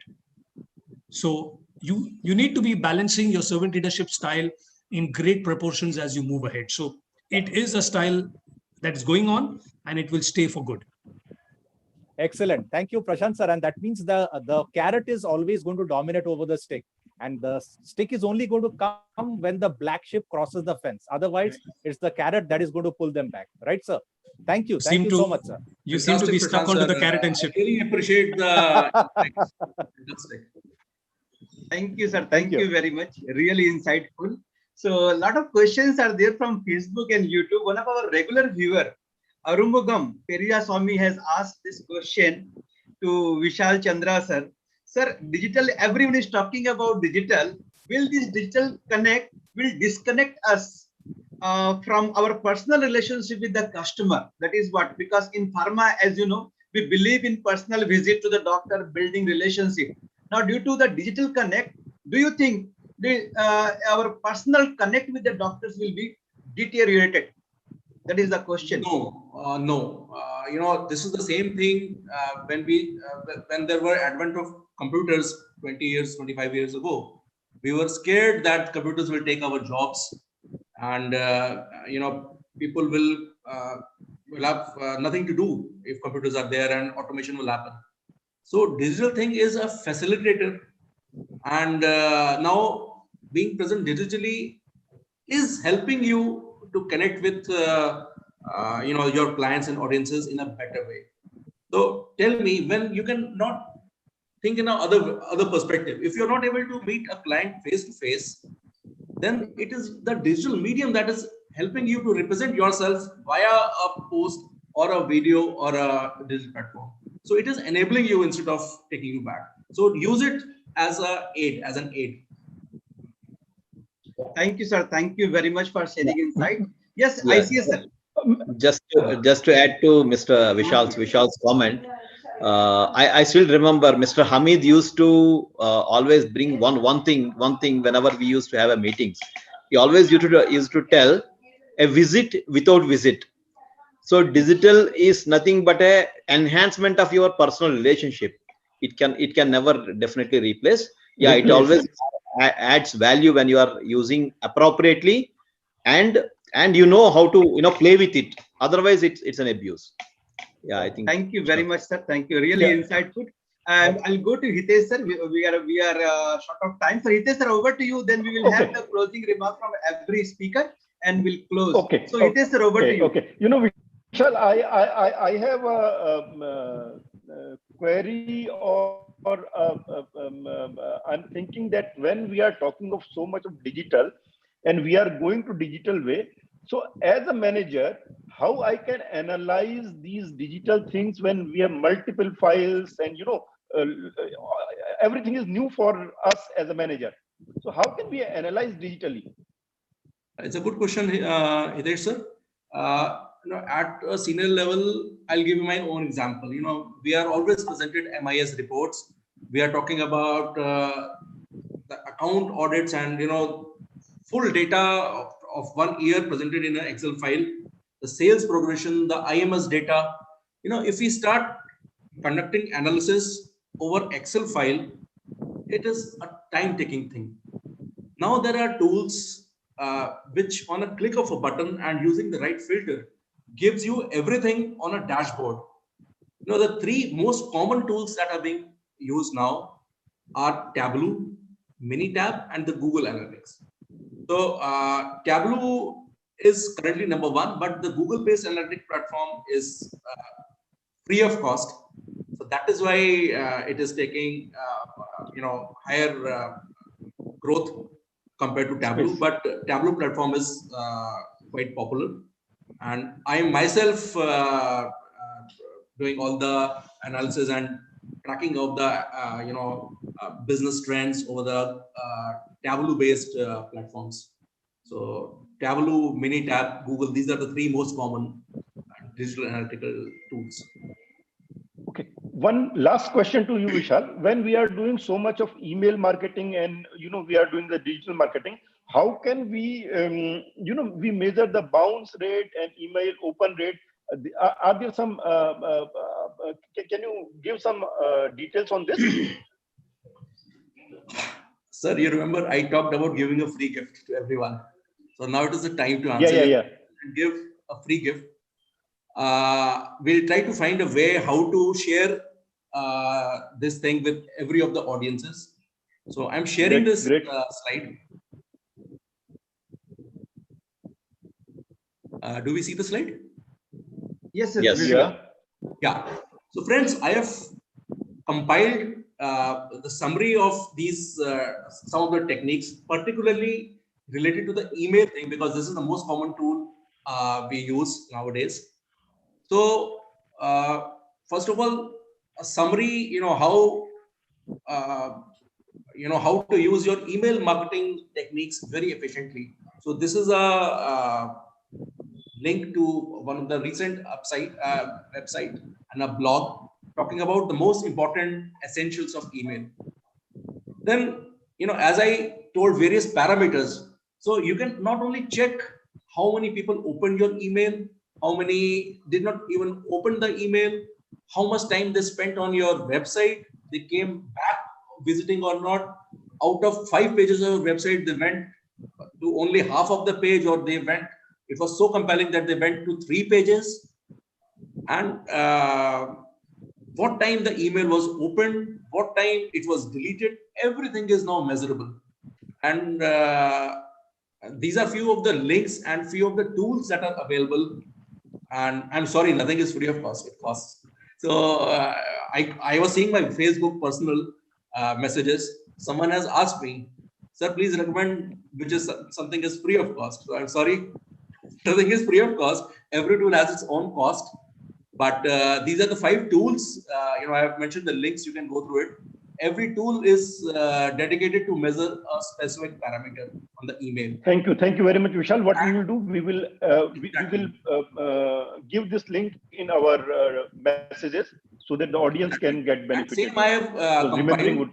Speaker 7: So you need to be balancing your servant leadership style in great proportions as you move ahead. So it is a style that is going on, and it will stay for good.
Speaker 5: Excellent. Thank you, Prashant sir. And that means the carrot is always going to dominate over the stick. And the stick is only going to come when the black sheep crosses the fence. Otherwise, it's the carrot that is going to pull them back. Right, sir? Thank you. Thank you so much, sir.
Speaker 7: You seem to be stuck onto the carrot and sheep.
Speaker 8: I really appreciate the fantastic.
Speaker 3: Thank you, sir.
Speaker 4: Thank
Speaker 3: Thank you very much. Really insightful. So a lot of questions are there from Facebook and YouTube. One of our regular viewer, Arumugam Periya Swami, has asked this question to Vishal Chandra, sir. Sir, digital, everyone is talking about digital. Will this digital connect, will disconnect us from our personal relationship with the customer? That is what, because in pharma, as you know, we believe in personal visit to the doctor, building relationship. Now, due to the digital connect, do you think our personal connect with the doctors will be deteriorated? That is the question.
Speaker 8: No. This is the same thing when there were advent of computers 20 years, 25 years ago. We were scared that computers will take our jobs, and people will have nothing to do if computers are there, and automation will happen. So digital thing is a facilitator, and now being present digitally is helping you to connect with your clients and audiences in a better way. So tell me, when you can not think in a other perspective, if you're not able to meet a client face to face, then it is the digital medium that is helping you to represent yourself via a post or a video or a digital platform. So it is enabling you instead of taking you back. So use it as an aid.
Speaker 3: Thank you, sir. Thank you very much for sharing insight. Yes,
Speaker 2: Yeah.
Speaker 3: ICS, sir.
Speaker 2: Just to add to Mr. Vishal's comment, I still remember Mr. Hamid used to always bring one thing whenever we used to have a meetings. He always used to tell a visit without visit. So digital is nothing but a enhancement of your personal relationship. It can never definitely replace. Yeah, it always adds value when you are using appropriately, and you know how to play with it. Otherwise, it's an abuse. Yeah, I think.
Speaker 3: Thank you very much, sir. Thank you. Really insightful. And I'll go to Hitesh, sir. We are short of time. So Hitesh, sir, over to you. Then we will have the closing remark from every speaker, and we'll close.
Speaker 4: Okay.
Speaker 3: So Hitesh, sir, over to you.
Speaker 4: Okay. Vishal, I have a query, or I'm thinking that when we are talking of so much of digital, and we are going to digital way, so as a manager, how I can analyze these digital things when we have multiple files, and everything is new for us as a manager. So how can we analyze digitally?
Speaker 8: It's a good question, Hitesh, sir. At a senior level, I'll give you my own example. We are always presented MIS reports. We are talking about the account audits and full data of 1 year presented in an Excel file. The sales progression, the IMS data. If we start conducting analysis over Excel file, it is a time-taking thing. Now there are tools which, on a click of a button and using the right filter, gives you everything on a dashboard. The 3 most common tools that are being used now are Tableau, Minitab, and the Google Analytics. So Tableau is currently number 1, but the Google-based analytic platform is free of cost. So that is why it is taking higher growth compared to Tableau. But Tableau platform is quite popular, and I am myself doing all the analysis and tracking of the business trends over the Tableau-based platforms. So Tableau, Minitab, Google, these are the 3 most common digital analytical tools.
Speaker 4: Okay. One last question to you, Vishal. When we are doing so much of email marketing, and we are doing the digital marketing, how can we we measure the bounce rate and email open rate? Are there some can you give some details on this?
Speaker 8: Sir, you remember I talked about giving a free gift to everyone. So now it is the time to answer and give a free gift. We'll try to find a way how to share this thing with every of the audiences. So I'm sharing this slide. Do we see the slide?
Speaker 3: Yes.
Speaker 8: Yeah. So friends, I have compiled the summary of these, some of the techniques, particularly related to the email thing, because this is the most common tool we use nowadays. So, first of all, a summary, how to use your email marketing techniques very efficiently. So this is a link to one of the recent website and a blog talking about the most important essentials of email. Then, as I told, various parameters. So you can not only check how many people opened your email, how many did not even open the email, how much time they spent on your website, they came back visiting or not. Out of 5 pages of your website, they went to only half of the page, or it was so compelling that they went to 3 pages. And what time the email was opened, what time it was deleted, everything is now measurable. And these are few of the links and few of the tools that are available. And I'm sorry, nothing is free of cost. It costs. So I was seeing my Facebook personal messages. Someone has asked me, sir, please recommend which is something is free of cost. So I'm sorry, nothing is free of cost. Every tool has its own cost. But these are the 5 tools. I have mentioned the links. You can go through it. Every tool is dedicated to measure a specific parameter on the email.
Speaker 4: Thank you very much, Vishal. What we will do, we will give this link in our messages so that the audience can get benefited.
Speaker 8: Same I have compiled.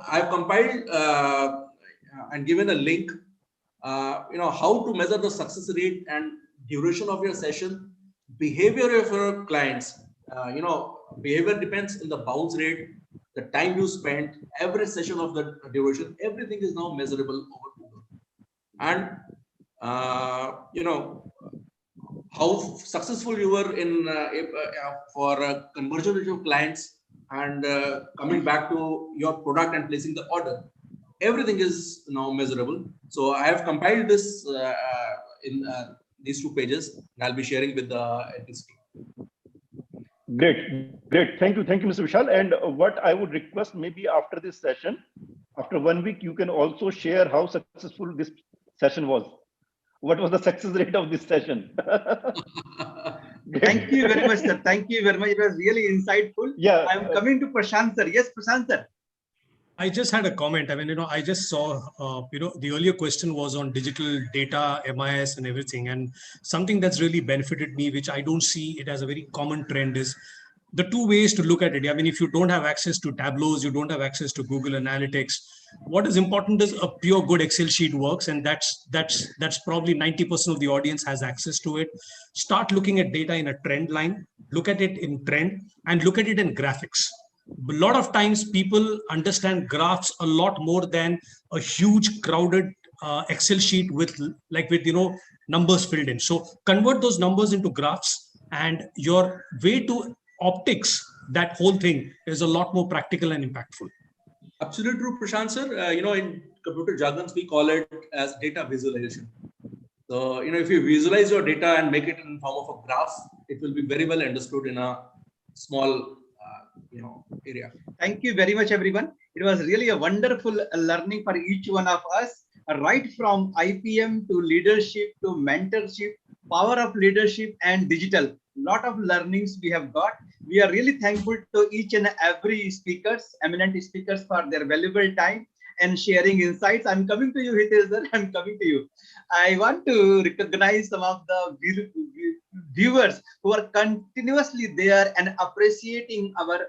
Speaker 8: I have compiled and given a link. How to measure the success rate and duration of your session, behavior of your clients. Behavior depends on the bounce rate, the time you spent, every session of the duration. Everything is now measurable over Google. And how successful you were in for conversion with your clients and coming back to your product and placing the order. Everything is now measurable. So I have compiled this in these 2 pages, and I'll be sharing with the LPC team.
Speaker 4: Great. Thank you, Mr. Vishal. And what I would request, maybe after this session, after 1 week, you can also share how successful this session was. What was the success rate of this session?
Speaker 3: Thank you very much, sir. Thank you very much. It was really insightful.
Speaker 4: Yeah.
Speaker 3: I'm coming to Prashant, sir. Yes, Prashant, sir.
Speaker 7: I just had a comment. I mean, I just saw, the earlier question was on digital data, MIS and everything. And something that's really benefited me, which I don't see it as a very common trend, is the 2 ways to look at it. I mean, if you don't have access to Tableaus, you don't have access to Google Analytics, what is important is a pure good Excel sheet works. And that's probably 90% of the audience has access to it. Start looking at data in a trend line, look at it in trend, and look at it in graphics. A lot of times people understand graphs a lot more than a huge crowded Excel sheet with numbers filled in. So convert those numbers into graphs, and your way to optics that whole thing is a lot more practical and impactful.
Speaker 8: Absolutely true, Prashant sir. In computer jargons, we call it as data visualization. So, if you visualize your data and make it in the form of a graph, it will be very well understood in a small area.
Speaker 3: Thank you very much, everyone. It was really a wonderful learning for each one of us, right from IPM to leadership to mentorship, power of leadership and digital. Lot of learnings we have got. We are really thankful to each and every eminent speakers for their valuable time and sharing insights. I'm coming to you, Hitesh sir. I'm coming to you. I want to recognize some of the viewers who are continuously there and appreciating our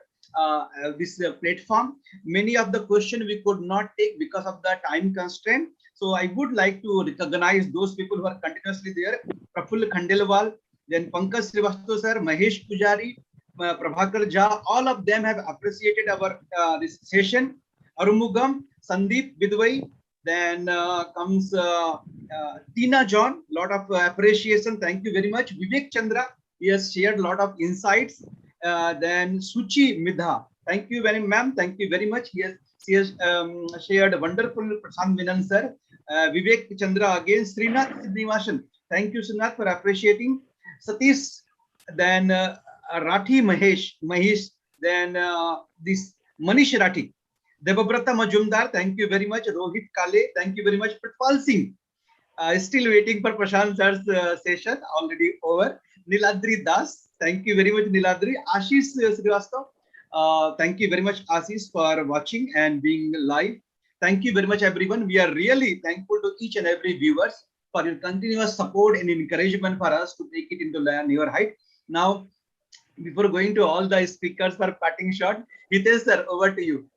Speaker 3: this platform. Many of the questions we could not take because of the time constraint. So I would like to recognize those people who are continuously there. Praful Khandelwal, then Pankaj Srivastav sir, Mahesh Pujari, Prabhakar Jha, all of them have appreciated our this session. Arumugam, Sandeep Bidwai, then comes Tina John, lot of appreciation. Thank you very much. Vivek Chandra, he has shared a lot of insights. Then Suchi Midha, thank you very ma'am. Thank you very much. She has shared a wonderful Prashant Menon sir. Vivek Chandra again. Srinath Srinivasan, thank you Srinath for appreciating. Satish, then Rathi Mahesh, then this Manish Rathi, Devabrata Majumdar, thank you very much. Rohit Kale, thank you very much. Pratpal Singh, still waiting for Prashant sir's session, already over. Niladri Das, thank you very much, Niladri. Ashish Srivastava, thank you very much, Ashish, for watching and being live. Thank you very much, everyone. We are really thankful to each and every viewers for your continuous support and encouragement for us to take it into a newer height. Now, before going to all the speakers for parting shot, Hitesh sir, over to you.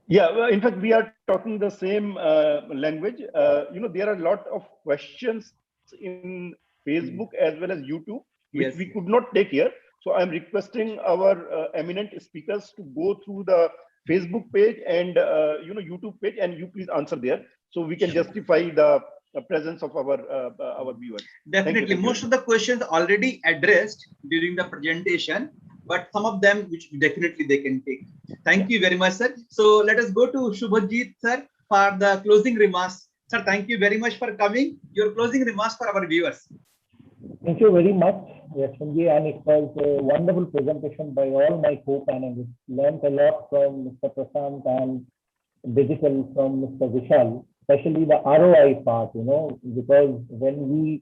Speaker 4: Yeah, well, in fact, we are talking the same language. There are a lot of questions in Facebook as well as YouTube, which
Speaker 3: Yes.
Speaker 4: we could not take here. So I'm requesting our eminent speakers to go through the Facebook page and YouTube page, and you please answer there, so we can justify the presence of our viewers.
Speaker 3: Definitely, most of the questions already addressed during the presentation, but some of them which definitely they can take. Thank you very much, sir. So let us go to Shubhajit sir for the closing remarks. Sir, thank you very much for coming. Your closing remarks for our viewers.
Speaker 6: Thank you very much, Yashwanji, and it was a wonderful presentation by all my co-panelists. Learned a lot from Mr. Prashant and digital from Mr. Vishal, especially the ROI part, because when we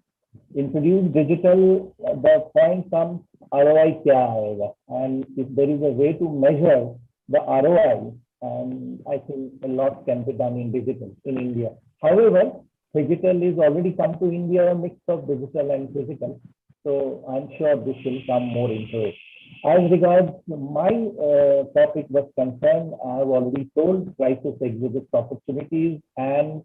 Speaker 6: introduce digital, the point comes, ROI kya aayega? And if there is a way to measure the ROI, I think a lot can be done in digital in India. However, digital is already come to India, a mix of digital and physical. So I'm sure this will come more into it. As regards my topic was concerned, I've already told crisis exhibits opportunities, and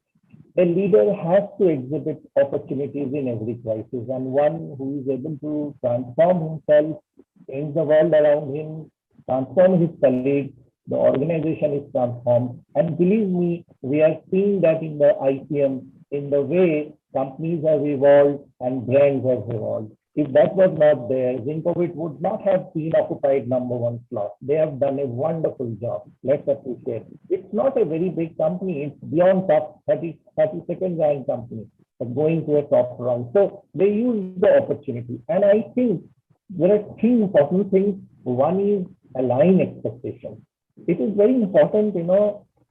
Speaker 6: a leader has to exhibit opportunities in every crisis, and one who is able to transform himself, change the world around him, transform his colleagues, the organization is transformed. And believe me, we are seeing that in the IPM, in the way companies have evolved and brands have evolved. If that was not there, Zinkovit would not have been occupied #1 slot. They have done a wonderful job. Let's appreciate it. It's not a very big company. It's beyond top 32nd rank company, but going to a top run. So they use the opportunity. And I think there are three important things. One is align expectations. It is very important,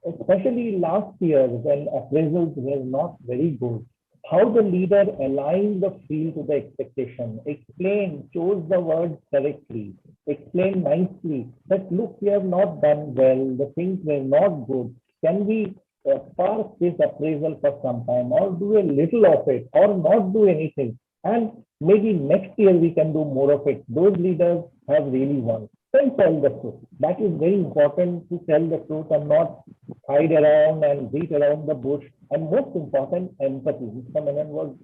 Speaker 6: especially last year when appraisals were not very good, how the leader aligned the field to the expectation, explain, chose the words correctly, explain nicely that, look, we have not done well, the things were not good. Can we park this appraisal for some time, or do a little of it, or not do anything? And maybe next year we can do more of it. Those leaders have really won. Then tell the truth. That is very important, to tell the truth and not hide around and beat around the bush. And most important, empathy. Mr. Menon was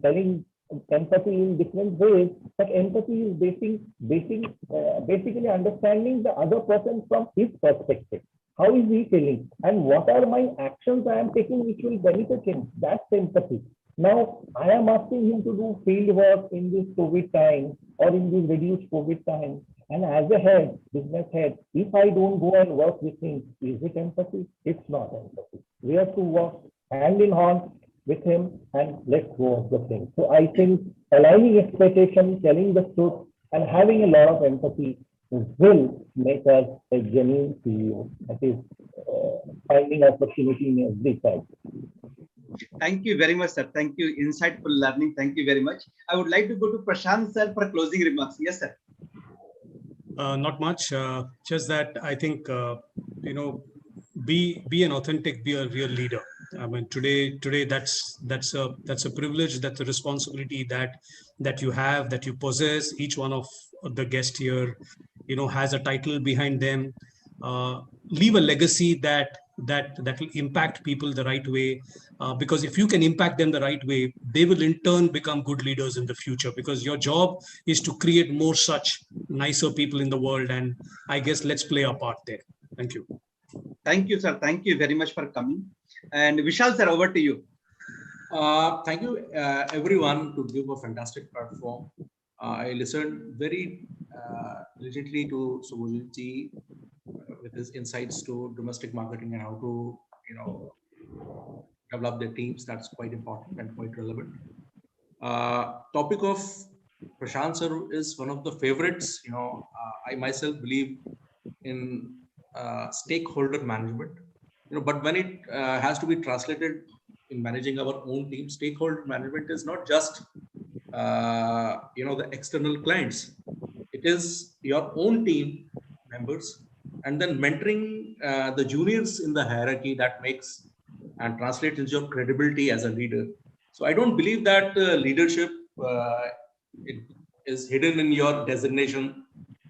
Speaker 6: telling empathy in different ways, but empathy is basically understanding the other person from his perspective. How is he feeling? And what are my actions I am taking which will benefit him? That's empathy. Now, I am asking him to do field work in this COVID time or in this reduced COVID time. And as a head, business head, if I don't go and work with him, is it empathy? It's not empathy. We have to work hand in hand with him and let go of the thing. So I think aligning expectations, telling the truth, and having a lot of empathy will make us a genuine CEO. That is finding opportunity in every side.
Speaker 3: Thank you very much, sir. Thank you. Insightful learning. Thank you very much. I would like to go to Prashant sir for closing remarks. Yes, sir.
Speaker 7: Not much. Just that I think be an authentic, be a real leader. I mean, today that's a privilege, that's a responsibility that you have, that you possess. Each one of the guests here, has a title behind them. Leave a legacy that will impact people the right way. Because if you can impact them the right way, they will in turn become good leaders in the future. Because your job is to create more such nicer people in the world. And I guess let's play our part there. Thank you.
Speaker 3: Thank you, sir. Thank you very much for coming. And Vishal sir, over to you.
Speaker 8: Thank you, everyone, to give a fantastic platform. I listened very diligently to Subhajit ji with his insights to domestic marketing and how to, develop their teams. That's quite important and quite relevant. Topic of Prashant sir is one of the favorites. I myself believe in stakeholder management. But when it has to be translated in managing our own team, stakeholder management is not just the external clients. It is your own team members, and then mentoring the juniors in the hierarchy that makes and translates into your credibility as a leader. So I don't believe that leadership it is hidden in your designation.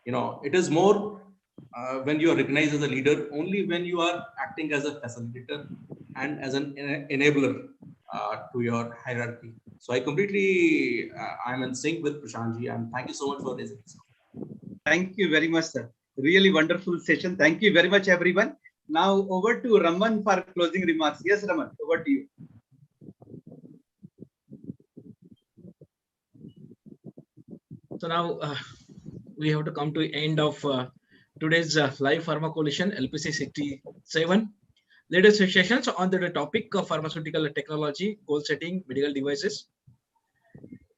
Speaker 8: It is more when you are recognized as a leader only when you are acting as a facilitator and as an enabler to your hierarchy. So I completely I'm in sync with Prashantji, and thank you so much for raising this.
Speaker 3: Thank you very much, sir. Really wonderful session. Thank you very much, everyone. Now over to Raman for closing remarks. Yes, Raman, over to you.
Speaker 1: So now we have to come to the end of today's live pharma coalition LPC-67 leadership sessions on the topic of pharmaceutical technology, goal setting, medical devices.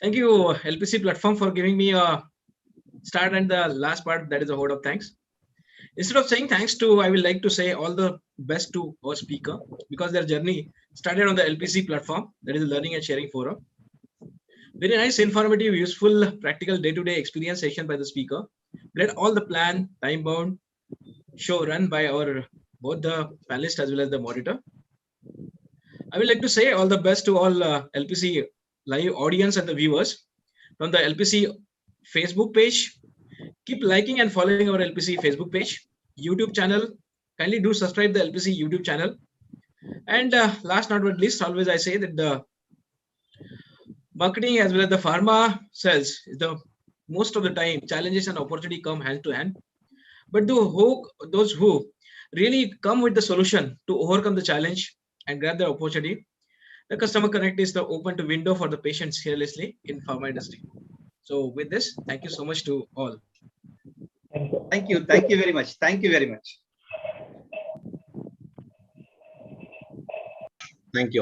Speaker 1: Thank you LPC platform for giving me a start and the last part, that is a word of thanks. Instead of saying thanks to, I will like to say all the best to our speaker because their journey started on the LPC platform, that is a learning and sharing forum. Very nice, informative, useful, practical day-to-day experience session by the speaker. Great, all the plan, time-bound show run by our both the panelists as well as the moderator. I would like to say all the best to all LPC live audience and the viewers from the LPC Facebook page. Keep liking and following our LPC Facebook page, YouTube channel. Kindly do subscribe the LPC YouTube channel. And last not but least, always I say that the marketing as well as the pharma sales, the most of the time challenges and opportunity come hand to hand. But those who really come with the solution to overcome the challenge and grab the opportunity, the customer connect is the open to window for the patients fearlessly in pharma industry. So with this, thank you so much to all.
Speaker 6: Thank you.
Speaker 3: Thank you. Thank you very much. Thank you very much.
Speaker 2: Thank you all.